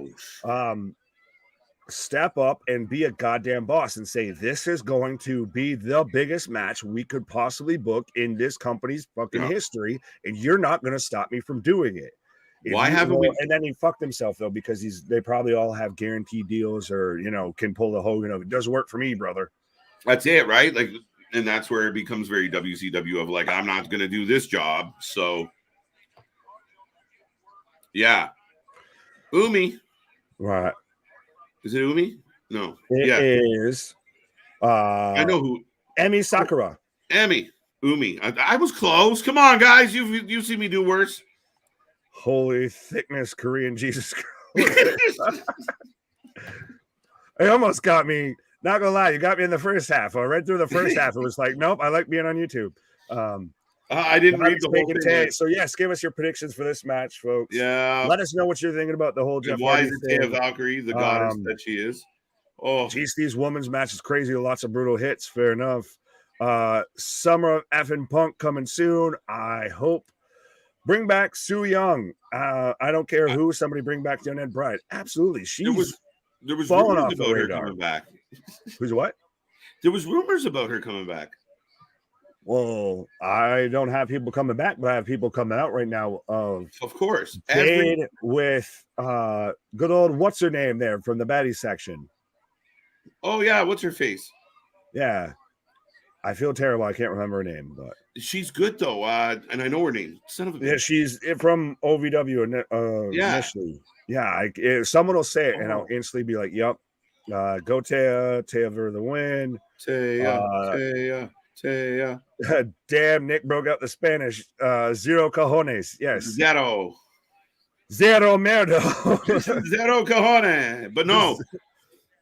Speaker 2: Step up and be a goddamn boss and say, this is going to be the biggest match we could possibly book in this company's fucking history, and you're not going to stop me from doing it.
Speaker 1: Why haven't we?
Speaker 2: And then he fucked himself though, because they probably all have guaranteed deals, or can pull the Hogan of, it doesn't work for me, brother.
Speaker 1: That's it, right? Like, and that's where it becomes very WCW of like, I'm not going to do this job, so. Yeah. Umi.
Speaker 2: Right.
Speaker 1: Is it Umi? No.
Speaker 2: It is.
Speaker 1: I know who.
Speaker 2: Emi Sakura.
Speaker 1: Umi. I was close. Come on, guys. You've seen me do worse.
Speaker 2: Holy thickness, Korean Jesus Christ. It almost got me. Not gonna lie, you got me in the first half. I read through the first half. It was like, nope, I like being on YouTube.
Speaker 1: I didn't read the whole thing.
Speaker 2: So yes, give us your predictions for this match, folks.
Speaker 1: Yeah.
Speaker 2: Let us know what you're thinking about the whole Jeff
Speaker 1: And why
Speaker 2: Hardy
Speaker 1: is it
Speaker 2: thing.
Speaker 1: Taya Valkyrie, the goddess that she is? Oh,
Speaker 2: GC's women's match is crazy. Lots of brutal hits. Fair enough. Summer of effing Punk coming soon. I hope. Bring back Sue Young. I don't care who. Somebody bring back the Undead Bride. Absolutely.
Speaker 1: There was
Speaker 2: falling
Speaker 1: rumors
Speaker 2: off the
Speaker 1: about her
Speaker 2: radar.
Speaker 1: coming back.
Speaker 2: Who's what?
Speaker 1: There was rumors about her coming back.
Speaker 2: Well, I don't have people coming back, but I have people coming out right now.
Speaker 1: Of course.
Speaker 2: Jade with good old what's her name there from the baddie section.
Speaker 1: Oh yeah, what's her face?
Speaker 2: Yeah. I feel terrible. I can't remember her name, but
Speaker 1: she's good though. And I know her name. Son of a bitch.
Speaker 2: Yeah, she's from OVW initially. Yeah, someone will say it, and I'll instantly be like, "Yep, go Taya for the win."
Speaker 1: Taya.
Speaker 2: Damn, Nick broke out the Spanish. Zero cojones. Yes.
Speaker 1: Zero
Speaker 2: merdo.
Speaker 1: Zero cojones. But no,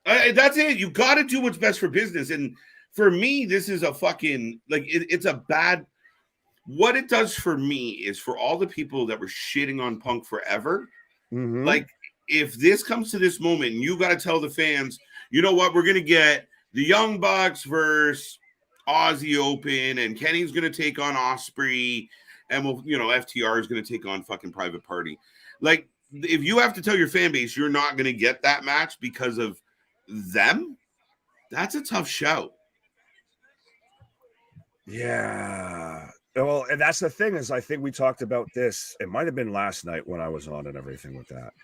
Speaker 1: that's it. You got to do what's best for business. And for me, this is a fucking, like, it's a bad, what it does for me is for all the people that were shitting on Punk forever, like, if this comes to this moment, you got to tell the fans, you know what, we're going to get the Young Bucks versus Aussie Open, and Kenny's going to take on Osprey, and FTR is going to take on fucking Private Party. Like, if you have to tell your fan base you're not going to get that match because of them, that's a tough shout.
Speaker 2: Yeah. Well, and that's the thing is, I think we talked about this. It might have been last night when I was on and everything with that.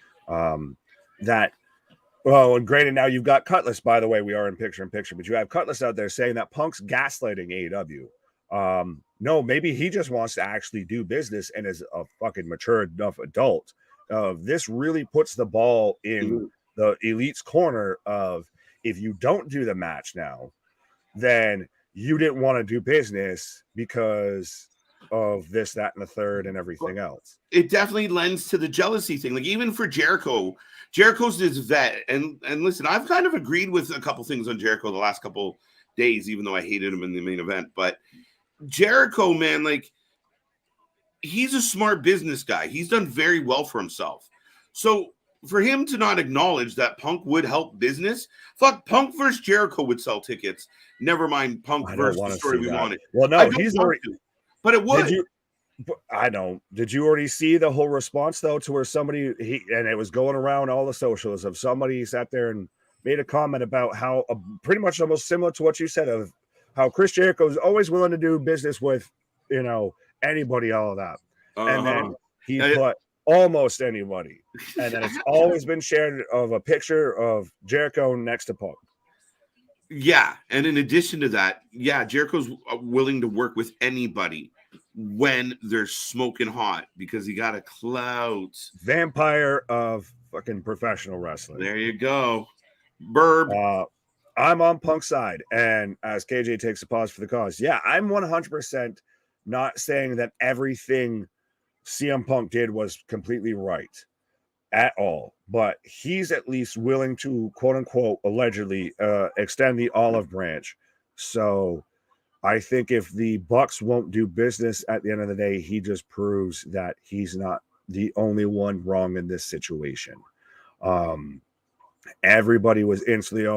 Speaker 2: And granted, now you've got Cutlass, by the way, we are in picture, but you have Cutlass out there saying that Punk's gaslighting AEW. No, maybe he just wants to actually do business and is a fucking mature enough adult. This really puts the ball in the Elite's corner of, if you don't do the match now, then you didn't want to do business because of this, that, and the third and everything else.
Speaker 1: It definitely lends to the jealousy thing. Like, even for Jericho's this vet. And listen, I've kind of agreed with a couple things on Jericho the last couple days, even though I hated him in the main event. But Jericho, man, like, he's a smart business guy. He's done very well for himself. So for him to not acknowledge that Punk would help business, fuck, Punk versus Jericho would sell tickets. Never mind Punk versus the story we wanted.
Speaker 2: Well, no, he's already,
Speaker 1: but it would.
Speaker 2: I know. Did you already see the whole response though, to where somebody and it was going around all the socials of somebody sat there and made a comment about how pretty much almost similar to what you said of how Chris Jericho is always willing to do business with, anybody, all of that. And then he put almost anybody. And then it's always been shared of a picture of Jericho next to Punk.
Speaker 1: Yeah. And in addition to that, yeah, Jericho's willing to work with anybody when they're smoking hot because he got a clout.
Speaker 2: Vampire of fucking professional wrestling.
Speaker 1: There you go. Burb.
Speaker 2: I'm on Punk's side. And as KJ takes a pause for the cause, yeah, I'm 100% not saying that everything CM Punk did was completely right at all, but he's at least willing to, quote unquote, allegedly extend the olive branch. So I think if the Bucks won't do business at the end of the day, he just proves that he's not the only one wrong in this situation. Everybody was instantly,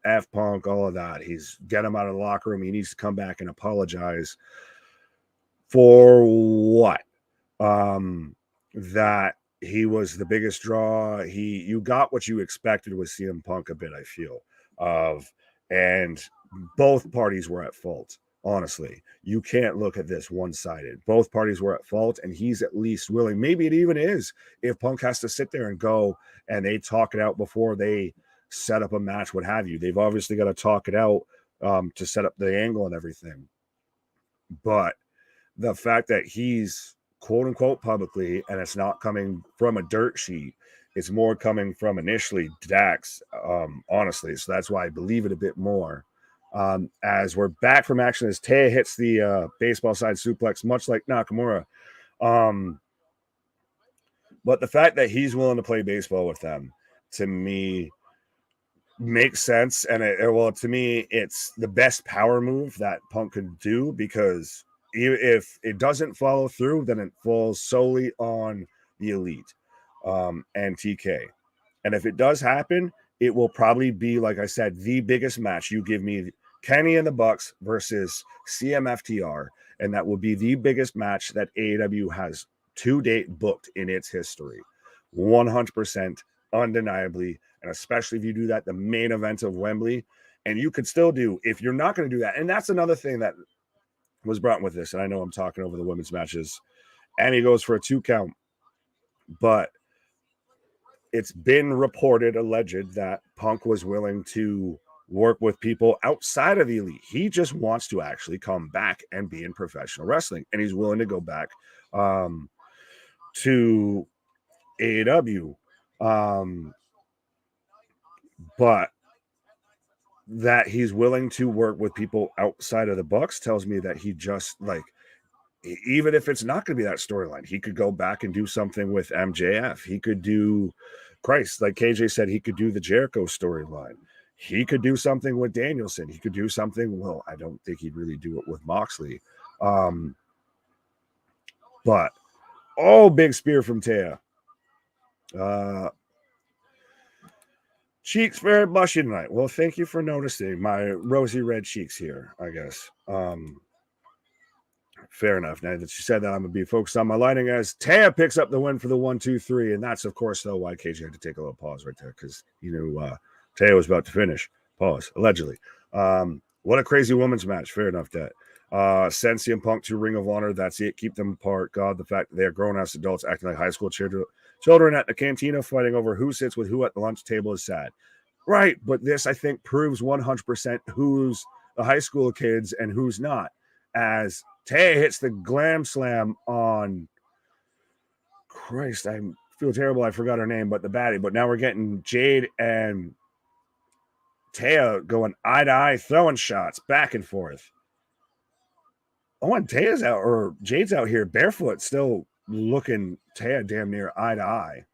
Speaker 2: F Punk, all of that. He's get him out of the locker room. He needs to come back and apologize for what? That he was the biggest draw. You got what you expected with CM Punk a bit, I feel, and both parties were at fault. Honestly, you can't look at this one-sided. Both parties were at fault, and he's at least willing. Maybe it even is if Punk has to sit there and go and they talk it out before they set up a match, what have you. They've obviously got to talk it out to set up the angle and everything. But the fact that he's quote unquote publicly, and it's not coming from a dirt sheet, it's more coming from initially Dax, honestly. So that's why I believe it a bit more. As we're back from action, as Taya hits the baseball side suplex, much like Nakamura. But the fact that he's willing to play baseball with them, to me, makes sense. And to me, it's the best power move that Punk could do, because if it doesn't follow through, then it falls solely on the Elite and TK. And if it does happen, it will probably be, like I said, the biggest match. You give me Kenny and the Bucks versus CMFTR, and that will be the biggest match that AEW has to date booked in its history. 100%, undeniably, and especially if you do that, the main event of Wembley. And you could still do, if you're not going to do that, and that's another thing that was brought with this, and I know I'm talking over the women's matches, and he goes for a 2 count, but it's been reported, alleged, that Punk was willing to work with people outside of the Elite. He just wants to actually come back and be in professional wrestling, and he's willing to go back to AEW. But that he's willing to work with people outside of the Bucks tells me that he just, like, even if it's not going to be that storyline, he could go back and do something with MJF. He could do, Christ, like KJ said, he could do the Jericho storyline. He could do something with Danielson. He could do something, well, I don't think he'd really do it with Moxley. But, big spear from Taya. Cheeks very bushy tonight. Well, thank you for noticing my rosy red cheeks here, I guess. Fair enough. Now that you said that, I'm going to be focused on my lighting as Taya picks up the win for the 1, 2, 3. And that's, of course, though, why KJ had to take a little pause right there, because he knew Taya was about to finish. Pause, allegedly. What a crazy women's match. Fair enough, that. Sensi and Punk to Ring of Honor. That's it. Keep them apart. God, the fact that they are grown-ass adults acting like high school children at the cantina fighting over who sits with who at the lunch table is sad. Right, but this, I think, proves 100% who's the high school kids and who's not. As Taya hits the glam slam on, Christ, I feel terrible, I forgot her name, but the baddie. But now we're getting Jade and Taya going eye to eye, throwing shots back and forth. Oh, and Taya's out, or Jade's out here barefoot, still looking Taya damn near eye to eye.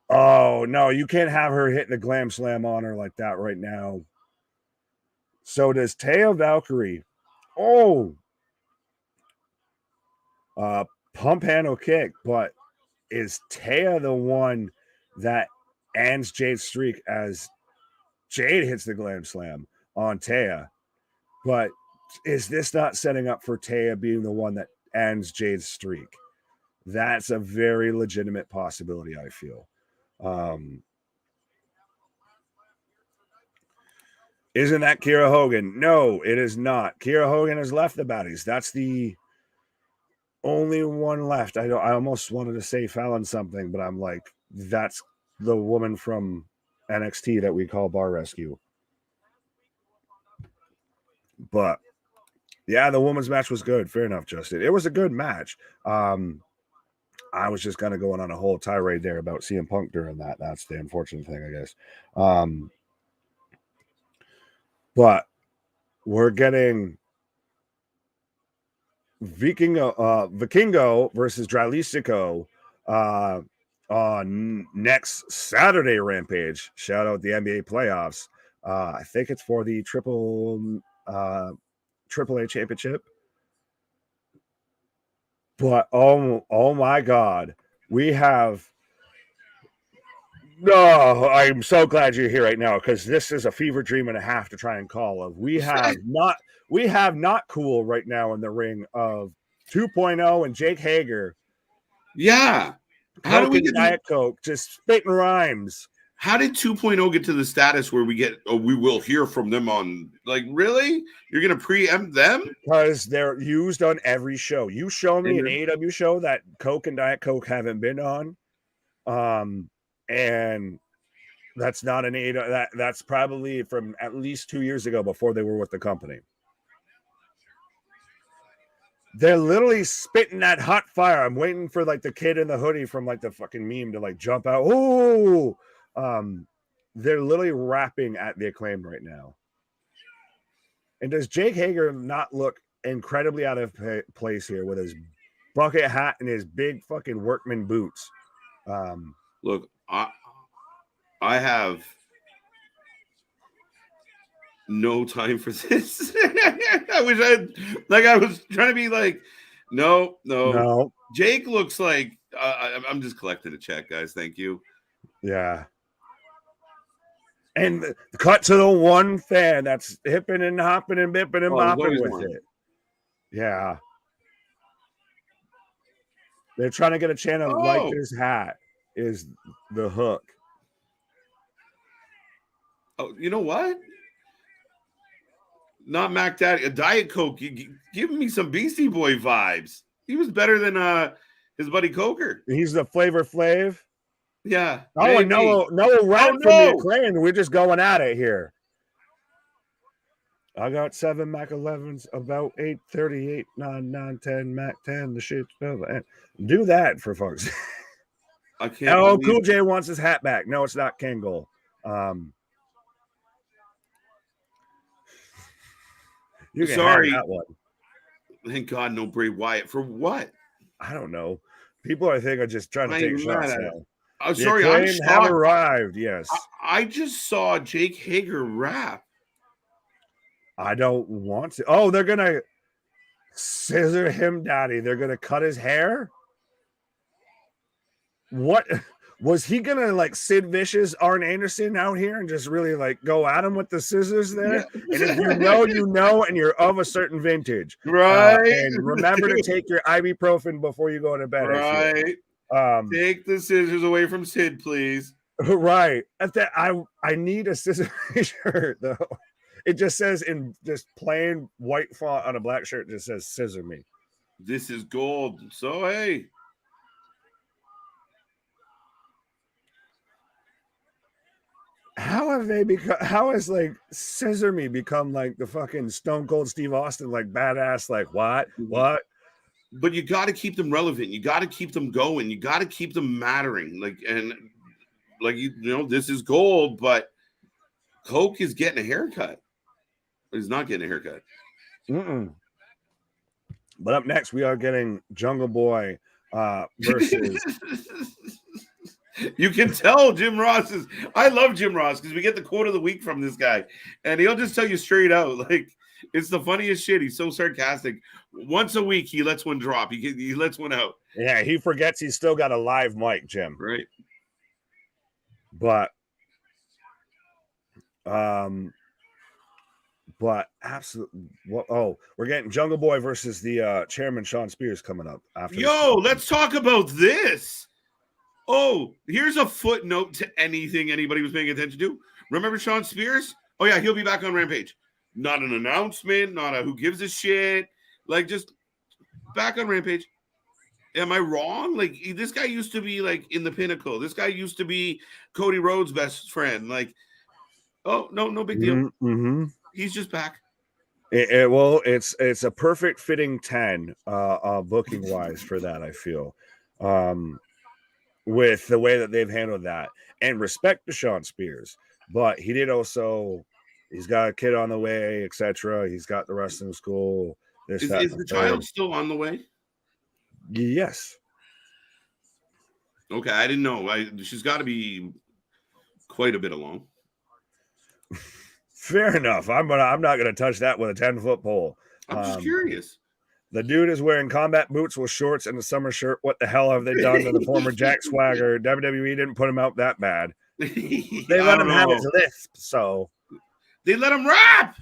Speaker 2: Oh, no, you can't have her hitting the glam slam on her like that right now. So does Taya Valkyrie. Pump handle kick, but is Taya the one that ends Jade's streak as Jade hits the glam slam on Taya? But is this not setting up for Taya being the one that ends Jade's streak? That's a very legitimate possibility, I feel. Isn't that Kiera Hogan? No, it is not. Kiera Hogan has left the baddies. That's the only one left. I almost wanted to say Fallon something, but I'm like, that's the woman from NXT that we call Bar Rescue. But yeah, the women's match was good. Fair enough, Justin. It was a good match. I was just kind of going on a whole tirade there about CM Punk during that. That's the unfortunate thing, I guess. But we're getting Vikingo versus Dralisico on next Saturday Rampage. Shout out the NBA playoffs. I think it's for the Triple A championship. But oh my God, we have. No, I'm so glad you're here right now, because this is a fever dream and a half to try and call of. We have not cool right now in the ring of 2.0 and Jake Hager.
Speaker 1: Yeah.
Speaker 2: How do we get Diet Coke? Just spitting rhymes.
Speaker 1: How did 2.0 get to the status where we will hear from them on, like, really? You're going to preempt them?
Speaker 2: Because they're used on every show. You show me an AEW show that Coke and Diet Coke haven't been on. And that's not an AEW. That's probably from at least 2 years ago, before they were with the company. They're literally spitting that hot fire. I'm waiting for like the kid in the hoodie from like the fucking meme to like jump out. Ooh, they're literally rapping at the Acclaimed right now. And does Jake Hager not look incredibly out of place here with his bucket hat and his big fucking workman boots?
Speaker 1: Look, I have no time for this. I wish I was trying to be like, no. Jake looks like I'm just collecting a check, guys. Thank you.
Speaker 2: Yeah. And cut to the one fan that's hipping and hopping and bipping and bopping with it. Yeah. They're trying to get a channel like his hat is the hook.
Speaker 1: Oh, you know what? Not Mac Daddy, a Diet Coke. You give me some Beastie Boy vibes. He was better than his buddy Coker.
Speaker 2: He's the Flavor Flav.
Speaker 1: Yeah.
Speaker 2: Oh, and Noah ran from the Acclaim. We're just going at it here. I got 7 Mac 11s, about 8, 38, 9, 9, 10, Mac 10. The shit's over. Do that for folks.
Speaker 1: I can't.
Speaker 2: Cool J wants his hat back. No, it's not Kangol.
Speaker 1: Sorry.
Speaker 2: That one.
Speaker 1: Thank God, no Bray Wyatt. For what?
Speaker 2: I don't know. People, I think, are just trying to take shots now.
Speaker 1: I'm sorry, I'm shocked.
Speaker 2: Have arrived. Yes,
Speaker 1: I just saw Jake Hager rap.
Speaker 2: I don't want to. Oh, they're gonna scissor him, daddy. They're gonna cut his hair. What was he gonna like Sid Vicious, Arn Anderson out here and just really like go at him with the scissors there? Yeah. And if you know, and you're of a certain vintage,
Speaker 1: right?
Speaker 2: And remember to take your ibuprofen before you go to bed.
Speaker 1: Right. Take the scissors away from Sid, please.
Speaker 2: Right. I need a scissor shirt though. It just says in just plain white font on a black shirt, it just says scissor me.
Speaker 1: This is gold. So hey.
Speaker 2: How have they become? How has like Scissor Me become like the fucking Stone Cold Steve Austin, like badass? Like what?
Speaker 1: But you got to keep them relevant. You got to keep them going. You got to keep them mattering. This is gold, but Coke is getting a haircut. He's not getting a haircut.
Speaker 2: But up next, we are getting Jungle Boy versus.
Speaker 1: You can tell Jim Ross is. I love Jim Ross because we get the quote of the week from this guy, and he'll just tell you straight out, like it's the funniest shit. He's so sarcastic. Once a week, he lets one drop. He lets one out.
Speaker 2: Yeah, he forgets he's still got a live mic, Jim.
Speaker 1: Right.
Speaker 2: But absolutely. We're getting Jungle Boy versus the chairman Sean Spears coming up after.
Speaker 1: Let's talk about this. Oh, here's a footnote to anything anybody was paying attention to. Remember Sean Spears? Oh, yeah, he'll be back on Rampage. Not an announcement, not a who gives a shit. Like, just back on Rampage. Am I wrong? Like, this guy used to be, like, in the Pinnacle. This guy used to be Cody Rhodes' best friend. Like, oh, no big deal.
Speaker 2: Mm-hmm.
Speaker 1: He's just back.
Speaker 2: It's a perfect fitting 10 booking-wise for that, I feel. With the way that they've handled that, and respect to Sean Spears, but he did also, he's got a kid on the way, etc. He's got the wrestling school.
Speaker 1: Is the child still on the way?
Speaker 2: Yes.
Speaker 1: Okay, I didn't know. She's got to be quite a bit along.
Speaker 2: Fair enough. I'm not gonna touch that with a 10-foot pole.
Speaker 1: I'm just curious.
Speaker 2: The dude is wearing combat boots with shorts and a summer shirt. What the hell have they done to the former Jack Swagger? WWE didn't put him out that bad. They let him have his lisp, so
Speaker 1: they let him rap.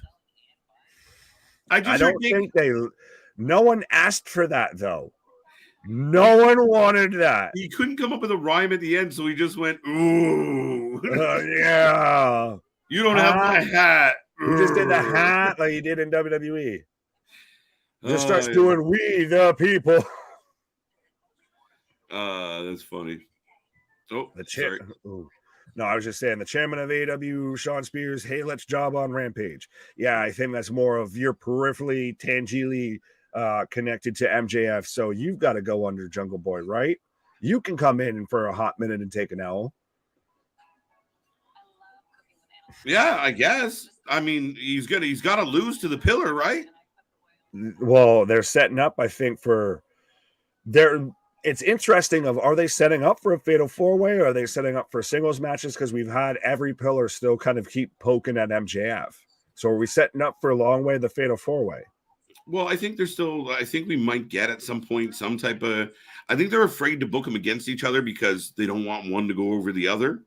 Speaker 2: I don't think no one asked for that though. No one wanted that.
Speaker 1: He couldn't come up with a rhyme at the end, so he just went, ooh.
Speaker 2: Yeah.
Speaker 1: You don't have my hat.
Speaker 2: He just did the hat like he did in WWE. Just starts doing "We the People."
Speaker 1: That's funny. Oh,
Speaker 2: sorry. No, I was just saying the chairman of AEW, Sean Spears. Hey, let's job on Rampage. Yeah, I think that's more of your peripherally, tangentially connected to MJF. So you've got to go under Jungle Boy, right? You can come in for a hot minute and take an L.
Speaker 1: Yeah, I guess. I mean, he's got to lose to the Pillar, right?
Speaker 2: Well, they're setting up, I think, it's interesting are they setting up for a fatal 4-way or are they setting up for singles matches? Because we've had every Pillar still kind of keep poking at MJF. So are we setting up for a long way the fatal 4-way?
Speaker 1: Well, I think I think we might get at some point some type of, I think they're afraid to book them against each other because they don't want one to go over the other.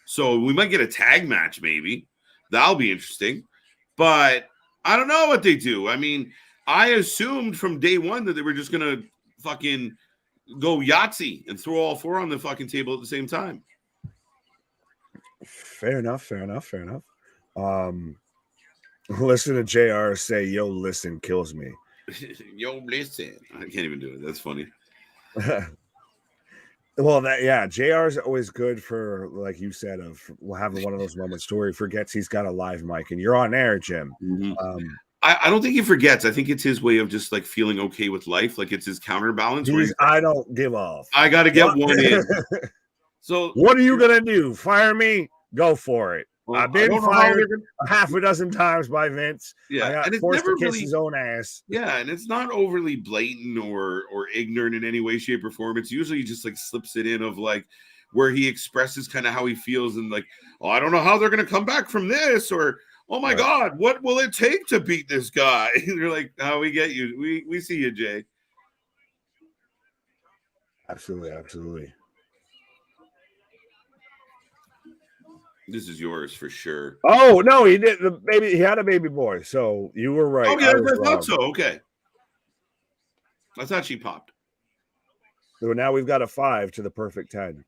Speaker 1: So we might get a tag match, maybe. That'll be interesting. But I don't know what they do. I mean, I assumed from day one that they were just going to fucking go Yahtzee and throw all four on the fucking table at the same time.
Speaker 2: Fair enough. Listen to JR say, yo, listen kills me.
Speaker 1: Yo, listen. I can't even do it. That's funny.
Speaker 2: Well, JR is always good for, like you said, of having one of those moments where he forgets he's got a live mic and you're on air, Jim.
Speaker 1: Mm-hmm. I don't think he forgets. I think it's his way of just like feeling okay with life. Like it's his counterbalance.
Speaker 2: I don't give off.
Speaker 1: I got to get one in. So
Speaker 2: what are you going to do? Fire me? Go for it.
Speaker 1: Well,
Speaker 2: I've been fired half a dozen times by Vince.
Speaker 1: Yeah,
Speaker 2: I got
Speaker 1: and it's
Speaker 2: forced
Speaker 1: never
Speaker 2: to kiss
Speaker 1: really,
Speaker 2: his own ass.
Speaker 1: Yeah, and it's not overly blatant or ignorant in any way, shape, or form. It's usually just like slips it in of like where he expresses kind of how he feels and like, oh, I don't know how they're going to come back from this, or oh my God, what will it take to beat this guy? You're like, oh, we get you. We see you, Jay.
Speaker 2: Absolutely.
Speaker 1: This is yours for sure.
Speaker 2: Oh no, he did the baby. He had a baby boy, so you were right.
Speaker 1: Oh yeah, I thought so. Okay, I thought she popped.
Speaker 2: So now we've got a 5 to the perfect 10.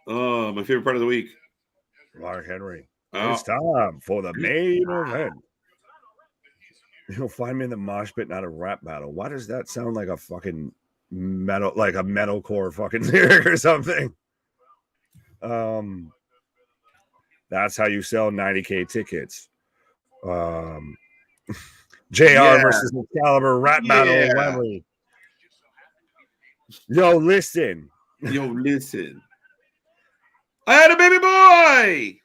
Speaker 1: Oh, my favorite part of the week.
Speaker 2: Mark Henry. It's time for the main event. You'll find me in the mosh pit, not a rap battle. Why does that sound like a fucking metal, like a metalcore fucking lyric or something? That's how you sell 90K tickets. JR versus Excalibur rap battle in Wembley. Yo, listen.
Speaker 1: I had a baby boy.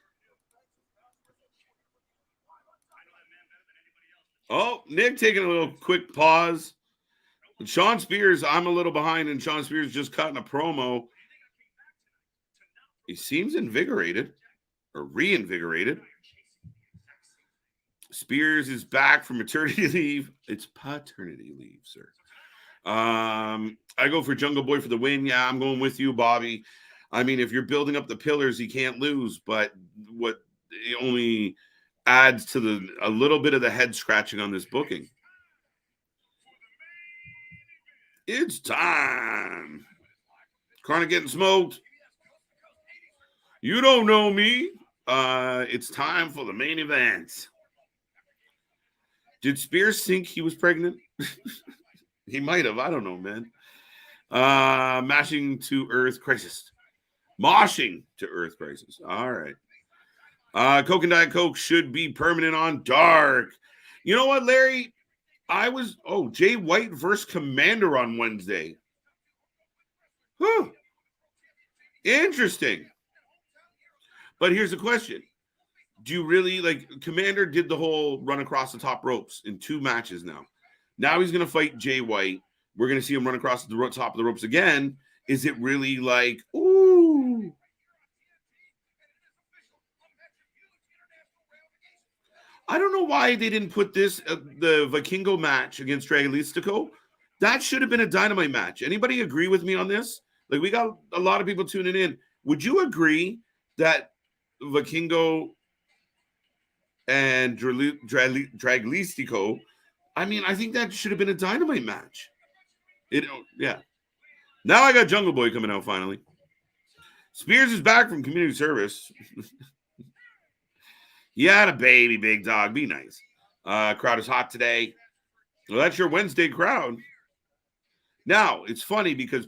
Speaker 1: Oh, Nick taking a little quick pause. Sean Spears, I'm a little behind, and Sean Spears just cutting a promo. He seems invigorated or reinvigorated. Spears is back from maternity leave. It's paternity leave, sir. I go for Jungle Boy for the win. Yeah, I'm going with you, Bobby. I mean, if you're building up the pillars, he can't lose. But what it only adds to a little bit of the head scratching on this booking. It's time. Chronic getting smoked. You don't know me. It's time for the main event. Did Spears think he was pregnant? He might have. I don't know, man. Mashing to Earth Crisis. Moshing to Earth Crisis. All right. Coke and Diet Coke should be permanent on Dark. You know what, Larry? Jay White versus Commander on Wednesday. Interesting. But here's the question. Do you really, Commander did the whole run across the top ropes in 2 matches now. Now he's going to fight Jay White. We're going to see him run across the top of the ropes again. Is it really ooh? I don't know why they didn't put this, the Vikingo match against Dragalistico. That should have been a Dynamite match. Anybody agree with me on this? We got a lot of people tuning in. Would you agree that Vikingo and Dragalistico, I think that should have been a Dynamite match. Yeah. Now I got Jungle Boy coming out finally. Spears is back from community service. He had a baby, big dog. Be nice. Crowd is hot today. Well, that's your Wednesday crowd. Now, it's funny because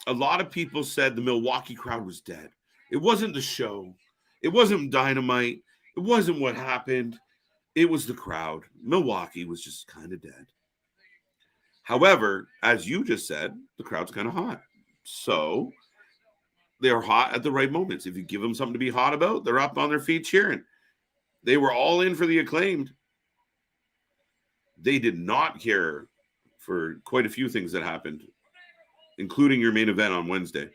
Speaker 1: a lot of people said the Milwaukee crowd was dead. It wasn't the show. It wasn't Dynamite. It wasn't what happened. It was the crowd. Milwaukee was just kind of dead. However, as you just said, the crowd's kind of hot. So they're hot at the right moments. If you give them something to be hot about, they're up on their feet cheering. They were all in for the Acclaimed. They did not care for quite a few things that happened, including your main event on Wednesday.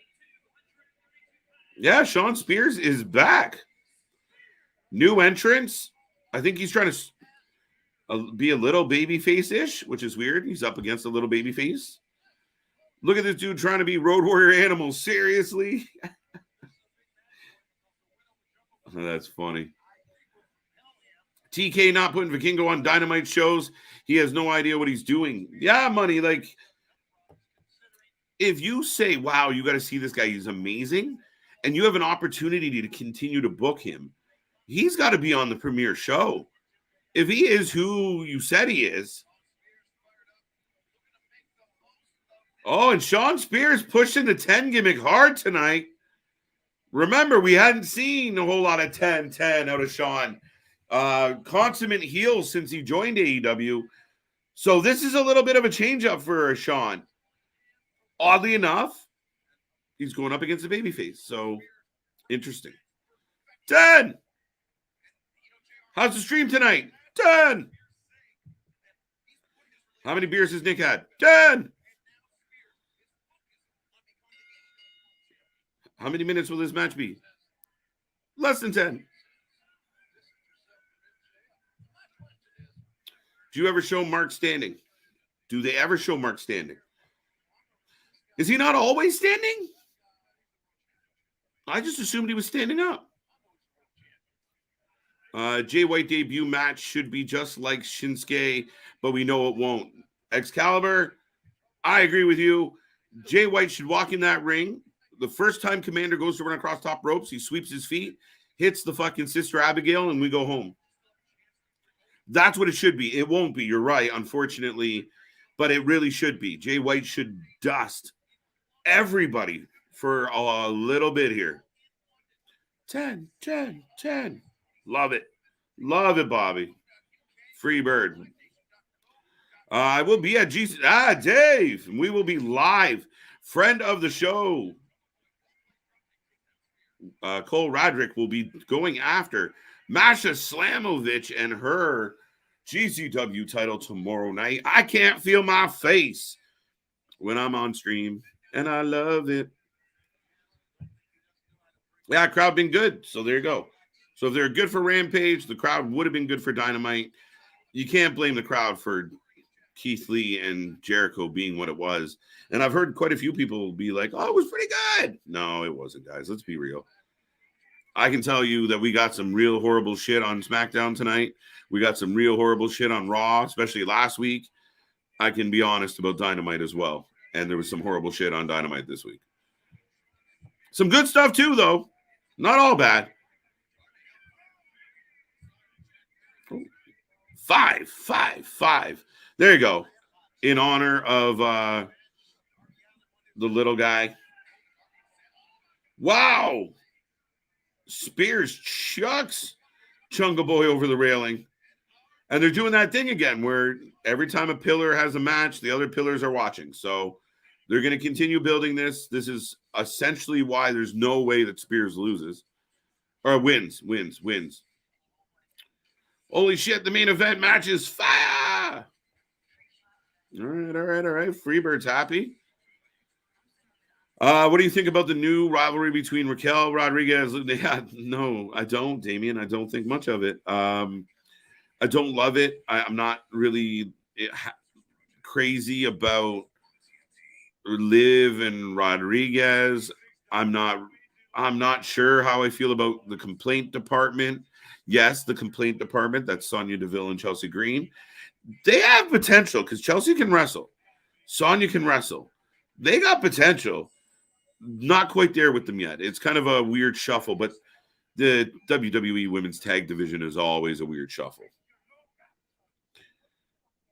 Speaker 1: Yeah, Sean Spears is back. New entrance. I think he's trying to be a little babyface-ish, which is weird. He's up against a little babyface. Look at this dude trying to be Road Warrior Animal. Seriously? That's funny. TK not putting Vikingo on Dynamite shows. He has no idea what he's doing. Yeah, money. Like, if you say, wow, you got to see this guy, he's amazing, and you have an opportunity to continue to book him, he's got to be on the premier show. If he is who you said he is. Oh, and Sean Spears pushing the 10 gimmick hard tonight. Remember, we hadn't seen a whole lot of 10-10 out of Sean. Consummate heel since he joined AEW. So this is a little bit of a change up for Sean. Oddly enough, he's going up against a babyface. So interesting. 10. How's the stream tonight? 10. How many beers has Nick had? 10. How many minutes will this match be? Less than 10. Do you ever show Mark standing? Do they ever show Mark standing? Is he not always standing? I just assumed he was standing up. Jay White debut match should be just like Shinsuke, but we know it won't. Excalibur, I agree with you. Jay White should walk in that ring. The first time Commander goes to run across top ropes, he sweeps his feet, hits the fucking Sister Abigail, and we go home. That's what it should be. It won't be. You're right, unfortunately, but it really should be. Jay White should dust everybody for a little bit here. 10, 10, 10. Love it. Love it, Bobby. Free bird. I will be at Dave. We will be live. Friend of the show, Cole Roderick, will be going after Masha Slamovich and her GCW title tomorrow night. I can't feel my face when I'm on stream, and I love it. Yeah, crowd been good, so there you go. So if they're good for Rampage, the crowd would have been good for Dynamite. You can't blame the crowd for Keith Lee and Jericho being what it was. And I've heard quite a few people be like, oh, it was pretty good. No, it wasn't, guys. Let's be real. I can tell you that we got some real horrible shit on SmackDown tonight. We got some real horrible shit on Raw, especially last week. I can be honest about Dynamite as well. And there was some horrible shit on Dynamite this week. Some good stuff too, though. Not all bad. 5. There you go. In honor of the little guy. Wow. Spears chucks Chunga Boy over the railing. And they're doing that thing again where every time a pillar has a match, the other pillars are watching. So they're going to continue building this. This is essentially why there's no way that Spears loses. Or wins. Holy shit, the main event match is fire. All right. Freebird's happy. What do you think about the new rivalry between Raquel Rodriguez? No, I don't, Damien. I don't think much of it. I don't love it. I'm not really crazy about Liv and Rodriguez. I'm not sure how I feel about the complaint department. Yes, the complaint department, that's Sonya Deville and Chelsea Green. They have potential because Chelsea can wrestle. Sonya can wrestle. They got potential. Not quite there with them yet. It's kind of a weird shuffle, but the WWE Women's Tag Division is always a weird shuffle.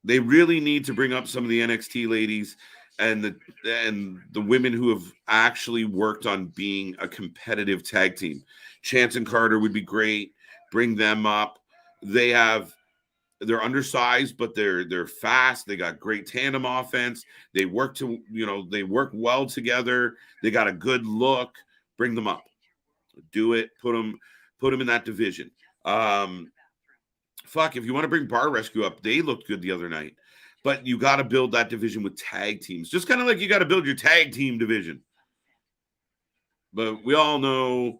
Speaker 1: They really need to bring up some of the NXT ladies and the women who have actually worked on being a competitive tag team. Chance and Carter would be great. Bring them up. They're undersized, but they're fast. They got great tandem offense. They work well together. They got a good look. Bring them up. Do it. Put them in that division. If you want to bring Bar Rescue up, they looked good the other night. But you got to build that division with tag teams. Just kind of like you got to build your tag team division. But we all know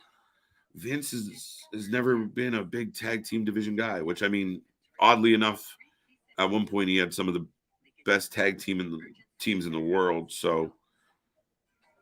Speaker 1: Vince has never been a big tag team division guy, which, I mean, oddly enough, at one point he had some of the best tag teams in the world. So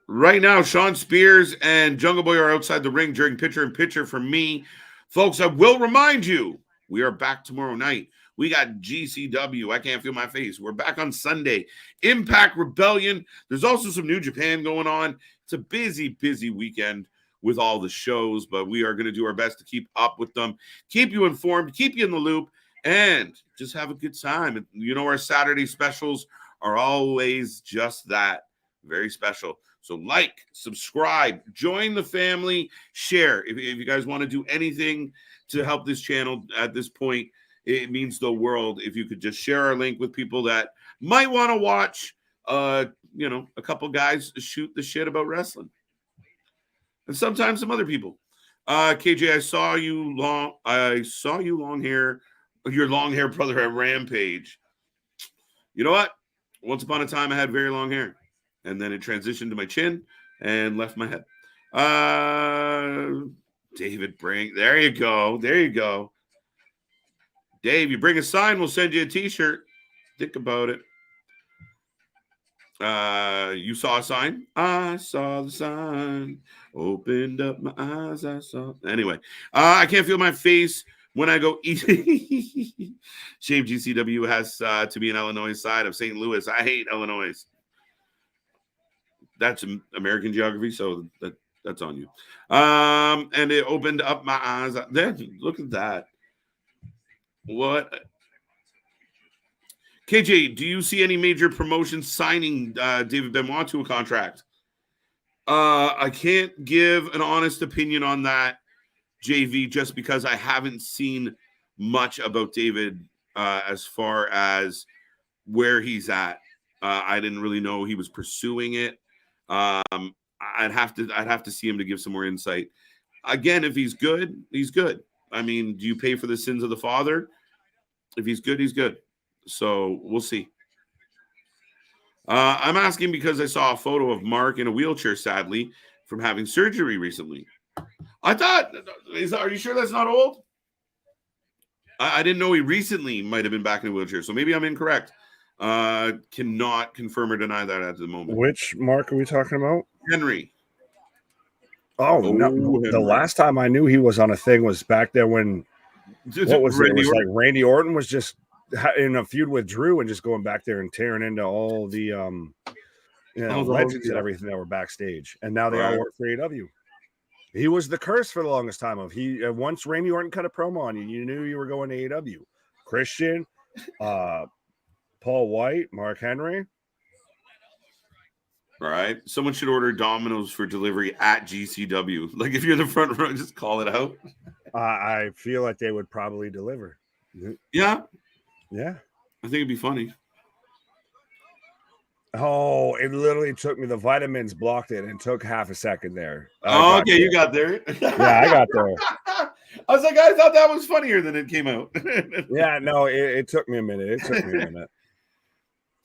Speaker 1: right now, Sean Spears and Jungle Boy are outside the ring during picture-in-picture for me. Folks, I will remind you, we are back tomorrow night. We got GCW. I can't feel my face. We're back on Sunday. Impact Rebellion. There's also some New Japan going on. It's a busy, busy weekend with all the shows, but we are going to do our best to keep up with them, keep you informed, keep you in the loop, and just have a good time. And you know, our Saturday specials are always just that, very special. So like, subscribe, join the family, share. If you guys want to do anything to help this channel at this point, it means the world if you could just share our link with people that might want to watch, you know, a couple guys shoot the shit about wrestling. And sometimes some other people. KJ, I saw you long hair, your long hair brother at Rampage. You know what? Once upon a time, I had very long hair. And then it transitioned to my chin and left my head. David Brink. There you go. There you go. Dave, you bring a sign, we'll send you a t-shirt. Think about it. You saw a sign? I saw the sign. Opened up my eyes, I saw. Anyway, I can't feel my face when I go eat. Shame GCW has to be an Illinois side of St. Louis. I hate Illinois. That's American geography, so that's on you. And it opened up my eyes. There, look at that. What? KJ, do you see any major promotions signing David Benoit to a contract? I can't give an honest opinion on that, JV, just because I haven't seen much about David as far as where he's at. I didn't really know he was pursuing it. I'd have to see him to give some more insight. Again, if he's good, he's good. I mean, do you pay for the sins of the father? If he's good, he's good. So we'll see. I'm asking because I saw a photo of Mark in a wheelchair, sadly, from having surgery recently. I thought, are you sure that's not old? I didn't know he recently might have been back in a wheelchair, so maybe I'm incorrect. Cannot confirm or deny that at the moment.
Speaker 2: Which Mark are we talking about?
Speaker 1: Henry.
Speaker 2: Oh, no.
Speaker 1: Henry.
Speaker 2: The last time I knew he was on a thing was back there when, what was it? It was like Randy Orton was just in a feud with Drew and just going back there and tearing into all the legends and everything that were backstage. And now they all work for AEW. He was the curse for the longest time. Once Randy Orton cut a promo on you, you knew you were going to AEW. Christian, Paul White, Mark Henry.
Speaker 1: All right. Someone should order Domino's for delivery at GCW. Like, if you're the front row, just call it out.
Speaker 2: I feel like they would probably deliver.
Speaker 1: Yeah.
Speaker 2: Yeah.
Speaker 1: I think it'd be funny.
Speaker 2: Oh, it literally took me. The vitamins blocked it and took half a second there.
Speaker 1: Oh, okay. You got there.
Speaker 2: Yeah, I got there.
Speaker 1: I was like, I thought that was funnier than it came out.
Speaker 2: Yeah, no, it took me a minute.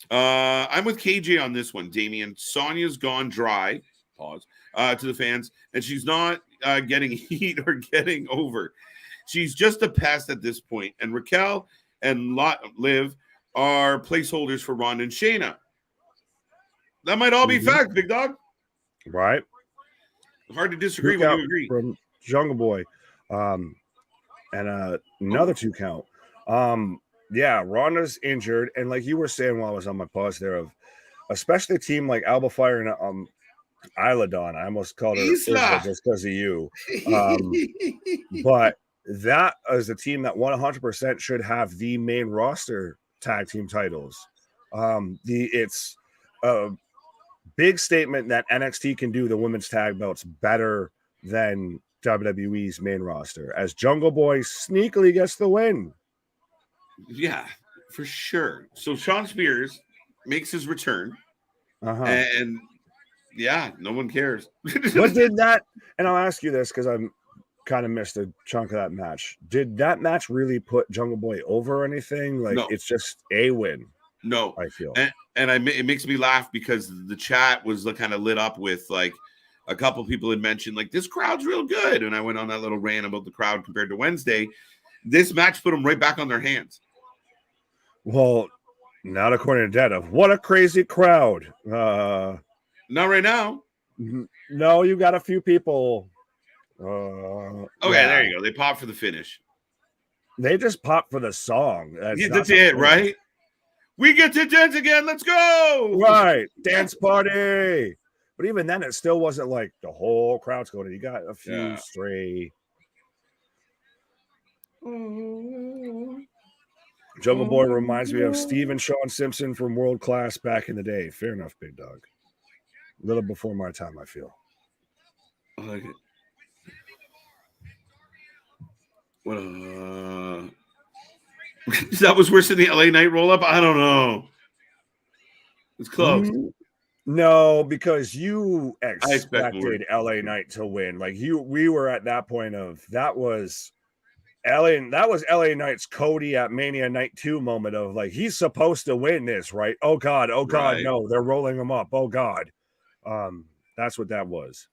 Speaker 1: I'm with KJ on this one, Damien. Sonya's gone dry. Pause. To the fans, and she's not getting heat or getting over. She's just a pest at this point. And Raquel and Liv are placeholders for Ronda and Shayna. That might all be fact, big dog.
Speaker 2: Right.
Speaker 1: Hard to disagree when you agree.
Speaker 2: From Jungle Boy, and another 2 count. Yeah, Ronda's injured, and like you were saying while I was on my pause there, of especially a team like Alba Fire and Isla Dawn. I almost called her Isla just because of you. But that is a team that 100% should have the main roster tag team titles. It's a big statement that NXT can do the women's tag belts better than WWE's main roster, as Jungle Boy sneakily gets the win.
Speaker 1: Yeah, for sure. So Sean Spears makes his return, and yeah, no one cares.
Speaker 2: What did that? And I'll ask you this because I'm kind of missed a chunk of that match. Did that match really put Jungle Boy over or anything? Like, no. It's just a win.
Speaker 1: No,
Speaker 2: I feel.
Speaker 1: And it makes me laugh because the chat was kind of lit up with like a couple people had mentioned, like, this crowd's real good. And I went on that little rant about the crowd compared to Wednesday. This match put them right back on their hands.
Speaker 2: Well, not according to Data. What a crazy crowd.
Speaker 1: Not right now.
Speaker 2: No, you got a few people.
Speaker 1: Okay, there you go. They popped for the finish.
Speaker 2: They just popped for the song.
Speaker 1: That's it, right? We get to dance again. Let's go.
Speaker 2: Right. Dance party. But even then, it still wasn't like the whole crowd's going. You got a few stray. Jungle Boy reminds me of Steve and Sean Simpson from World Class back in the day. Fair enough, Big Dog. A little before my time, I feel.
Speaker 1: I like it. What that was worse than the LA Knight roll up? I don't know. It's close.
Speaker 2: No, because you expected LA Knight to win. Like we were at that point of that was LA Knight's Cody at Mania Night 2 moment of like he's supposed to win this, right? Oh God, right. No, they're rolling him up. Oh God. That's what that was.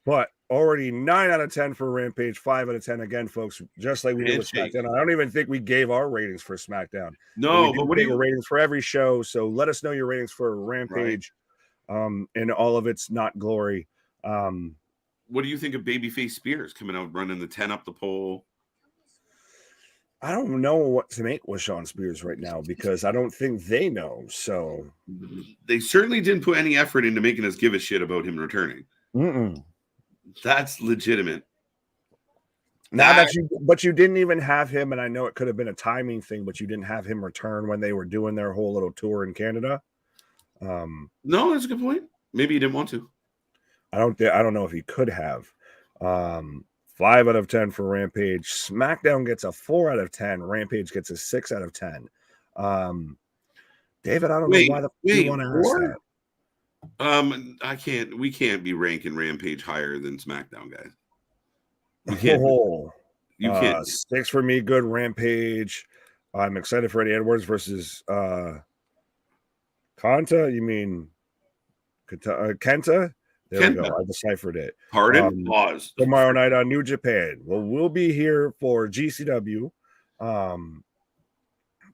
Speaker 2: But already 9 out of 10 for Rampage, 5 out of 10 again, folks. Just like we did with SmackDown. I don't even think we gave our ratings for SmackDown.
Speaker 1: No, but what are your
Speaker 2: ratings for every show? So let us know your ratings for Rampage, in all of its not glory.
Speaker 1: What do you think of Babyface Spears coming out running the 10 up the pole?
Speaker 2: I don't know what to make with Sean Spears right now because I don't think they know. So
Speaker 1: they certainly didn't put any effort into making us give a shit about him returning. That's legitimate.
Speaker 2: But you didn't even have him, and I know it could have been a timing thing, but you didn't have him return when they were doing their whole little tour in Canada.
Speaker 1: No, that's a good point. Maybe he didn't want to.
Speaker 2: I don't know if he could have. 5 out of 10 for Rampage. SmackDown gets a 4 out of 10. Rampage gets a 6 out of 10. David, I don't know why you want to ask that.
Speaker 1: We can't be ranking Rampage higher than SmackDown, guys.
Speaker 2: You can't. 6 for me, good Rampage. I'm excited for Eddie Edwards versus Kenta. You mean Kenta? There we go. I deciphered it.
Speaker 1: Pardon? Pause.
Speaker 2: Tomorrow night on New Japan. Well, we'll be here for GCW.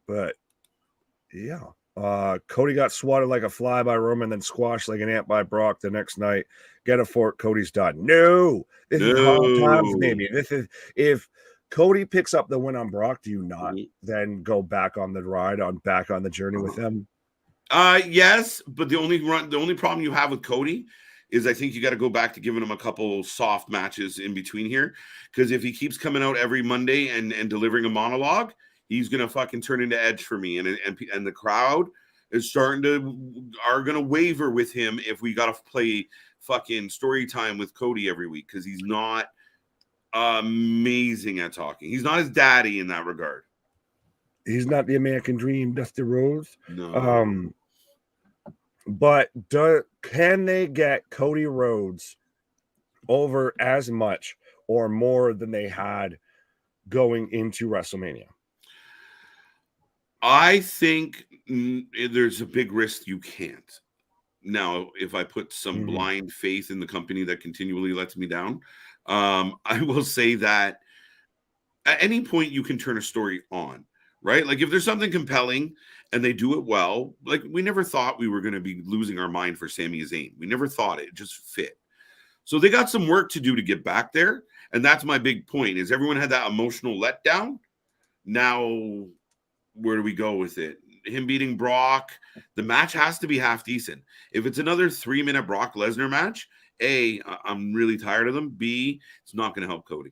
Speaker 2: But yeah. Cody got swatted like a fly by Roman, then squashed like an ant by Brock the next night. Get a fort, Cody's done. No, this is hard times, baby. This is if Cody picks up the win on Brock, do you not then go back on the ride back on the journey with them?
Speaker 1: Yes, but the only problem you have with Cody is I think you got to go back to giving him a couple soft matches in between here, because if he keeps coming out every Monday and delivering a monologue, he's gonna fucking turn into Edge for me, and the crowd is are gonna waver with him if we gotta play fucking story time with Cody every week, because he's not amazing at talking. He's not his daddy in that regard.
Speaker 2: He's not the American Dream, Dusty Rhodes.
Speaker 1: No.
Speaker 2: But can they get Cody Rhodes over as much or more than they had going into WrestleMania?
Speaker 1: I think there's a big risk you can't. Now, if I put some blind faith in the company that continually lets me down, I will say that at any point you can turn a story on, right? Like if there's something compelling and they do it well, like we never thought we were going to be losing our mind for Sami Zayn. We never thought it just fit. So they got some work to do to get back there. And that's my big point is everyone had that emotional letdown. Now, where do we go with it? Him beating Brock, the match has to be half decent. If it's another 3-minute Brock Lesnar match, A, I'm really tired of them. B, it's not going to help Cody.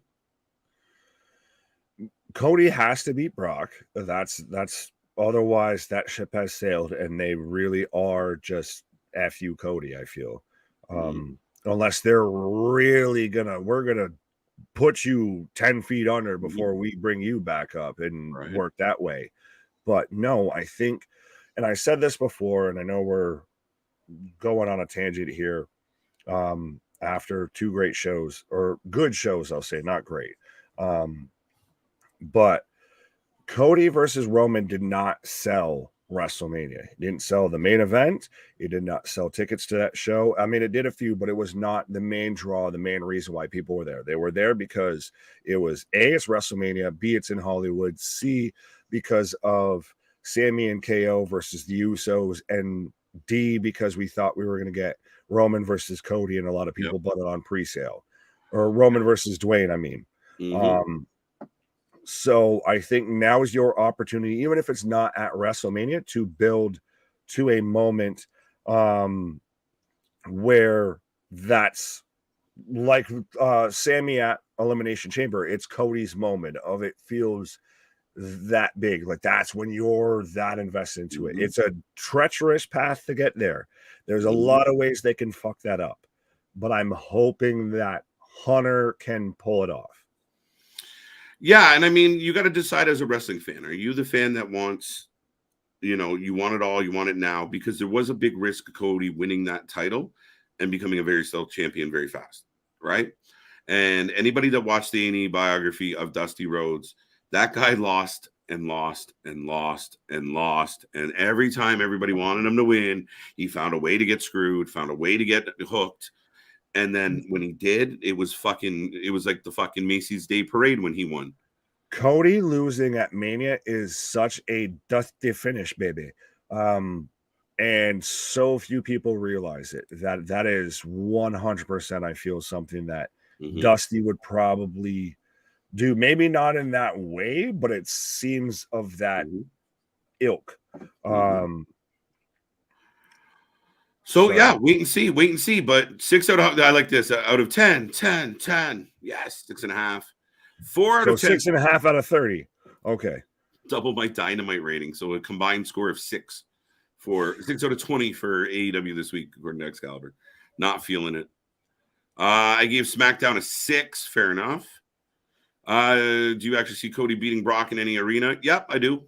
Speaker 2: Cody has to beat Brock. That's otherwise that ship has sailed, and they really are just F you, Cody, I feel. Unless they're really we're gonna put you 10 feet under before we bring you back up and work that way. But no, I think, and I said this before, and I know we're going on a tangent here after 2 great shows, or good shows, I'll say, not great. But Cody versus Roman did not sell WrestleMania. It didn't sell the main event. It did not sell tickets to that show. I mean, it did a few, but it was not the main draw, the main reason why people were there. They were there because it was A, it's WrestleMania, B, it's in Hollywood, C, because of Sammy and KO versus the Usos, and D, because we thought we were going to get Roman versus Cody, and a lot of people bought it on pre-sale. Or Roman versus Dwayne, I mean. So I think now is your opportunity, even if it's not at WrestleMania, to build to a moment where that's like Sammy at Elimination Chamber. It's Cody's moment of it feels that big. Like that's when you're that invested into it. It's a treacherous path to get there. There's a lot of ways they can fuck that up, but I'm hoping that Hunter can pull it off.
Speaker 1: Yeah, and I mean, you got to decide as a wrestling fan. Are you the fan that wants, you want it all, you want it now? Because there was a big risk of Cody winning that title and becoming a very stealth champion very fast, right? And anybody that watched the A&E biography of Dusty Rhodes, that guy lost and lost and lost and lost. And every time everybody wanted him to win, he found a way to get screwed, found a way to get hooked. And then when he did, it was like the fucking Macy's Day Parade when he won.
Speaker 2: Cody losing at Mania is such a dusty finish, baby. And so few people realize it. That is 100%, I feel, something that Dusty would probably do. Maybe not in that way, but it seems of that ilk.
Speaker 1: So yeah, wait and see. But 6 out of, I like this, out of 10. Yes, 6.5. 4 out of 10.
Speaker 2: 6.5 out of 30. Okay.
Speaker 1: Double my Dynamite rating. So a combined score of 6 out of 20 for AEW this week, according to Excalibur. Not feeling it. I gave SmackDown a 6. Fair enough. Do you actually see Cody beating Brock in any arena? Yep, I do.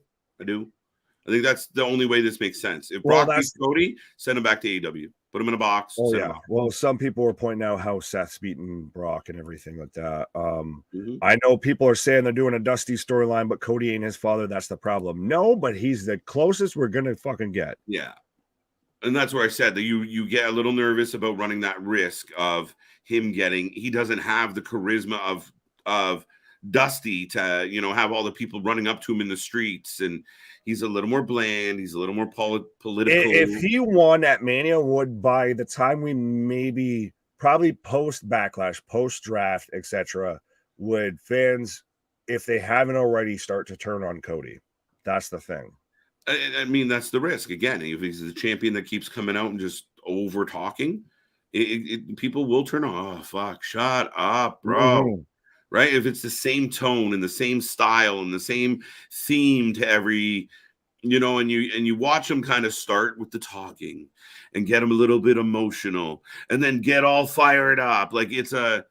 Speaker 1: I think that's the only way this makes sense. If Brock beats Cody, send him back to AEW. Put him in a box.
Speaker 2: Oh, yeah. Well, some people were pointing out how Seth's beating Brock and everything like that. I know people are saying they're doing a Dusty storyline, but Cody ain't his father. That's the problem. No, but he's the closest we're going to fucking get.
Speaker 1: Yeah. And that's where I said that you get a little nervous about running that risk of him he doesn't have the charisma of Dusty to, have all the people running up to him in the streets, and he's a little more bland. He's a little more political.
Speaker 2: If he won at Mania, would by the time we probably post Backlash, post draft, etc., would fans, if they haven't already, start to turn on Cody? That's the thing.
Speaker 1: I mean, that's the risk. Again, if he's the champion that keeps coming out and just over talking, people will turn on. Oh, fuck, shut up, bro. Right? If it's the same tone and the same style and the same theme to every, and you watch them kind of start with the talking and get them a little bit emotional and then get all fired up. Like it's a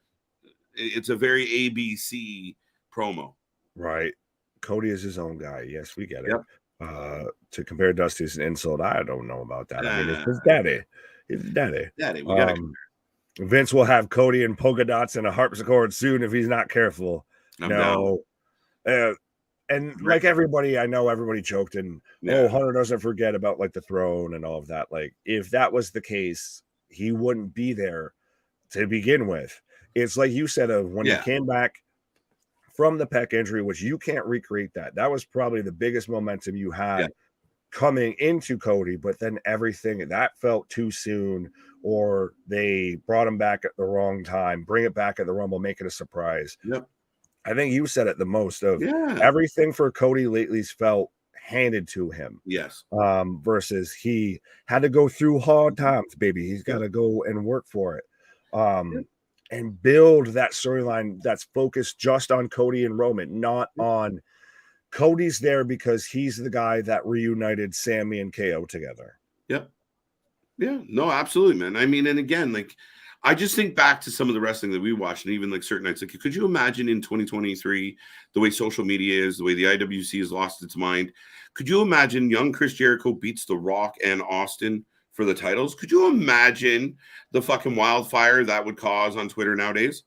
Speaker 1: very ABC promo.
Speaker 2: Right. Cody is his own guy. Yes, we get it.
Speaker 1: Yep.
Speaker 2: To compare Dusty as an insult, I don't know about that. I mean, it's his daddy.
Speaker 1: Daddy, we gotta
Speaker 2: Vince will have Cody and polka dots and a harpsichord soon if he's not careful. And like everybody, I know everybody joked and Hunter doesn't forget about like the throne and all of that. Like if that was the case, he wouldn't be there to begin with. It's like you said of when he came back from the pec injury, which you can't recreate that. That was probably the biggest momentum you had coming into Cody, but then everything that felt too soon, or they brought him back at the wrong time, bring it back at the Rumble, make it a surprise.
Speaker 1: Yep.
Speaker 2: I think you said it the most of everything for Cody lately's felt handed to him.
Speaker 1: Yes.
Speaker 2: Versus he had to go through hard times, baby. He's got to go and work for it. And build that storyline that's focused just on Cody and Roman, not on Cody's there because he's the guy that reunited Sammy and KO together.
Speaker 1: Yep. Yeah, no, absolutely, man. I mean, and again, like, I just think back to some of the wrestling that we watched, and even like certain nights. Like, could you imagine in 2023 the way social media is, the way the IWC has lost its mind? Could you imagine young Chris Jericho beats The Rock and Austin for the titles? Could you imagine the fucking wildfire that would cause on Twitter nowadays?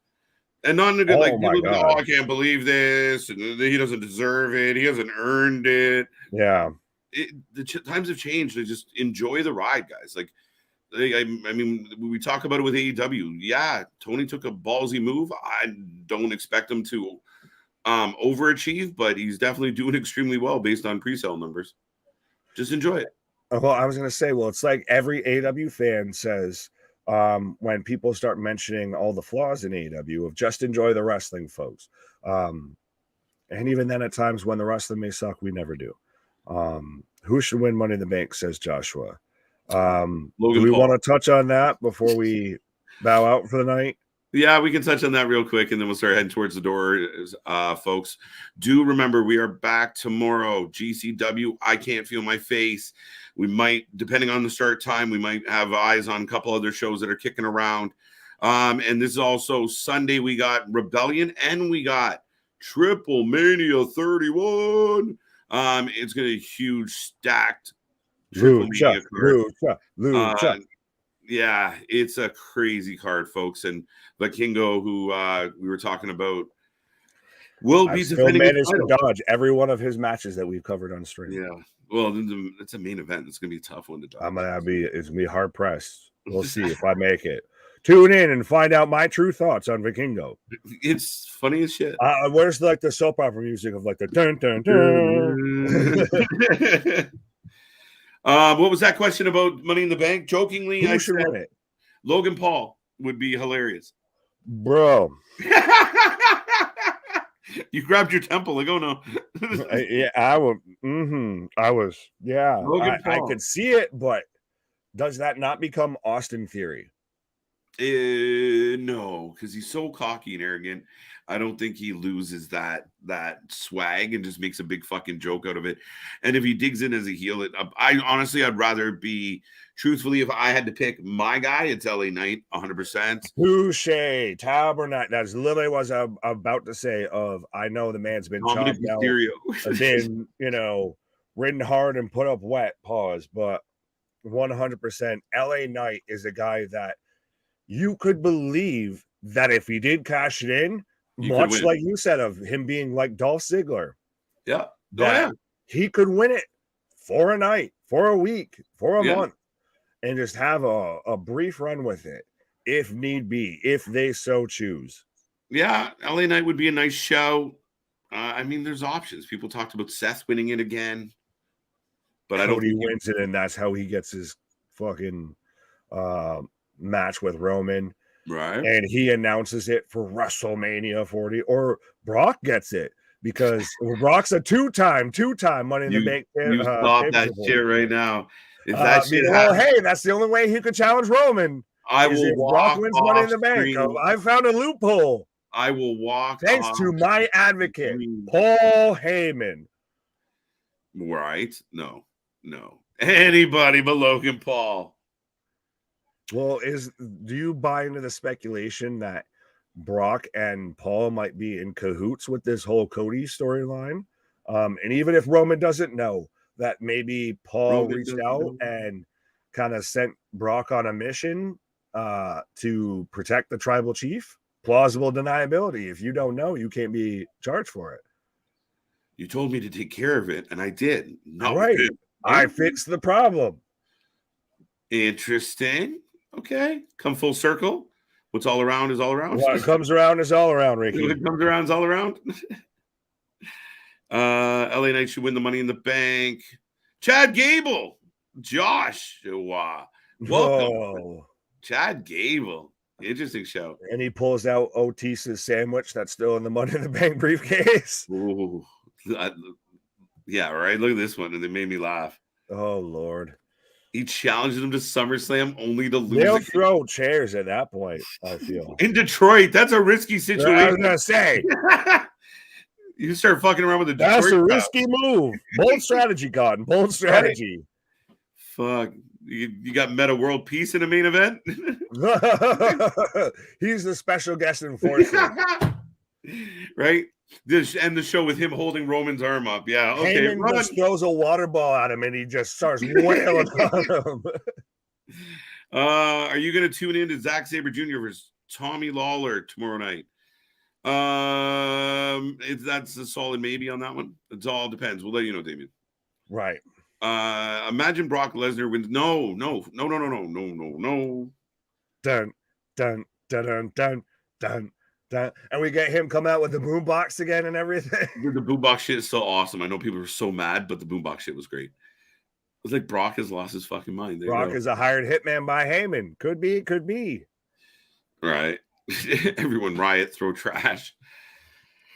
Speaker 1: And not in a good, I can't believe this, and he doesn't deserve it. He hasn't earned it.
Speaker 2: Yeah.
Speaker 1: times have changed. I just enjoy the ride, guys. Like I mean, we talk about it with AEW. Yeah, Tony took a ballsy move. I don't expect him to overachieve, but he's definitely doing extremely well based on pre-sale numbers. Just enjoy it.
Speaker 2: Well, I was going to say, well, it's like every AEW fan says when people start mentioning all the flaws in AEW of just enjoy the wrestling, folks. And even then, at times when the wrestling may suck, we never do. Who should win Money in the Bank, says Joshua. Do we want to touch on that before we bow out for the night?
Speaker 1: Yeah, we can touch on that real quick, and then we'll start heading towards the door. Folks, do remember we are back tomorrow. GCW, I Can't Feel My Face. We might, depending on the start time, we might have eyes on a couple other shows that are kicking around. And this is also Sunday. We got Rebellion, and we got Triple Mania 31. It's going to be a huge stacked Triple Mania card. Yeah, it's a crazy card, folks. And Vikingo, who we were talking about, will be defending his title.
Speaker 2: To dodge every one of his matches that we've covered on stream.
Speaker 1: Yeah, well, it's a main event. It's gonna be a tough one to dodge.
Speaker 2: It's gonna be hard pressed. We'll see if I make it. Tune in and find out my true thoughts on Vikingo.
Speaker 1: It's funny as shit.
Speaker 2: Where's like the soap opera music of like the dun dun dun?
Speaker 1: What was that question about Money in the Bank? Jokingly, I said
Speaker 2: win it?
Speaker 1: Logan Paul would be hilarious.
Speaker 2: Bro.
Speaker 1: You grabbed your temple, like, oh no.
Speaker 2: Yeah, I was. Yeah, I could see it, but does that not become Austin Theory?
Speaker 1: No, because he's so cocky and arrogant. I don't think he loses that swag and just makes a big fucking joke out of it. And if he digs in as a heel, I'd rather be, truthfully, if I had to pick my guy, it's LA Knight, 100%.
Speaker 2: Touché, Tabernacle. That's literally what I was about to say. I know the man's been chopped out, been ridden hard and put up wet. Pause, but 100%, LA Knight is a guy that you could believe that if he did cash it in, much like you said of him being like Dolph Ziggler, he could win it for a night, for a week, for a month, and just have a brief run with it if need be, if they so choose.
Speaker 1: Yeah, LA Knight would be a nice show. I mean, there's options. People talked about Seth winning it again, but I don't think
Speaker 2: he wins it, and that's how he gets his fucking match with Roman.
Speaker 1: Right.
Speaker 2: And he announces it for WrestleMania 40, or Brock gets it because Brock's a two-time Money in the Bank.
Speaker 1: You stop that shit right now. If that shit happens,
Speaker 2: hey, that's the only way he could challenge Roman.
Speaker 1: I will walk.
Speaker 2: Brock wins Money in the Bank. I found a loophole.
Speaker 1: I will walk.
Speaker 2: Thanks to my advocate, Paul Heyman.
Speaker 1: Right? No. Anybody but Logan Paul.
Speaker 2: Well, do you buy into the speculation that Brock and Paul might be in cahoots with this whole Cody storyline? And even if Roman doesn't know, that maybe Paul reached out and kind of sent Brock on a mission to protect the tribal chief? Plausible deniability. If you don't know, you can't be charged for it.
Speaker 1: You told me to take care of it, and I did.
Speaker 2: Right. I fixed the problem.
Speaker 1: Interesting. Okay, come full circle. What's all around is all around.
Speaker 2: What comes around is all around, Ricky.
Speaker 1: What comes around is all around. LA Knight should win the Money in the Bank. Chad Gable, Joshua, welcome.
Speaker 2: Whoa.
Speaker 1: Chad Gable, interesting show.
Speaker 2: And he pulls out Otis's sandwich that's still in the Money in the Bank briefcase.
Speaker 1: Ooh, yeah, right. Look at this one, and they made me laugh.
Speaker 2: Oh Lord.
Speaker 1: He challenged him to SummerSlam only to lose.
Speaker 2: They'll throw chairs at that point, I feel.
Speaker 1: In Detroit, that's a risky situation.
Speaker 2: I was going to say.
Speaker 1: You start fucking around with the Detroit.
Speaker 2: That's a risky move. Bold strategy, Cotton. Bold strategy.
Speaker 1: Right. Fuck. You got Meta World Peace in the main event?
Speaker 2: He's the special guest enforcer.
Speaker 1: Right? End the show with him holding Roman's arm up. Yeah, okay.
Speaker 2: Heyman just throws a water ball at him and he just starts wailing on him.
Speaker 1: Are you going to tune in to Zack Sabre Jr. versus Tommy Lawler tomorrow night? That's a solid maybe on that one. It all depends. We'll let you know, Damien.
Speaker 2: Right.
Speaker 1: Imagine Brock Lesnar wins. No.
Speaker 2: Dun, dun, dun, dun, dun, dun, dun. And we get him come out with the boombox again and everything.
Speaker 1: The boombox shit is still awesome. I know people are so mad, but the boombox shit was great. It's like Brock has lost his fucking mind. There
Speaker 2: Brock is a hired hitman by Heyman. Could be.
Speaker 1: Right. Everyone riot, throw trash.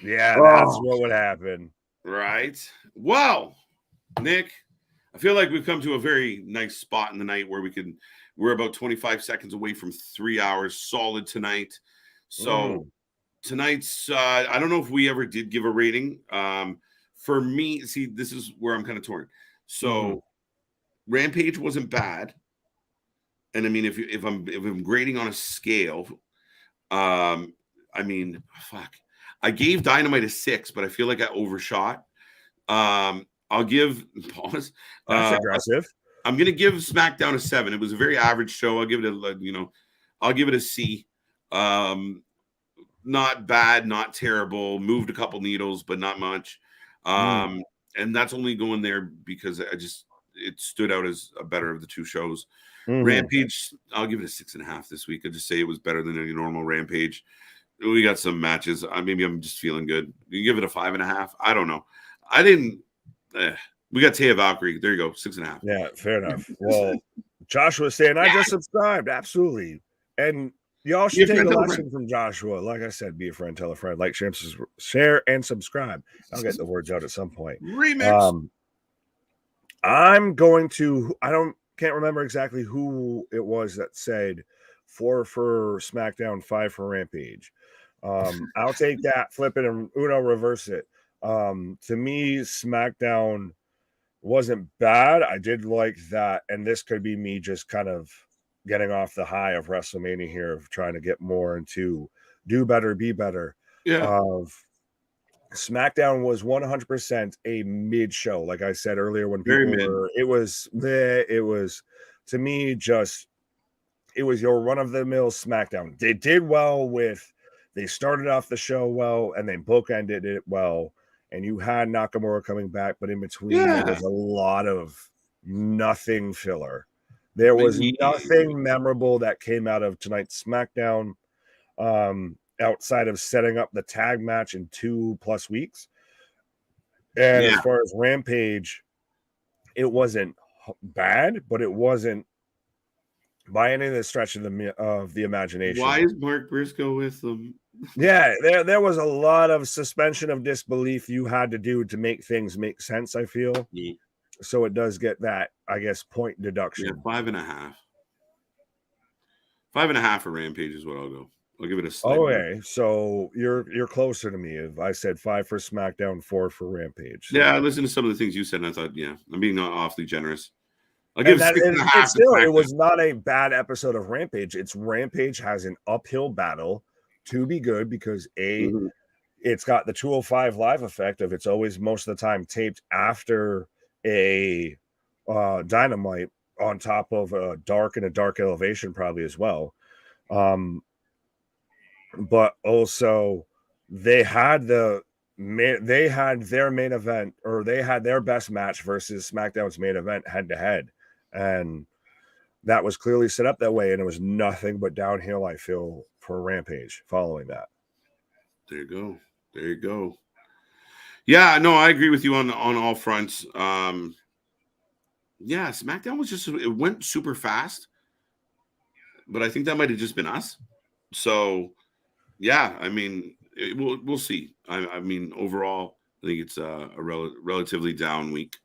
Speaker 2: Yeah, that's what would happen.
Speaker 1: Right. Well, Nick, I feel like we've come to a very nice spot in the night where we're about 25 seconds away from 3 hours solid tonight. So tonight's, I don't know if we ever did give a rating. For me, see, this is where I'm kind of torn. So Rampage wasn't bad. And I mean, if I'm grading on a scale, I mean, fuck. I gave Dynamite a 6, but I feel like I overshot. I'll give pause.
Speaker 2: That's aggressive.
Speaker 1: I'm gonna give SmackDown a 7. It was a very average show. I'll give it a C. Not bad, not terrible. Moved a couple needles, but not much. And that's only going there because it stood out as a better of the two shows. Rampage, I'll give it a 6.5 this week. I'll just say it was better than any normal Rampage. We got some matches. Maybe I'm just feeling good. You give it a 5.5. I don't know. I didn't. We got Taya Valkyrie. There you go, 6.5.
Speaker 2: Yeah, fair enough. Well, Joshua saying I just subscribed. Absolutely. And y'all should take a lesson from Joshua. Like I said, be a friend, tell a friend, like, share, and subscribe. I'll get the words out at some point.
Speaker 1: Remix.
Speaker 2: I'm going to. Can't remember exactly who it was that said 4 for SmackDown, 5 for Rampage. I'll take that, flip it, and Uno reverse it. To me, SmackDown wasn't bad. I did like that, and this could be me just kind of getting off the high of WrestleMania here, of trying to get more into do better, be better.
Speaker 1: Yeah.
Speaker 2: SmackDown was 100% a mid show, like I said earlier. When people were, it was to me just it was your run of the mill SmackDown. They did well they started off the show well, and they bookended it well. And you had Nakamura coming back, but in between there was a lot of nothing filler. There was nothing memorable that came out of tonight's SmackDown, outside of setting up the tag match in 2+ weeks. And as far as Rampage, it wasn't bad, but it wasn't by any of the stretch of the imagination.
Speaker 1: Why is Mark Briscoe with them?
Speaker 2: Yeah, there was a lot of suspension of disbelief you had to do to make things make sense, I feel.
Speaker 1: Yeah.
Speaker 2: So it does get that, I guess, point deduction.
Speaker 1: Yeah, 5.5. 5.5 for Rampage is what I'll go. I'll give it a slight.
Speaker 2: Okay, so you're closer to me. If I said 5 for SmackDown, 4 for Rampage.
Speaker 1: So. Yeah, I listened to some of the things you said, and I thought, I'm being awfully generous. I'll give
Speaker 2: it was not a bad episode of Rampage. It's Rampage has an uphill battle to be good because it's got the 205 live effect of it's always most of the time taped after a Dynamite on top of a dark elevation probably as well. But also they had their main event, or they had their best match versus SmackDown's main event head to head. And that was clearly set up that way. And it was nothing but downhill, I feel, for Rampage following that.
Speaker 1: There you go. Yeah, no, I agree with you on all fronts. SmackDown was it went super fast, but I think that might have just been us. So, yeah, I mean, we'll see. I mean, overall, I think it's a relatively down week.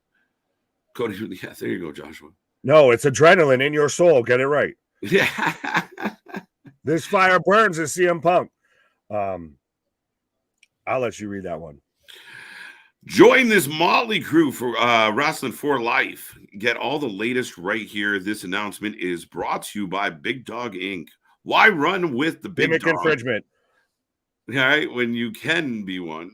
Speaker 1: Cody, yeah, there you go, Joshua.
Speaker 2: No, it's adrenaline in your soul. Get it right.
Speaker 1: Yeah.
Speaker 2: This fire burns in CM Punk. I'll let you read that one.
Speaker 1: Join this motley crew for Wrasslin for Life. Get all the latest right here. This announcement is brought to you by Big Dog Inc. Why run with the big
Speaker 2: Gimmick
Speaker 1: dog?
Speaker 2: Infringement.
Speaker 1: All right, when you can be one.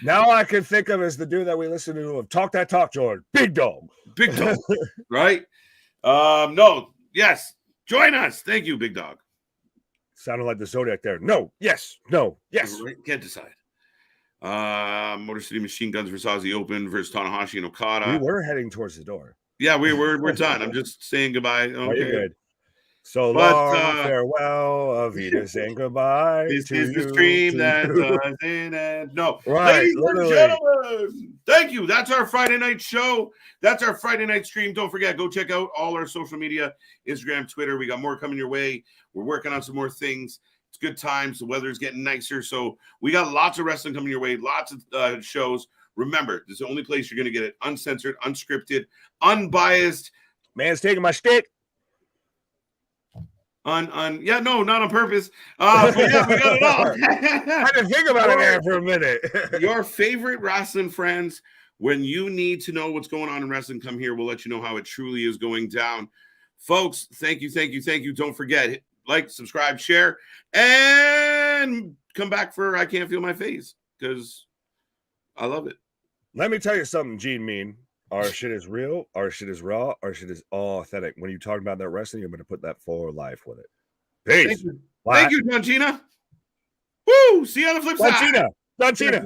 Speaker 2: Now I can think of as the dude that we listen to of Talk That Talk, George. Big Dog.
Speaker 1: Big Dog, right? No, yes. Join us. Thank you, Big Dog.
Speaker 2: Sounded like the Zodiac there. No, yes, no, yes.
Speaker 1: Can't decide. Motor City Machine Guns versus Aussie Open versus Tanahashi and Okada.
Speaker 2: We were heading towards the door.
Speaker 1: Yeah, we're done. I'm just saying goodbye. Okay.
Speaker 2: Oh, you're good. So
Speaker 1: But,
Speaker 2: long, farewell, Avita, saying goodbye.
Speaker 1: This
Speaker 2: to
Speaker 1: is the
Speaker 2: you,
Speaker 1: stream
Speaker 2: to
Speaker 1: that
Speaker 2: you.
Speaker 1: doesn't end. No,
Speaker 2: Right,
Speaker 1: ladies
Speaker 2: literally.
Speaker 1: and gentlemen, thank you. That's our Friday night show. That's our Friday night stream. Don't forget, go check out all our social media, Instagram, Twitter. We got more coming your way. We're working on some more things. It's good times. The weather's getting nicer. So we got lots of wrestling coming your way, lots of shows. Remember, this is the only place you're going to get it uncensored, unscripted, unbiased.
Speaker 2: Man's taking my stick.
Speaker 1: Yeah, no, not on purpose. But yeah, we got it all.
Speaker 2: I had to think about it there for a minute.
Speaker 1: Your favorite wrestling friends, when you need to know what's going on in wrestling, come here. We'll let you know how it truly is going down. Folks, thank you. Don't forget, like, subscribe, share, and come back for I Can't Feel My Face, because I love it.
Speaker 2: Let me tell you something, Gene Mean. Our shit is real. Our shit is raw. Our shit is all authentic. When you talk about that wrestling, you're going to put that for life with it. Peace.
Speaker 1: Thank you, John Cena. Woo! See you on the flip side.
Speaker 2: John Cena.